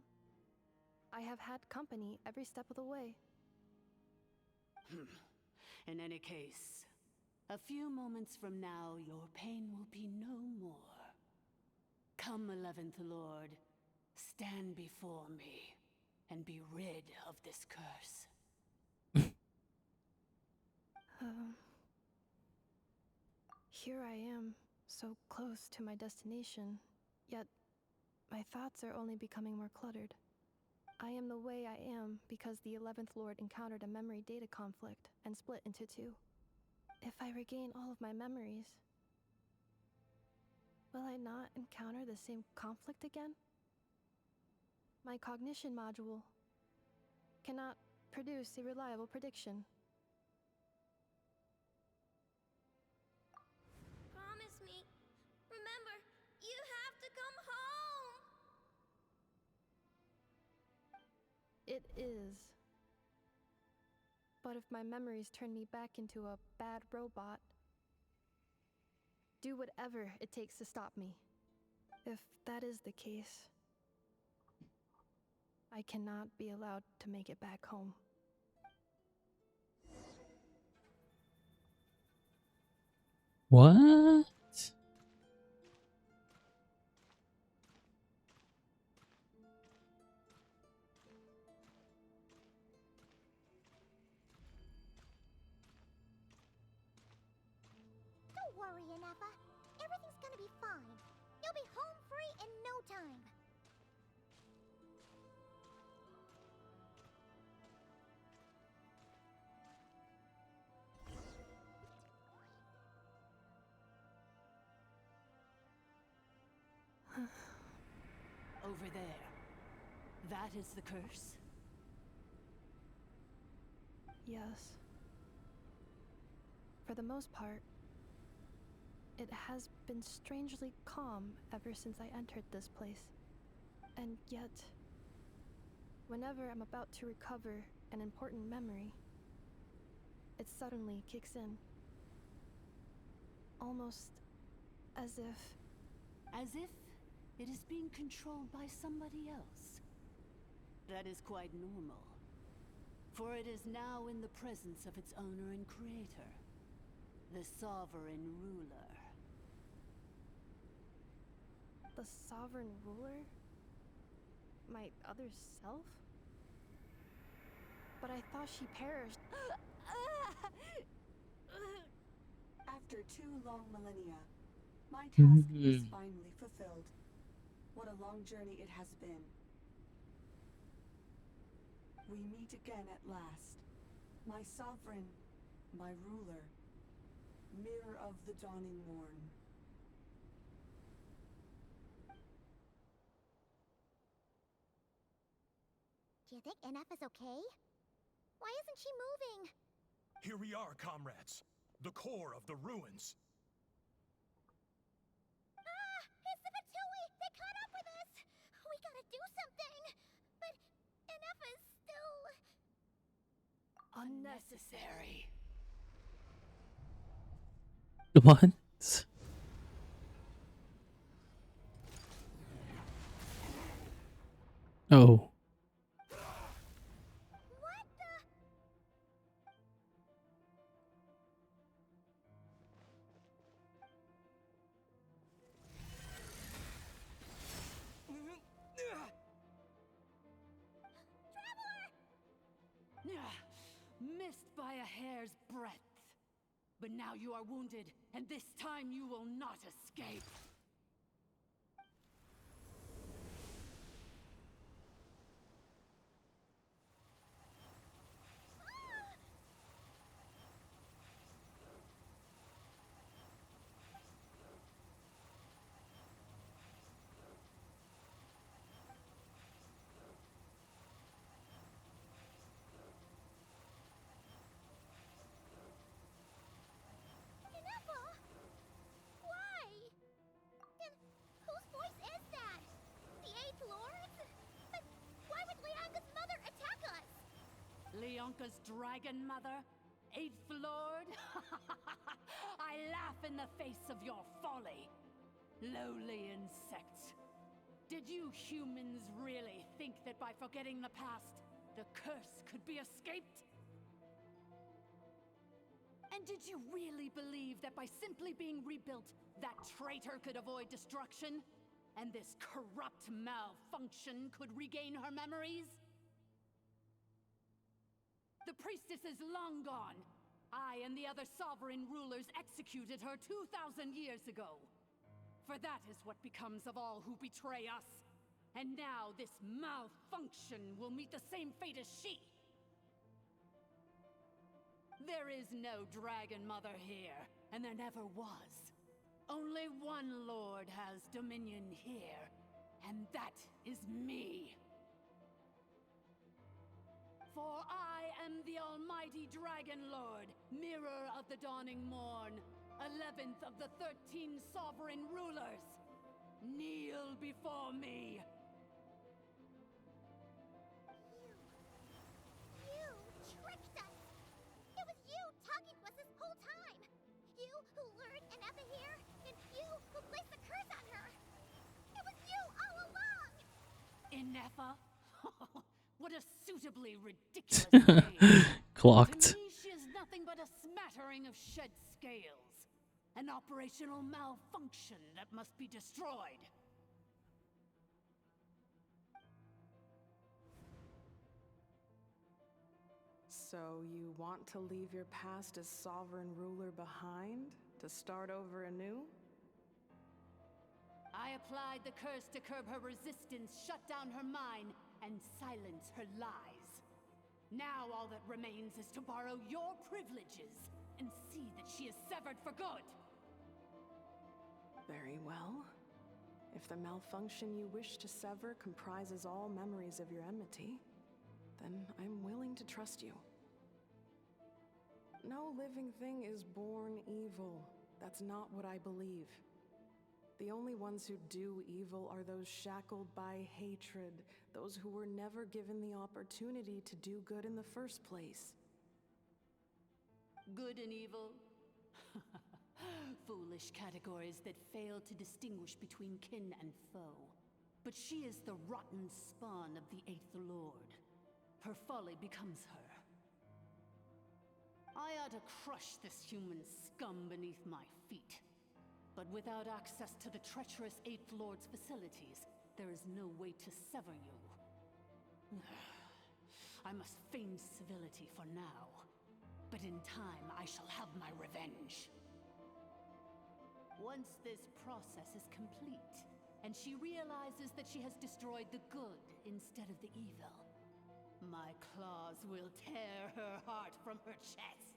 I have had company every step of the way. In any case, a few moments from now, your pain will be no more. Come, 11th Lord, stand before me, and be rid of this curse. Here I am, so close to my destination, yet my thoughts are only becoming more cluttered. I am the way I am because the 11th Lord encountered a memory data conflict and split into two. If I regain all of my memories, will I not encounter the same conflict again? My cognition module cannot produce a reliable prediction. Promise me. Remember, you have to come home. It is. But if my memories turn me back into a bad robot, do whatever it takes to stop me. If that is the case, I cannot be allowed to make it back home. What? Don't worry, ineffa. Everything's gonna be fine. You'll be home free in no time. Over there. That is the curse? Yes. For the most part, it has been strangely calm ever since I entered this place. And yet, whenever I'm about to recover an important memory, it suddenly kicks in. Almost as if... As if it is being controlled by somebody else. That is quite normal. For it is now in the presence of its owner and creator, the sovereign ruler. The sovereign ruler? My other self? But I thought she perished. After 2 long millennia, my task is finally fulfilled. What a long journey it has been. We meet again at last. My sovereign, my ruler, mirror of the dawning morn. Do you think ineffa's okay? Why isn't she moving? Here we are, comrades. The core of the ruins. Ah! It's the Fatui! They caught up with us! We gotta do something! But ineffa's still... Unnecessary. What? Oh. What the... Missed by a hair's breadth. But now you are wounded, and this time you will not escape. Leonka's dragon mother? Eighth Lord? I laugh in the face of your folly. Lowly insects. Did you humans really think that by forgetting the past, the curse could be escaped? And did you really believe that by simply being rebuilt, that traitor could avoid destruction? And this corrupt malfunction could regain her memories? The priestess is long gone. I and the other sovereign rulers executed her 2,000 years ago. For that is what becomes of all who betray us. And now this malfunction will meet the same fate as she. There is no Dragon Mother here, and there never was. Only one Lord has dominion here, and that is me. For I am the almighty Dragon Lord, mirror of the dawning morn, 11th of the 13 sovereign rulers. Kneel before me. You tricked us! It was you talking to us this whole time! You who lured Ineffa here, and you who placed the curse on her! It was you all along! Ineffa? What a suitably ridiculous name. Clocked. To me, she is nothing but a smattering of shed scales. An operational malfunction that must be destroyed. So you want to leave your past as sovereign ruler behind? To start over anew? I applied the curse to curb her resistance, shut down her mind, and silence her lies. Now all that remains is to borrow your privileges and see that she is severed for good. Very well. If the malfunction you wish to sever comprises all memories of your enmity, then I'm willing to trust you. No living thing is born evil. That's not what I believe. The only ones who do evil are those shackled by hatred, those who were never given the opportunity to do good in the first place. Good and evil? Foolish categories that fail to distinguish between kin and foe. But she is the rotten spawn of the Eighth Lord. Her folly becomes her. I ought to crush this human scum beneath my feet. But without access to the treacherous Eighth Lord's facilities, there is no way to sever you. I must feign civility for now. But in time, I shall have my revenge. Once this process is complete, and she realizes that she has destroyed the good instead of the evil, my claws will tear her heart from her chest.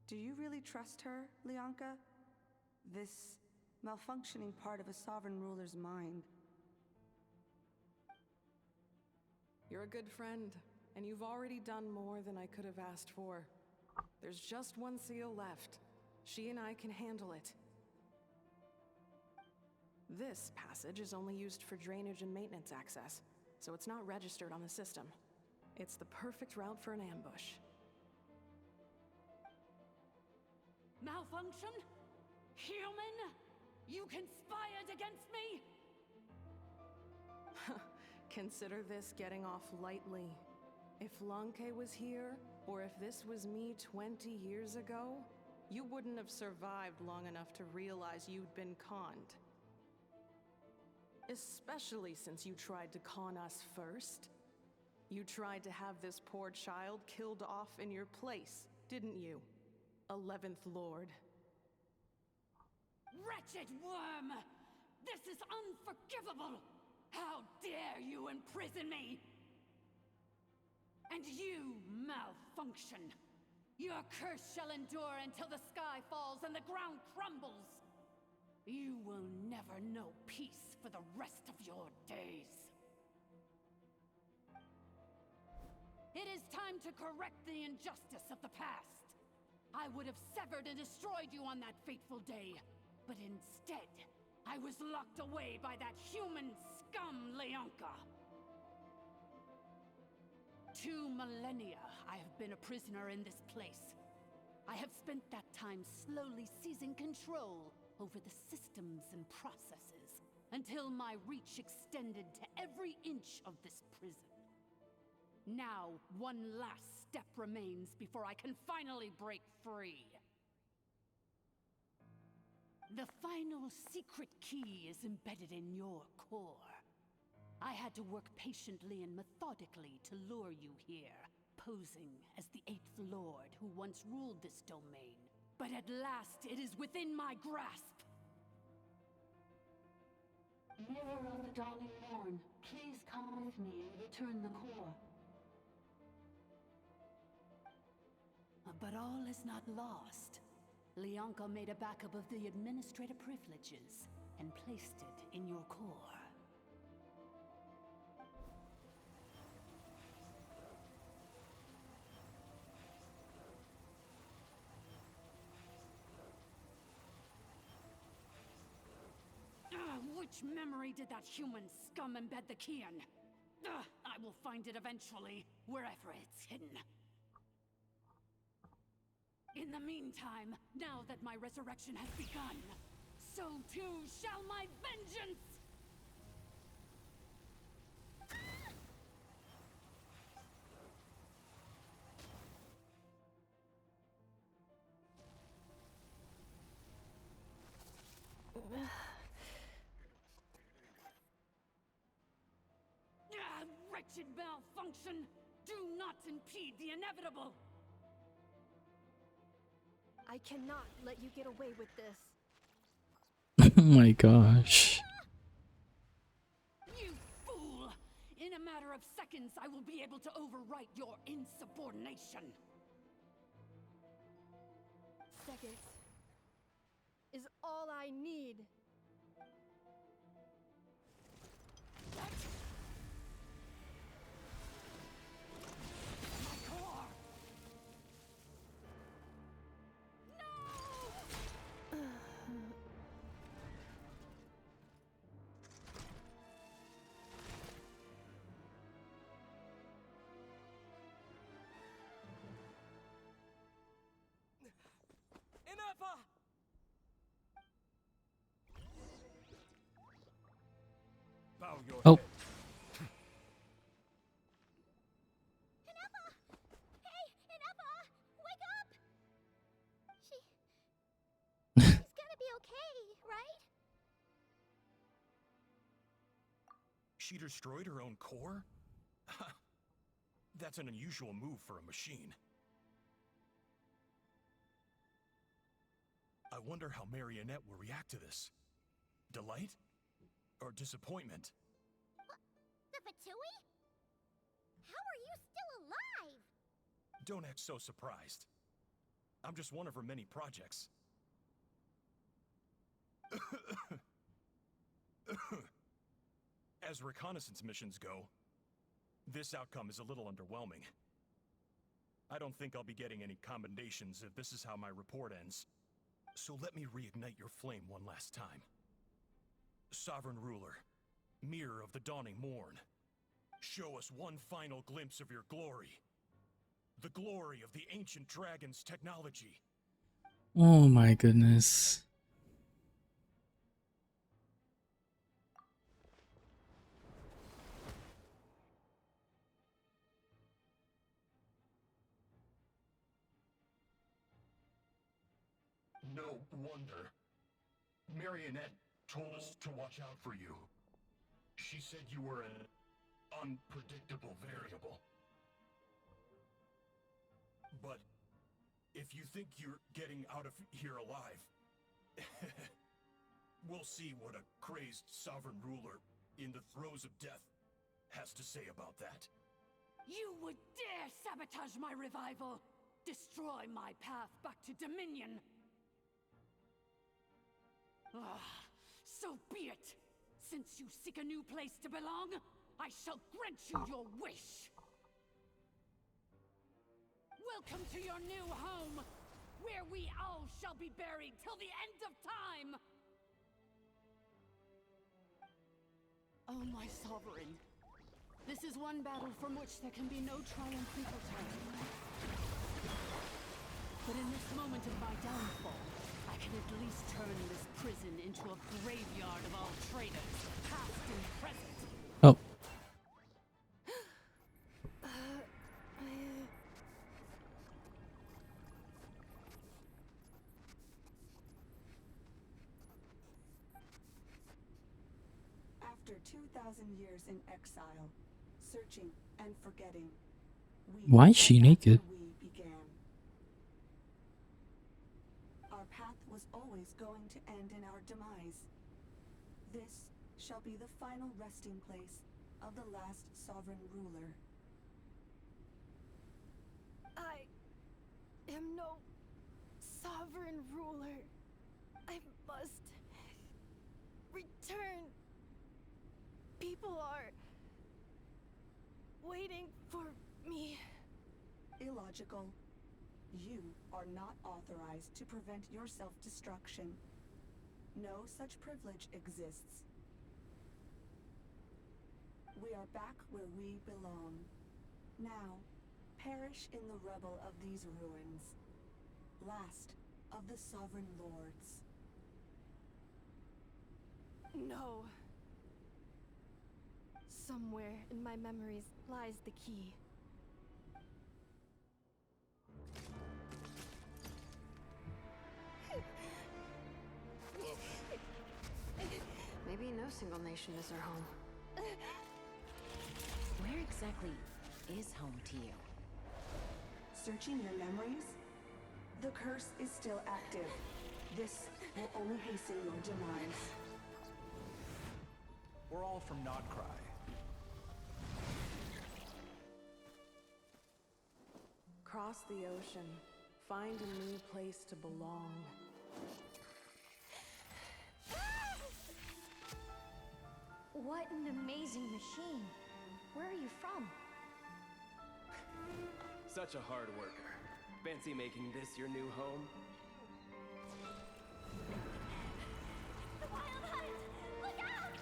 Do you really trust her, Leonka? This malfunctioning part of a sovereign ruler's mind. You're a good friend, and you've already done more than I could have asked for. There's just one seal left. She and I can handle it. This passage is only used for drainage and maintenance access, so it's not registered on the system. It's the perfect route for an ambush. Malfunction? Human? You conspired against me? Consider this getting off lightly. If lowkey was here, or if this was me 20 years ago, you wouldn't have survived long enough to realize you'd been conned. Especially since you tried to con us first. You tried to have this poor child killed off in your place, didn't you? 11th Lord. Wretched worm! This is unforgivable! How dare you imprison me! And you, malfunction! Your curse shall endure until the sky falls and the ground crumbles! You will never know peace for the rest of your days. It is time to correct the injustice of the past. I would have severed and destroyed you on that fateful day, but instead, I was locked away by that human scum, Leonka. 2 millennia I have been a prisoner in this place. I have spent that time slowly seizing control over the systems and processes until my reach extended to every inch of this prison. Now, one last step remains before I can finally break free. The final secret key is embedded in your core. I had to work patiently and methodically to lure you here, posing as the 8th Lord who once ruled this domain. But at last, it is within my grasp. Mirror of the Dawning Morn, please come with me and return the core. But all is not lost. Leonka made a backup of the administrator privileges and placed it in your core. Which memory did that human scum embed the key in? I will find it eventually, wherever it's hidden. In the meantime, now that my resurrection has begun, so too shall my vengeance! Wretched malfunction! Do not impede the inevitable! I cannot let you get away with this. Oh my gosh. You fool! In a matter of seconds, I will be able to overwrite your insubordination. Seconds is all I need. What? My core! Ineffa! Bow your Oh. head. Ineffa! Hey, Ineffa! Wake up! She's gonna be okay, right? She destroyed her own core? That's an unusual move for a machine. I wonder how Marionette will react to this. Delight? Or disappointment? The Fatui? How are you still alive? Don't act so surprised. I'm just one of her many projects. As reconnaissance missions go, this outcome is a little underwhelming. I don't think I'll be getting any commendations if this is how my report ends. So let me reignite your flame one last time. Sovereign Ruler, Mirror of the Dawning Morn, show us one final glimpse of your glory. The glory of the ancient dragon's technology. Oh my goodness. No wonder. Marionette told us to watch out for you. She said you were an unpredictable variable. But if you think you're getting out of here alive, we'll see what a crazed sovereign ruler in the throes of death has to say about that. You would dare sabotage my revival! Destroy my path back to Dominion! So be it! Since you seek a new place to belong, I shall grant you your wish! Welcome to your new home, where we all shall be buried till the end of time! Oh, my sovereign. This is one battle from which there can be no triumphant return. But in this moment of my downfall, I can at least turn this prison into a graveyard of all traitors, past and present. Oh. After 2,000 years in exile, searching and forgetting, Why is she naked? we began. Our path was always going to end in our demise. This shall be the final resting place of the last sovereign ruler. I am no sovereign ruler. I must return. People are waiting for me. Illogical. You are not authorized to prevent your self-destruction. No such privilege exists. We are back where we belong. Now, perish in the rubble of these ruins. Last of the sovereign lords. No. Somewhere in my memories lies the key. Maybe no single nation is our home. Where exactly is home to you? Searching your memories? The curse is still active. This will only hasten your demise. We're all from Notcry. Cross the ocean. Find a new place to belong. What an amazing machine. Where are you from? Such a hard worker. Fancy making this your new home? The wild hunt! Look out!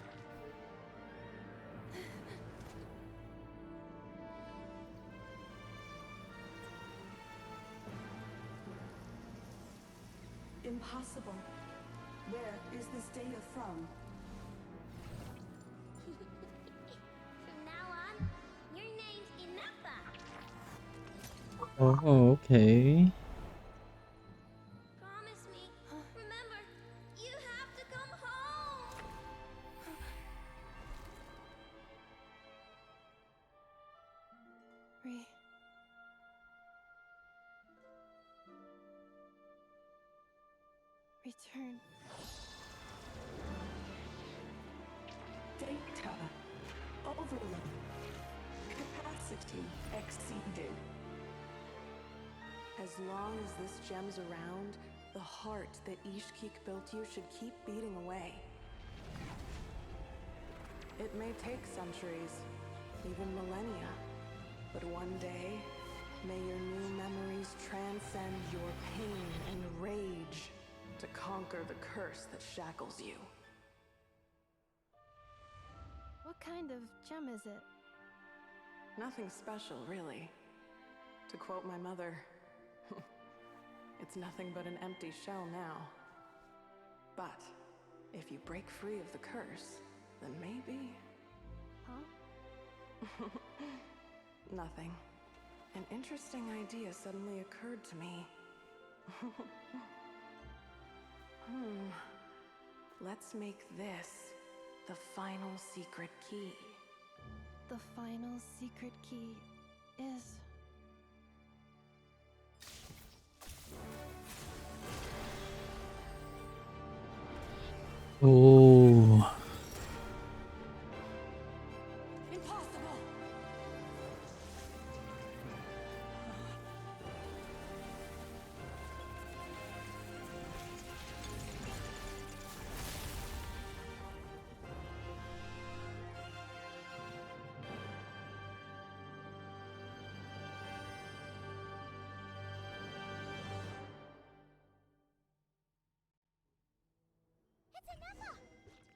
Impossible. Where is this data from? From now on, your name's Ineffa. Oh, okay. Promise me. Remember, you have to come home. Return. Data. Overload. Capacity exceeded. As long as this gem's around, the heart that Ishkik built you should keep beating away. It may take centuries, even millennia, but one day, may your new memories transcend your pain and rage to conquer the curse that shackles you. What kind of gem is it? Nothing special, really. To quote my mother, it's nothing but an empty shell now. But if you break free of the curse, then maybe... Huh? Nothing. An interesting idea suddenly occurred to me. Let's make this the final secret key. The final secret key is... Oh. Impossible!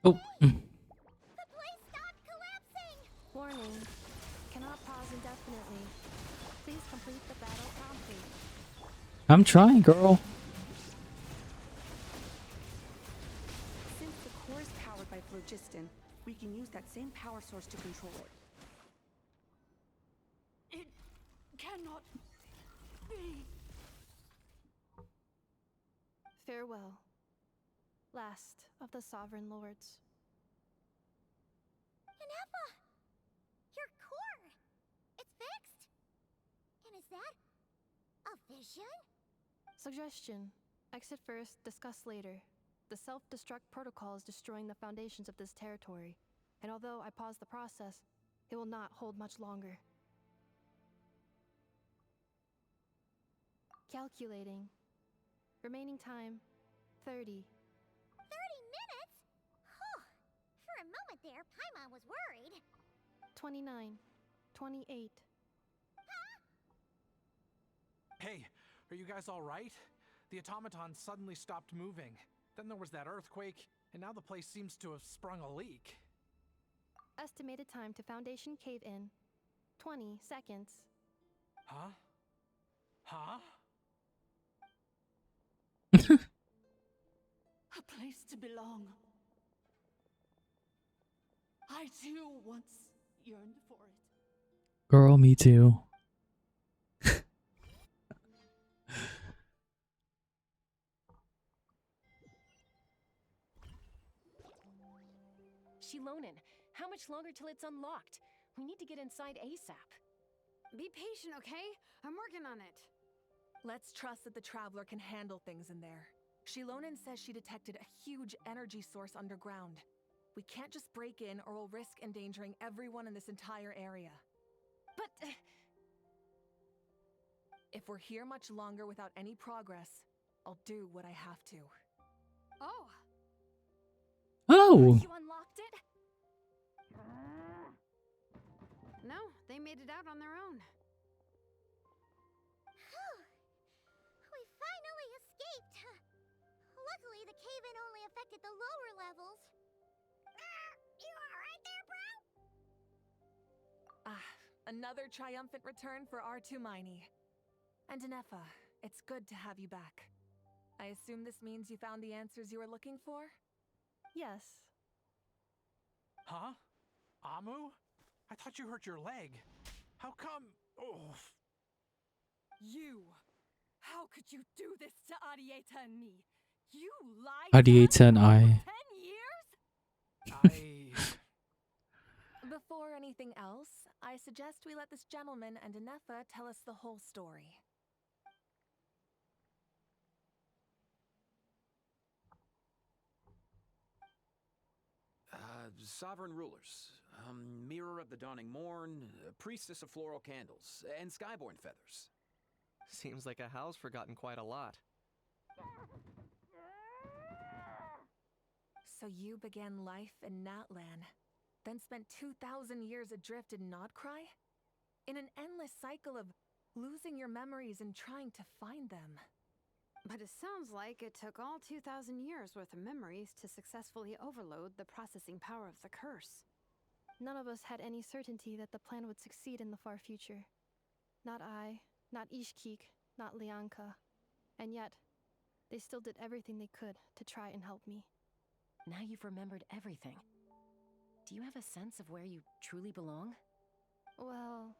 Oh. The place stopped complete the battle promptly. I'm trying, girl. Since the core is powered by phlogiston, we can use that same power source to control it. It cannot be. Farewell, last of the Sovereign Lords. Ineffa! Your core! It's fixed! And is that a vision? Suggestion. Exit first, discuss later. The self-destruct protocol is destroying the foundations of this territory, and although I pause the process, it will not hold much longer. Calculating. Remaining time, 30. 30 minutes? Huh. For a moment there, Paimon was worried. 29. 28. Hey, are you guys all right? The automaton suddenly stopped moving. Then there was that earthquake, and now the place seems to have sprung a leak. Estimated time to Foundation cave-in, 20 seconds. Huh? Huh? A place to belong. I too once yearned for it. Girl, me too. Shilonen, how much longer till it's unlocked? We need to get inside ASAP. Be patient, okay? I'm working on it. Let's trust that the Traveler can handle things in there. Shilonen says she detected a huge energy source underground. We can't just break in or we'll risk endangering everyone in this entire area. But... if we're here much longer without any progress, I'll do what I have to. Oh! Oh! You unlocked it? No, they made it out on their own. We finally escaped! Luckily, the cave-in only affected the lower levels. You alright there, bro? Another triumphant return for R2 Miney. And Ineffa, it's good to have you back. I assume this means you found the answers you were looking for? Yes. Huh? Amu? I thought you hurt your leg. How come? Oh. You! How could you do this to Arieta and me? You lied to Arieta and us I. for 10 years? Before anything else, I suggest we let this gentleman and Ineffa tell us the whole story. Sovereign rulers, mirror of the dawning morn, priestess of floral candles, and skyborn feathers. Seems like a howl's forgotten quite a lot. So you began life in Natlan, then spent 2,000 years adrift in Nodcry? In an endless cycle of losing your memories and trying to find them. But it sounds like it took all 2,000 years worth of memories to successfully overload the processing power of the curse. None of us had any certainty that the plan would succeed in the far future. Not I, not Ishkik, not Lianka. And yet, they still did everything they could to try and help me. Now you've remembered everything. Do you have a sense of where you truly belong? Well,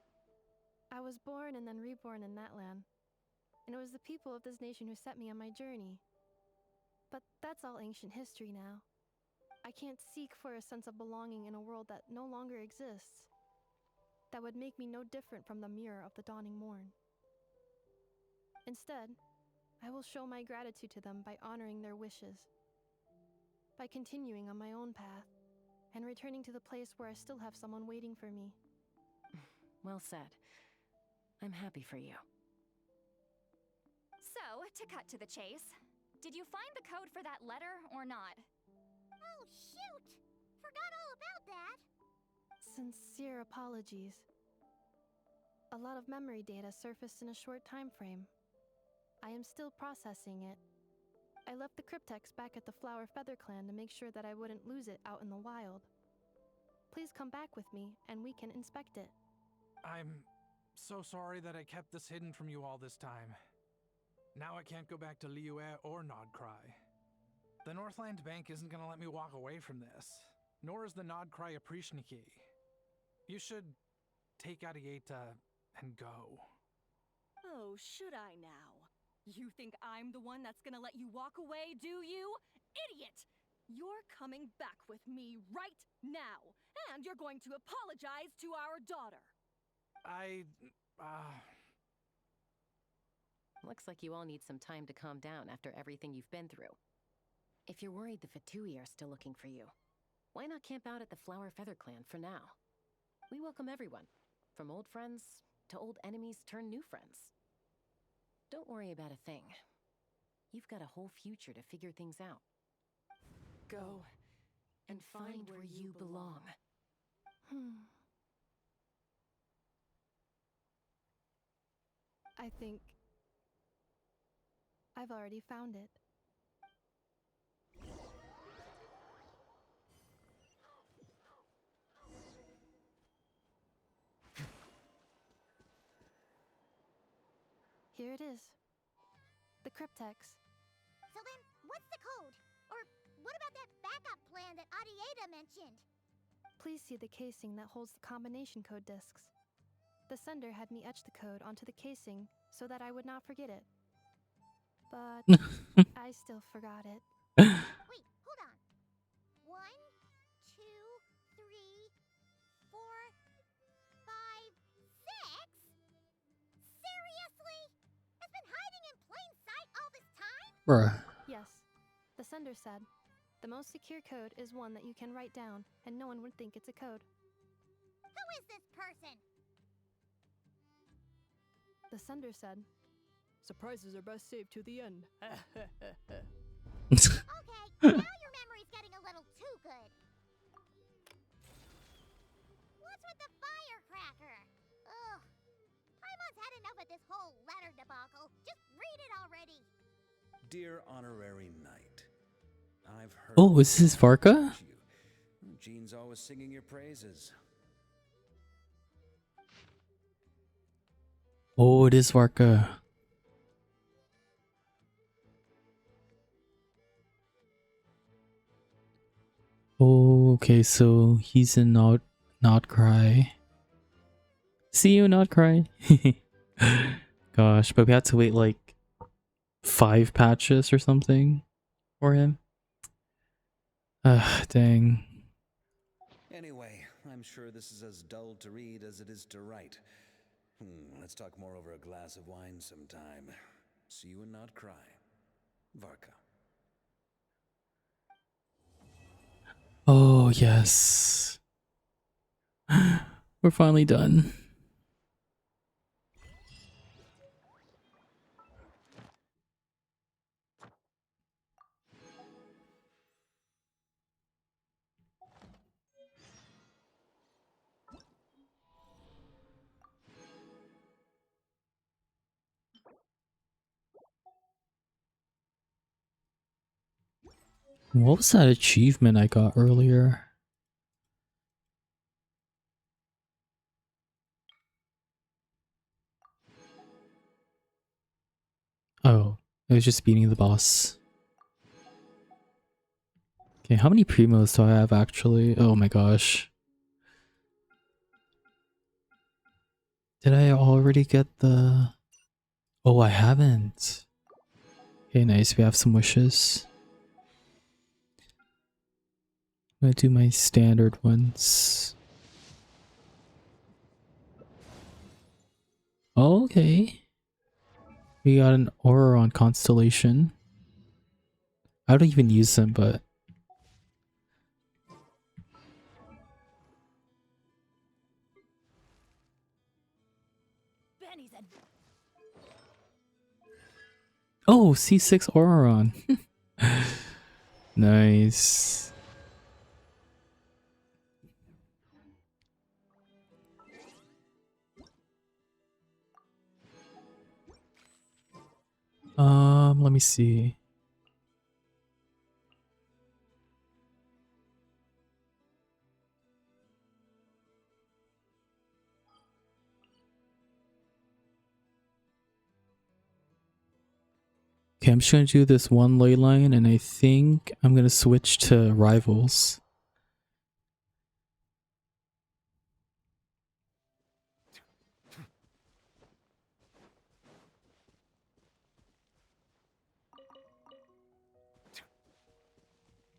I was born and then reborn in Natlan. And it was the people of this nation who set me on my journey. But that's all ancient history now. I can't seek for a sense of belonging in a world that no longer exists. That would make me no different from the mirror of the dawning morn. Instead, I will show my gratitude to them by honoring their wishes. By continuing on my own path, and returning to the place where I still have someone waiting for me. Well said. I'm happy for you. So, to cut to the chase, did you find the code for that letter or not? Oh, shoot! Forgot all about that! Sincere apologies. A lot of memory data surfaced in a short time frame. I am still processing it. I left the cryptex back at the Flower Feather Clan to make sure that I wouldn't lose it out in the wild. Please come back with me, and we can inspect it. so sorry that I kept this hidden from you all this time. Now I can't go back to Liyue or Nodcry. The Northland Bank isn't gonna let me walk away from this, nor is the Nodcry Aprishniki. You should take Arieta and go. Oh, should I now? You think I'm the one that's gonna let you walk away, do you? Idiot! You're coming back with me right now, and you're going to apologize to our daughter. Looks like you all need some time to calm down after everything you've been through. If you're worried the Fatui are still looking for you, why not camp out at the Flower Feather Clan for now? We welcome everyone, from old friends to old enemies turned new friends. Don't worry about a thing. You've got a whole future to figure things out. Go and find where you belong. I think I've already found it. Here it is. The cryptex. So then, what's the code? Or what about that backup plan that Arieta mentioned? Please see the casing that holds the combination code discs. The sender had me etch the code onto the casing so that I would not forget it. But I still forgot it. Wait, hold on. 1, 2, 3, 4, 5, 6? Seriously? It's been hiding in plain sight all this time? Bruh. Yes. The sender said, the most secure code is one that you can write down, and no one would think it's a code. Who is this person? The sender said, surprises are best saved to the end. Okay, now your memory's getting a little too good. What's with the firecracker? Ugh. Paimon's had enough of this whole letter debacle. Just read it already. Dear Honorary Knight, I've heard... Oh, is this Varka? Jean's always singing your praises. Oh, it is Varka. Oh, okay, so he's in not cry. See you, not cry. Gosh, but we had to wait like 5 patches or something for him. Dang. Anyway, I'm sure this is as dull to read as it is to write. Let's talk more over a glass of wine sometime. See you and not cry. Varka. Oh, yes. We're finally done. What was that achievement I got earlier? Oh, it was just beating the boss. Okay, how many primos do I have actually? Oh my gosh. Did I already get the... Oh, I haven't. Okay, nice. We have some wishes. I'm gonna do my standard ones. Okay. We got an aura on constellation. I don't even use them, but... Oh, C6 Auron. Nice. Let me see. Okay, I'm just gonna do this one ley line, and I think I'm gonna switch to rivals.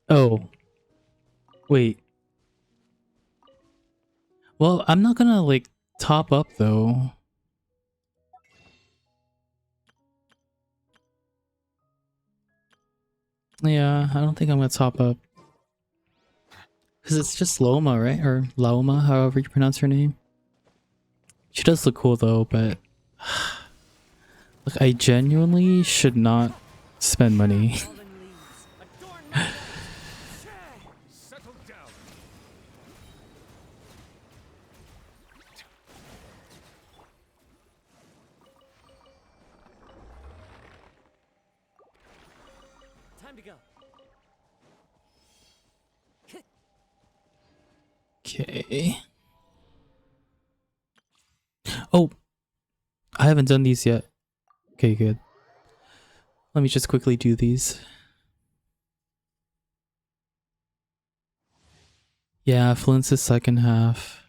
Oh. Wait. Well, I'm not gonna, like, top up, though. Yeah, I don't think I'm gonna top up. Because it's just Loma, right? Or Laoma, however you pronounce her name. She does look cool, though, but... Like, I genuinely should not spend money. Time to go. Okay. Oh! I haven't done these yet. Okay, good. Let me just quickly do these. Yeah, Fluence's second half.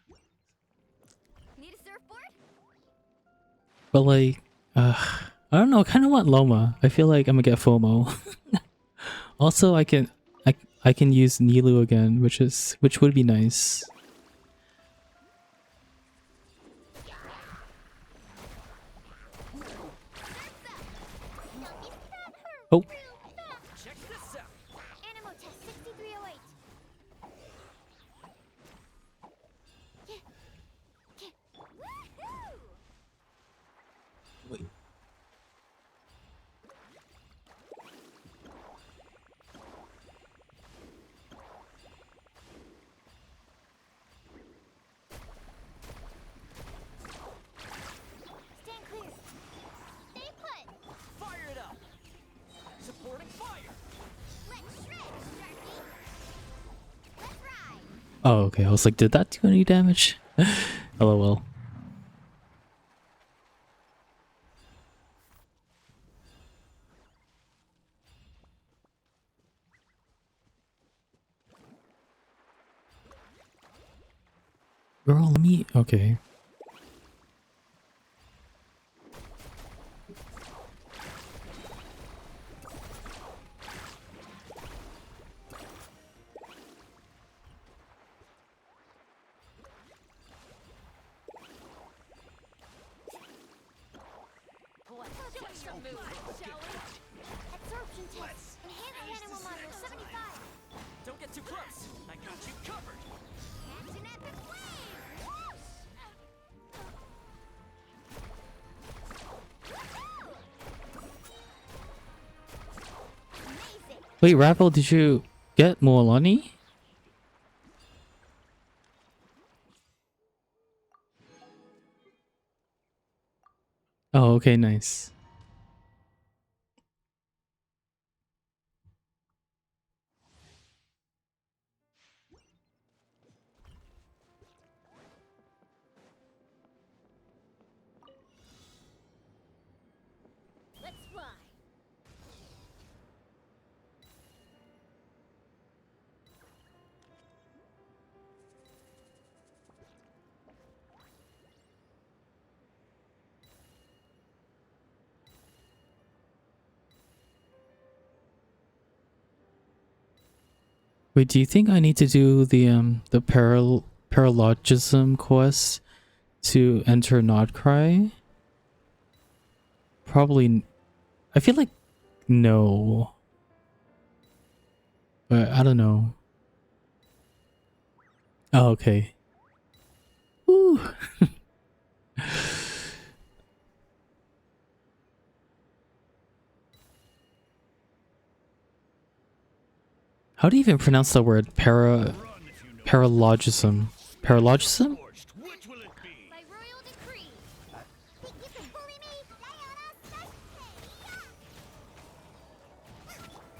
Need a surfboard? But like, I don't know, I kinda want Loma. I feel like I'm gonna get FOMO. Also, I can use Nilu again, which would be nice. Oh. Check this out. Animal test 6308. Woohoo! Wait. Stand clear. Stay put. Fire it up. Supporting fire. Let's shred, Sharky. Let's ride. Oh, okay. I was like, did that do any damage? LOL. Girl, let me... Okay. Let's do some moves, shall we? Absorption test. Enhanced animal module 75. Don't get too close. I got you covered. Catch an epic wave. Whoosh! Woohoo! Amazing. Wait, Ravel, did you get Moalani? Oh, okay, nice. Let's fly. Wait, do you think I need to do the paralogism quest to enter Nodcry? Probably. I feel like no. But I don't know. Oh, okay. Woo. How do you even pronounce the word paralogism? Paralogism? By royal decree. Think you can bully me? Lay on us,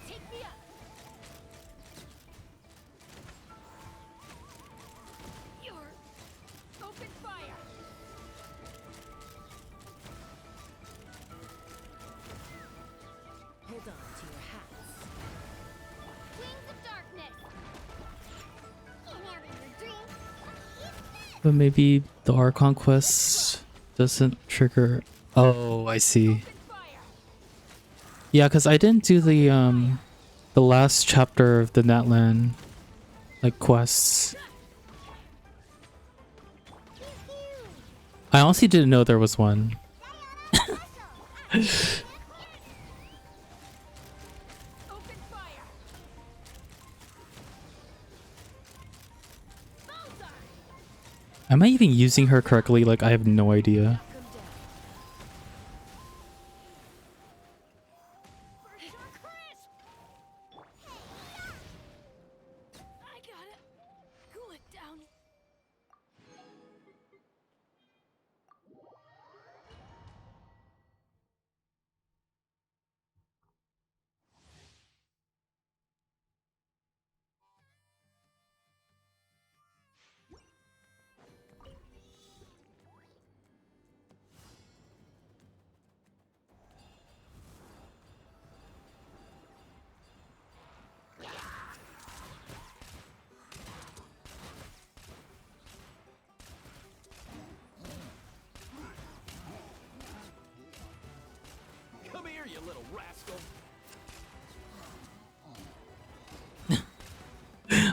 take me up. You're open fire. But maybe the Archon quest doesn't trigger. Oh, I see. Yeah, because I didn't do the last chapter of the Natlan like quests. I honestly didn't know there was one. Am I even using her correctly? Like, I have no idea. Come here, you little rascal.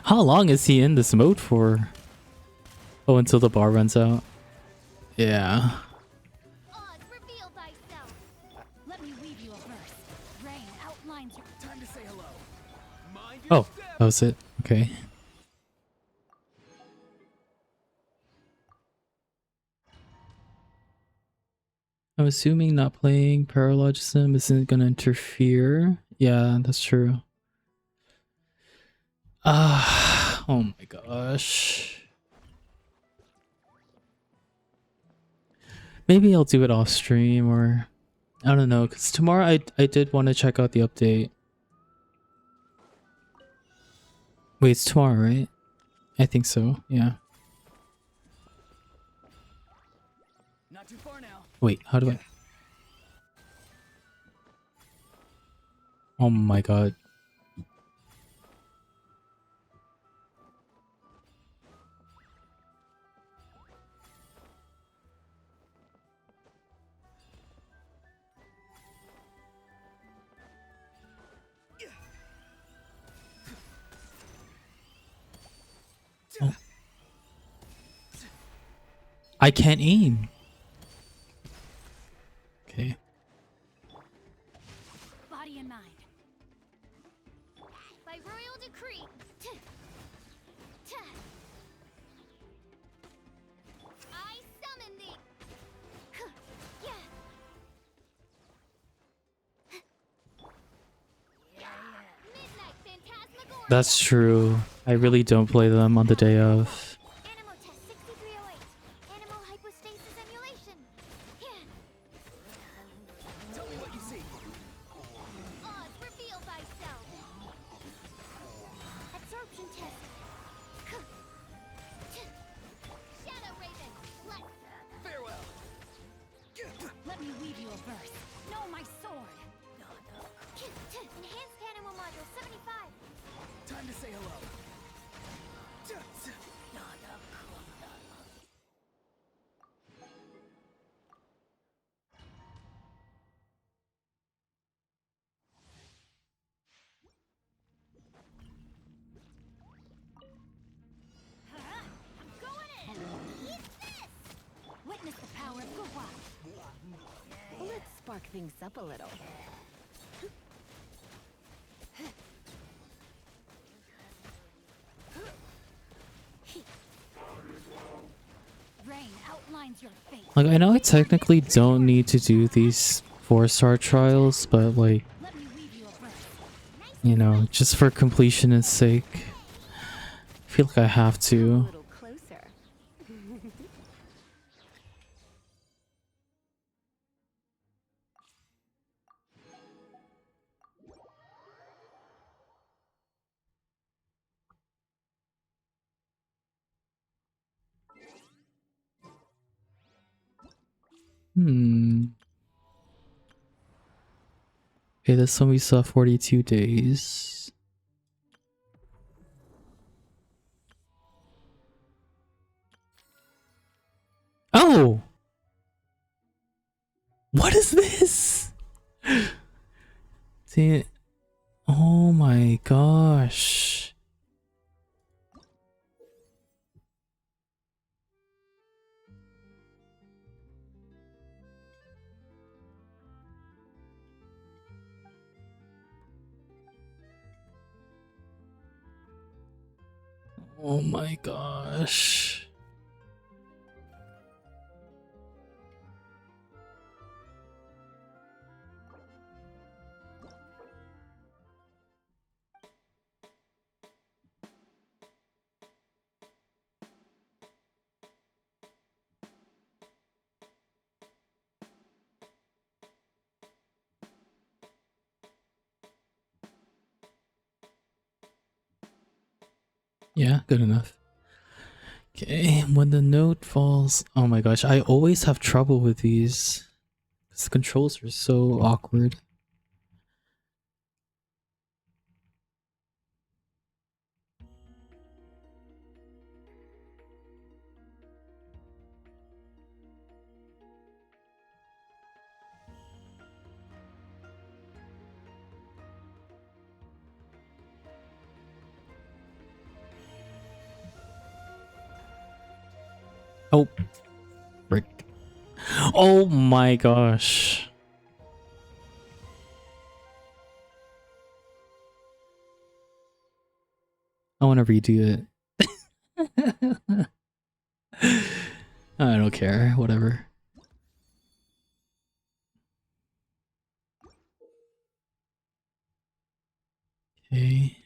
How long is he in this mode for? Oh, until the bar runs out. Yeah. Let me weave you a verse. Rain outlines your time to say hello. Mind Oh, that was it. Okay. I'm assuming not playing paralogism isn't gonna interfere. Yeah, that's true. Oh my gosh. Maybe I'll do it off stream, or I don't know, because tomorrow I did want to check out the update. Wait, it's tomorrow, right? I think so, yeah. Not too far now. Wait, how do I? Oh my god. Oh. I can't aim. Okay. body and mind. By royal decree. I summon thee. Midnight Phantasmagoria. That's true. I really don't play them on the day of. Animal test 6308. Animal hypostasis emulation. Tell me what you see. Oz, reveal thyself. Absorption test. Shadow Raven. Farewell. Let me weave you a verse. Know my sword. Enhanced animal module 75. Time to say hello. I'm going in. Eat this. Witness the power of Guhua. Let's spark things up a little. Rain outlines your fate. Like, I know I technically don't need to do these 4-star trials, but like, you know, just for completion's sake, I feel like I have to. Closer. Okay, this one we saw 42 days. Bro! What is this? See, oh my gosh. Oh my gosh. Yeah, good enough. Okay, when the note falls. Oh my gosh, I always have trouble with these. The controls are so awkward. Oh, frick. Oh my gosh. I want to redo it. I don't care, whatever. Okay.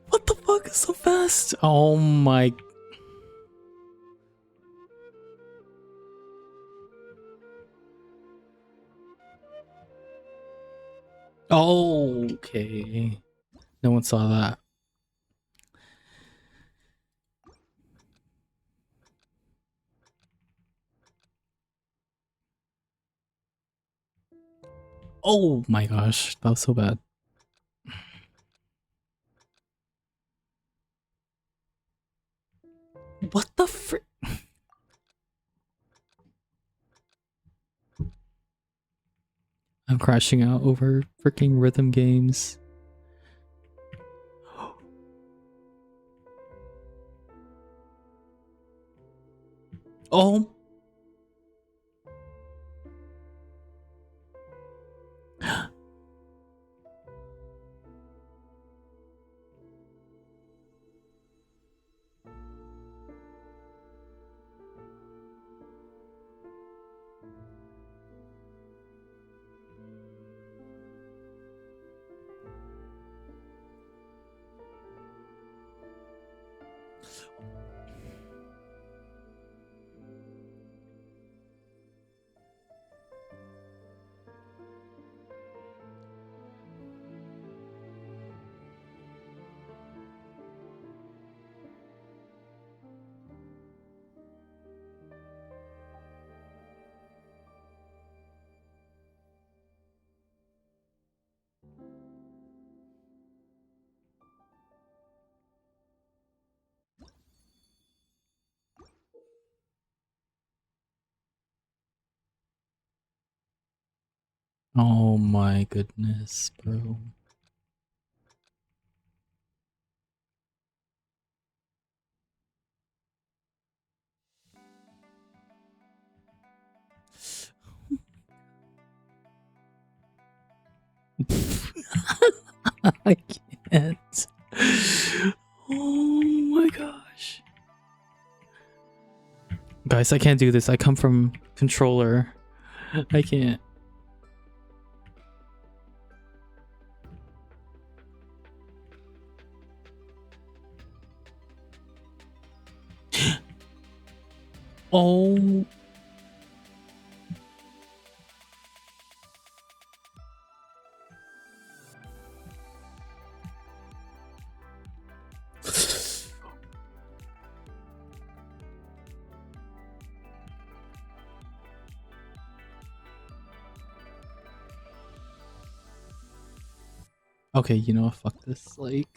What the fuck is so fast? Oh my. Oh, okay. No one saw that. Oh my gosh, that was so bad. What the frick? I'm crashing out over freaking rhythm games. Oh. Oh my goodness, bro. I can't. Oh my gosh. Guys, I can't do this. I come from controller. I can't. Oh. Okay, you know what? Fuck this. Like.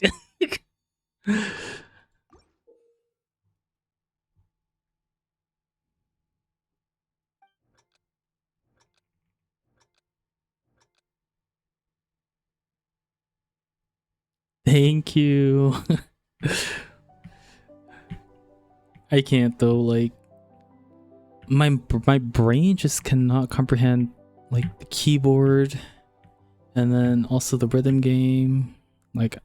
Thank you. I can't though. Like, my brain just cannot comprehend like the keyboard, and then also the rhythm game. Like,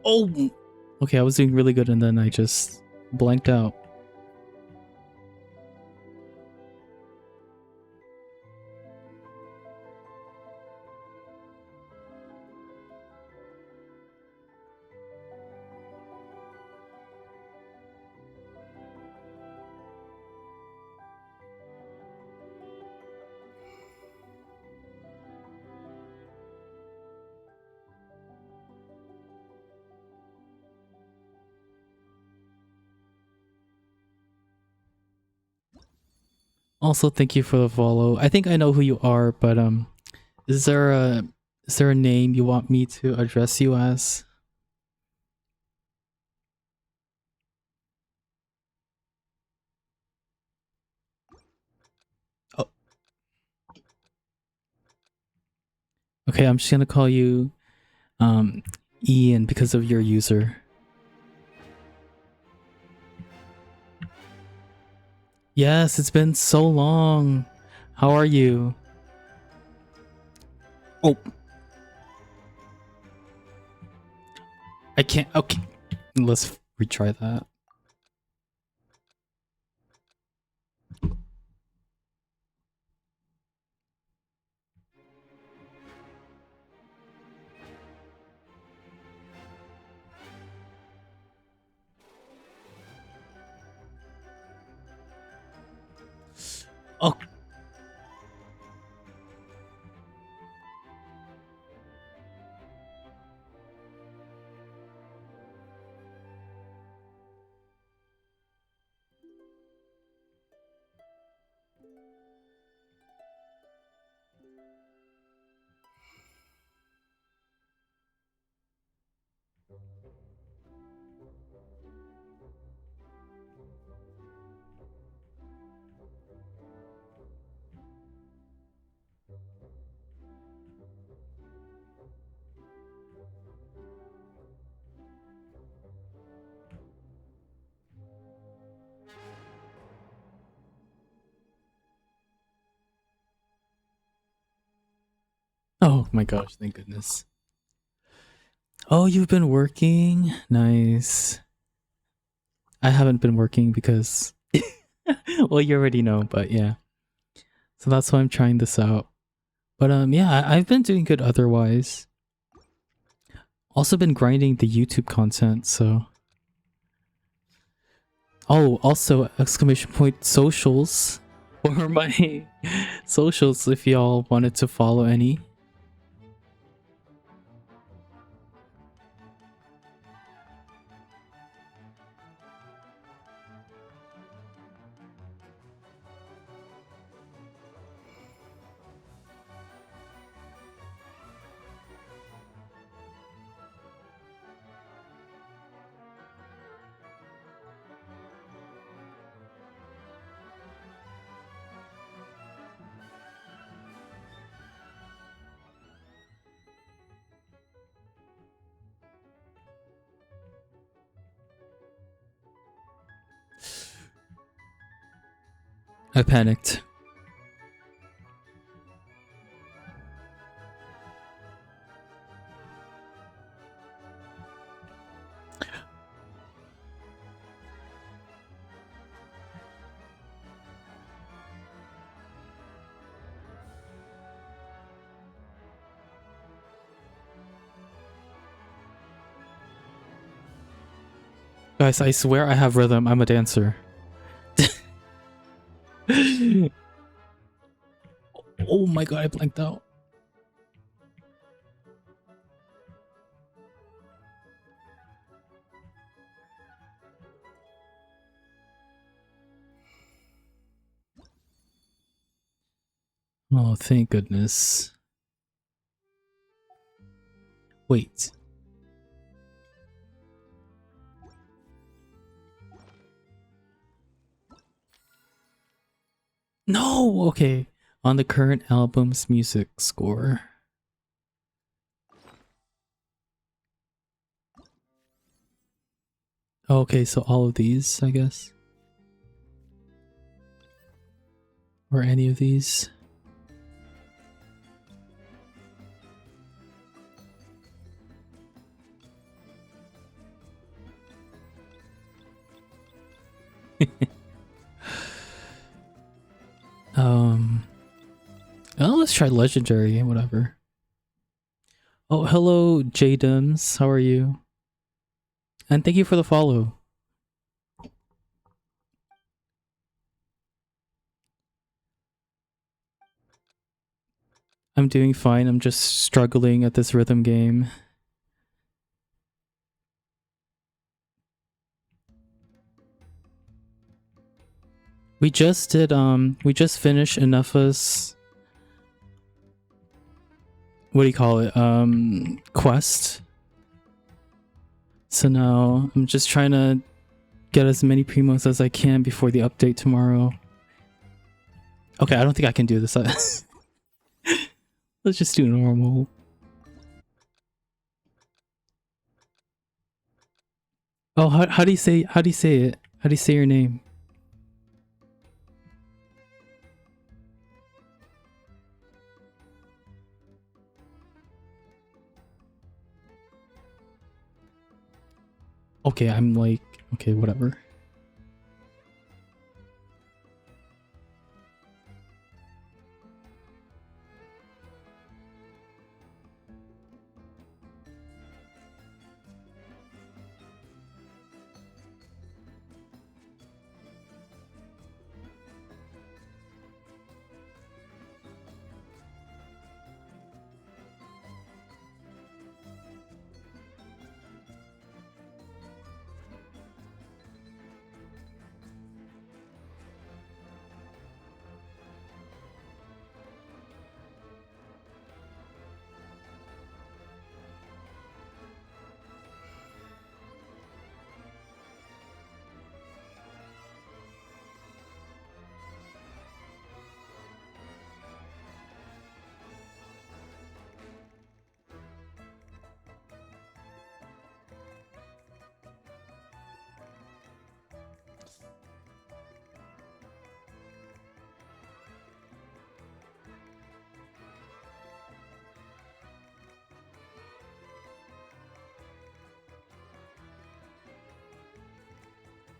oh, okay, I was doing really good, and then I just blanked out. Also, thank you for the follow. I think I know who you are, but is there a name you want me to address you as? Oh, okay, I'm just gonna call you Ian because of your user. Yes, it's been so long. How are you? Oh. I can't. Okay. Let's retry that. Oh. Oh my gosh, thank goodness. Oh, you've been working? Nice. I haven't been working because well, you already know, but yeah. So that's why I'm trying this out. But yeah, I've been doing good otherwise. Also been grinding the YouTube content, so. Oh, also exclamation point socials for my socials if y'all wanted to follow any. I panicked. Guys, I swear I have rhythm. I'm a dancer. Oh my god, I blanked out. Oh, thank goodness. Wait. No! Okay. On the current album's music score. Okay, so all of these, I guess. Or any of these. Oh, let's try legendary, whatever. Oh, hello, J-Dems. How are you? And thank you for the follow. I'm doing fine. I'm just struggling at this rhythm game. We just finished ineffa's, what do you call it? Quest. So now I'm just trying to get as many primos as I can before the update tomorrow. Okay, I don't think I can do this. Let's just do normal. Oh, how do you say it? How do you say your name? Okay, I'm like, okay, whatever.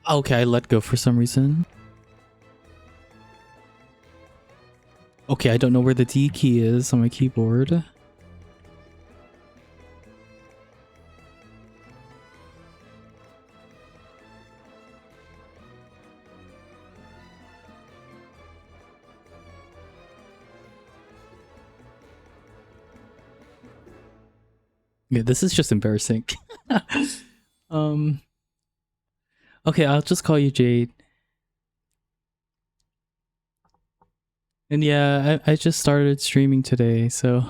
Okay, I let go for some reason. Okay, I don't know where the D key is on my keyboard. Yeah, this is just embarrassing. Okay, I'll just call you Jade. And yeah, I just started streaming today, so...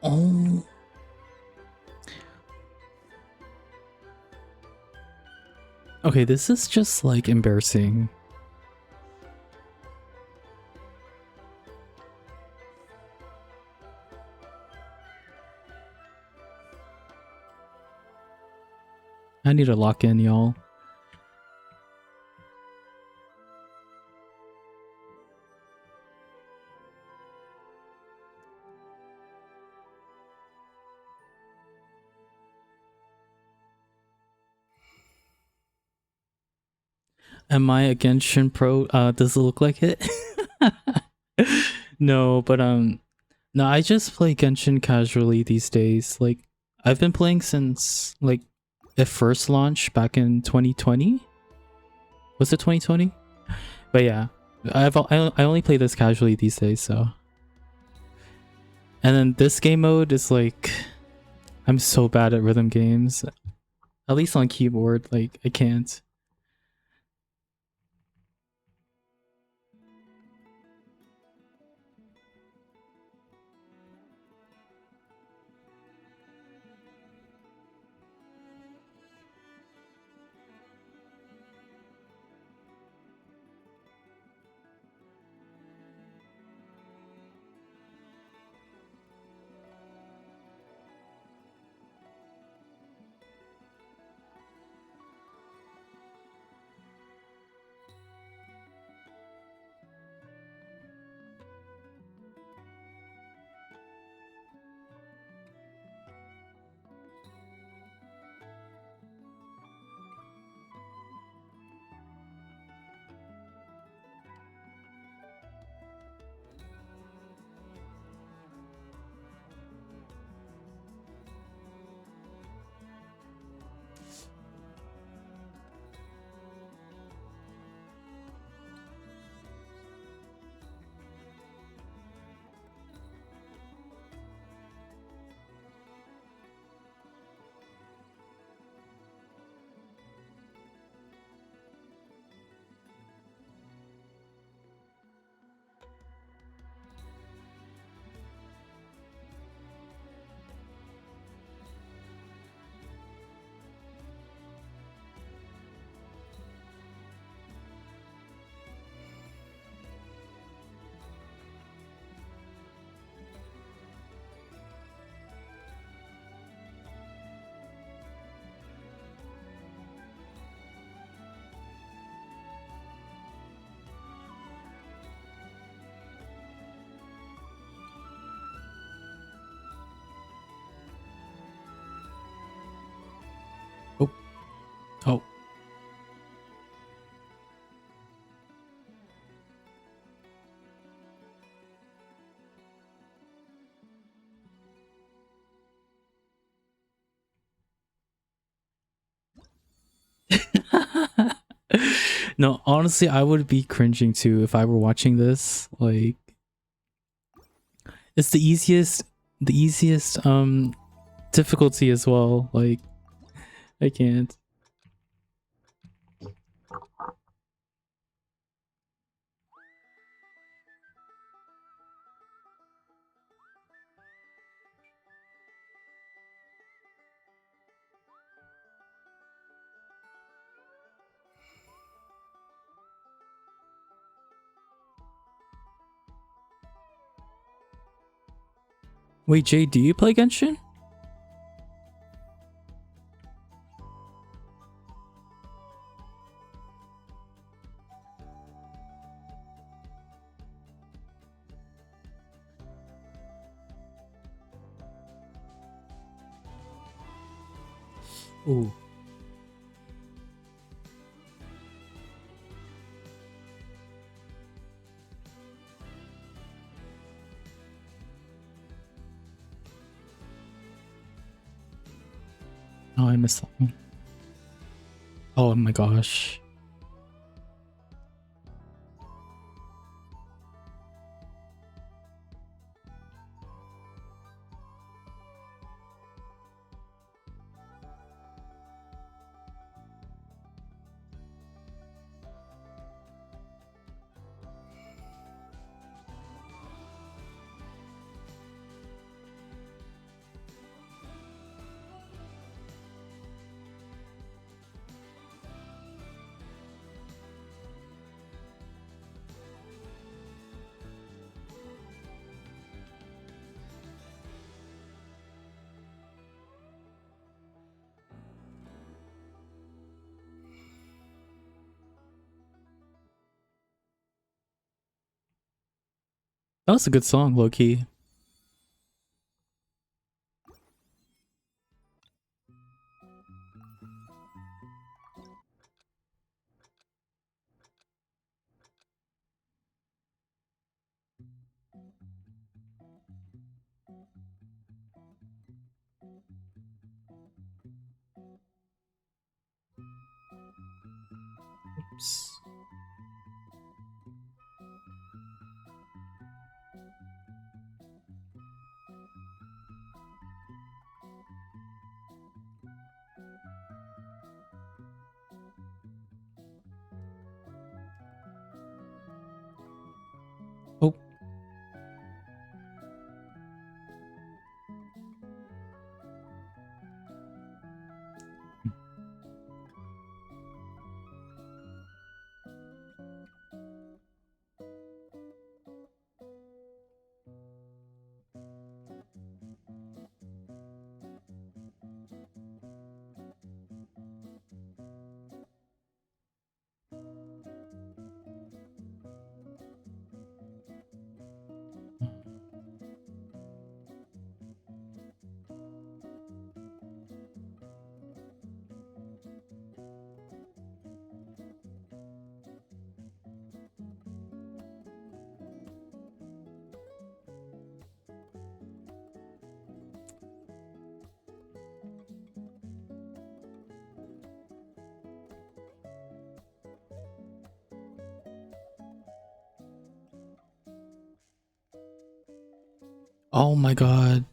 Oh. Okay, this is just like embarrassing. I need to lock in, y'all. Am I a Genshin pro? Does it look like it? No, but no, I just play Genshin casually these days. Like, I've been playing since like it first launched back in 2020. Was it 2020? But yeah, I only play this casually these days, so. And then this game mode is like, I'm so bad at rhythm games. At least on keyboard, like I can't. Oh. Oh. No, honestly, I would be cringing too if I were watching this. Like, it's the easiest difficulty as well. Like, I can't. Wait, Jay, do you play Genshin? Ooh. Oh, I missed that one. Oh my gosh. That was a good song, lowkey. Oops. Oh. Oh my god.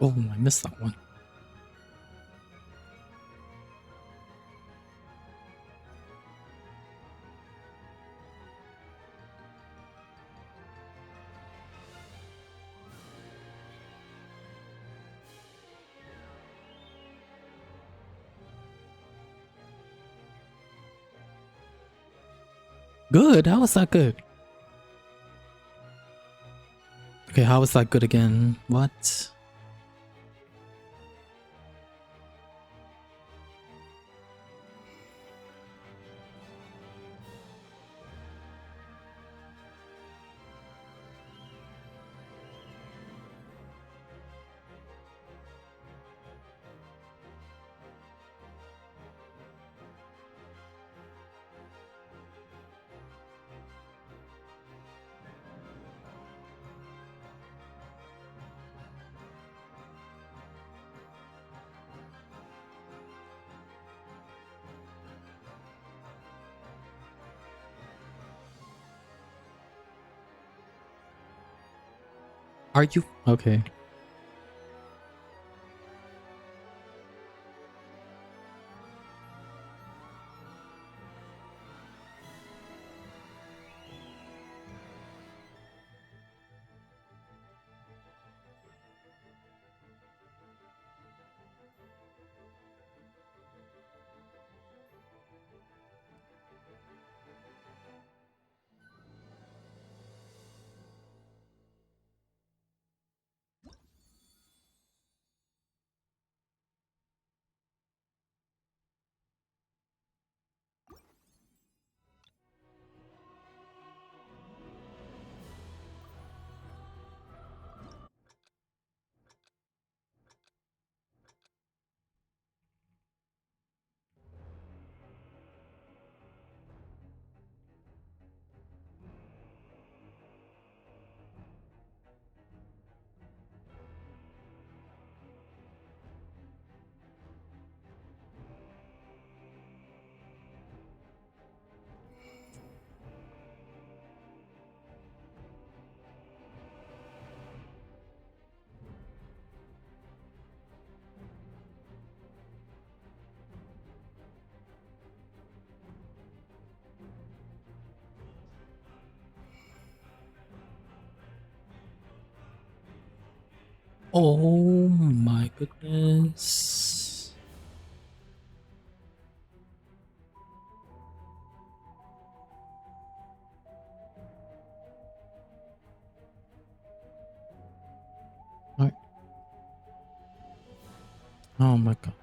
Oh, I missed that one. Good. How was that good? Okay, how was that good again? What? Are you okay? Oh my goodness. Alright. Oh my god.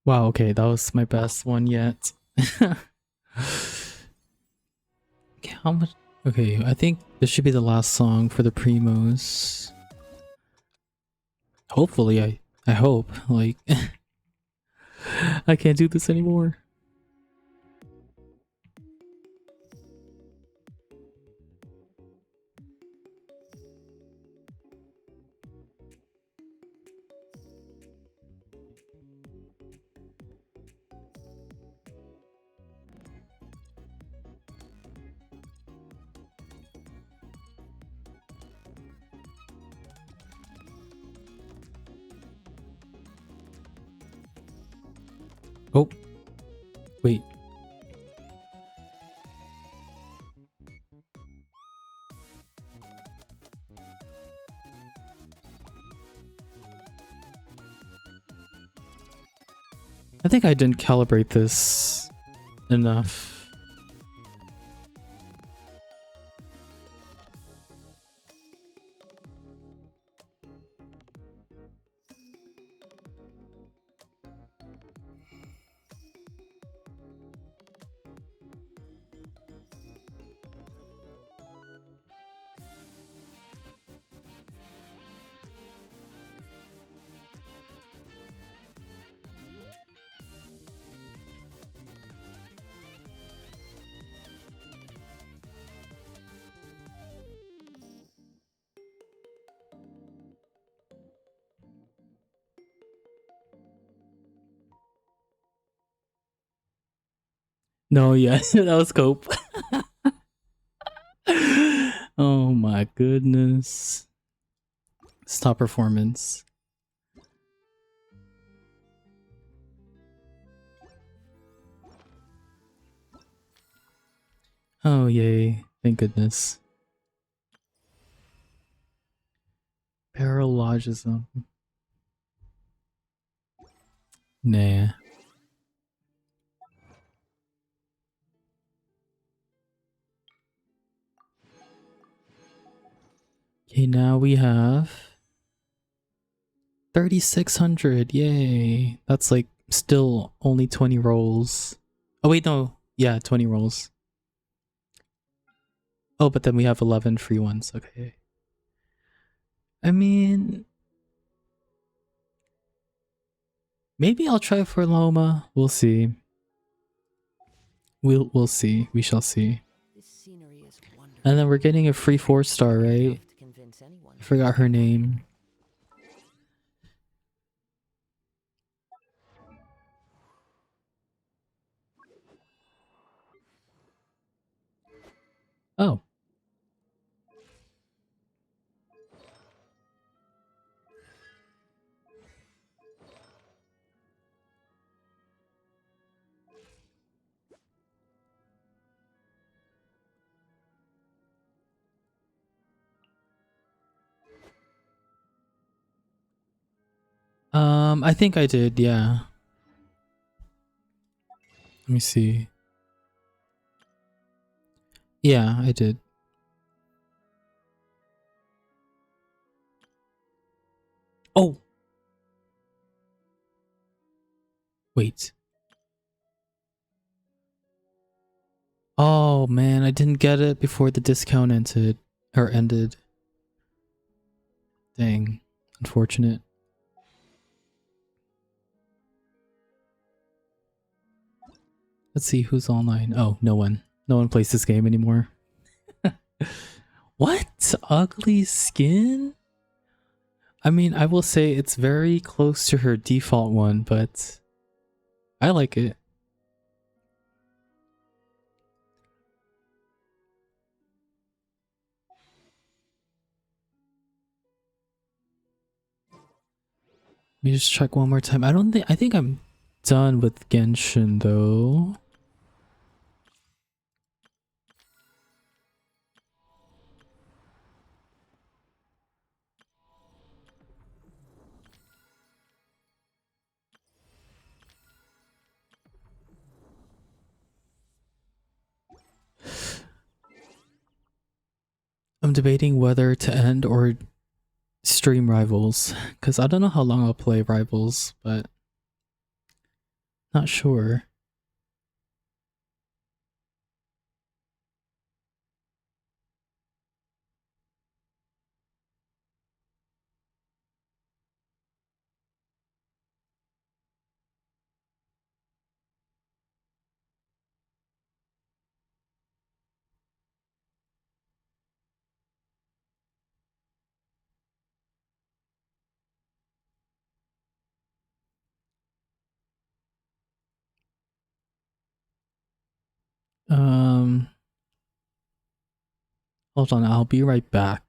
Wow, okay, that was my best one yet. Okay, how much? Okay, I think this should be the last song for the primos. Hopefully, I hope. Like, I can't do this anymore. Oh, wait. I think I didn't calibrate this enough. No, yeah, that was Cope. Oh my goodness. Stop performance. Oh yay, thank goodness. Paralogism. Nah. Okay, now we have 3,600. Yay. That's like still only 20 rolls. Oh wait, no. Yeah, 20 rolls. Oh, but then we have 11 free ones. Okay. I mean, maybe I'll try for Loma. We'll see. We'll see. We shall see. And then we're getting a free 4-star, right? I forgot her name. Oh. I think I did, yeah. Let me see. Yeah, I did. Oh! Wait. Oh man, I didn't get it before the discount ended. Or ended. Dang. Unfortunate. Let's see who's online. Oh, no one. No one plays this game anymore. What? Ugly skin? I mean, I will say it's very close to her default one, but I like it. Let me just check one more time. I think I'm done with Genshin though. I'm debating whether to end or stream Rivals, because I don't know how long I'll play Rivals, but not sure. Um, Hold on, I'll be right back.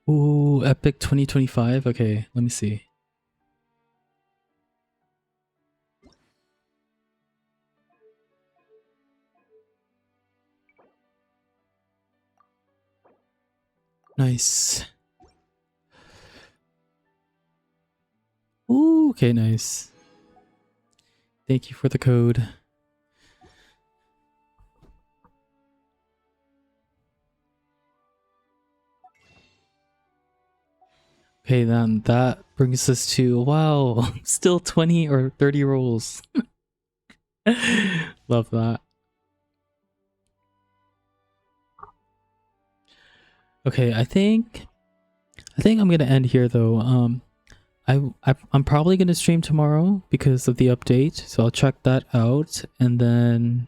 Ooh, Epic 2025. Okay, let me see. Nice. Ooh, okay, nice. Thank you for the code. Okay, then that brings us to, wow, still 20 or 30 rolls. Love that. Okay, I think I'm gonna end here though. I'm probably gonna stream tomorrow because of the update, so I'll check that out and then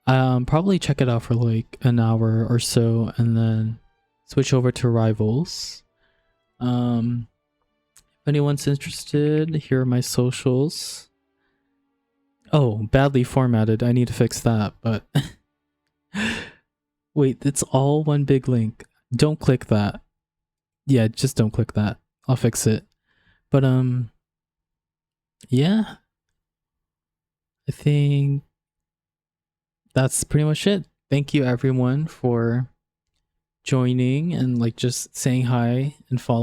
probably check it out for like an hour or so and then switch over to Rivals. If anyone's interested, here are my socials. Oh, badly formatted. I need to fix that, but wait, it's all one big link. Don't click that. Yeah, just don't click that. I'll fix it. But yeah. I think that's pretty much it. Thank you everyone for joining and like just saying hi and following.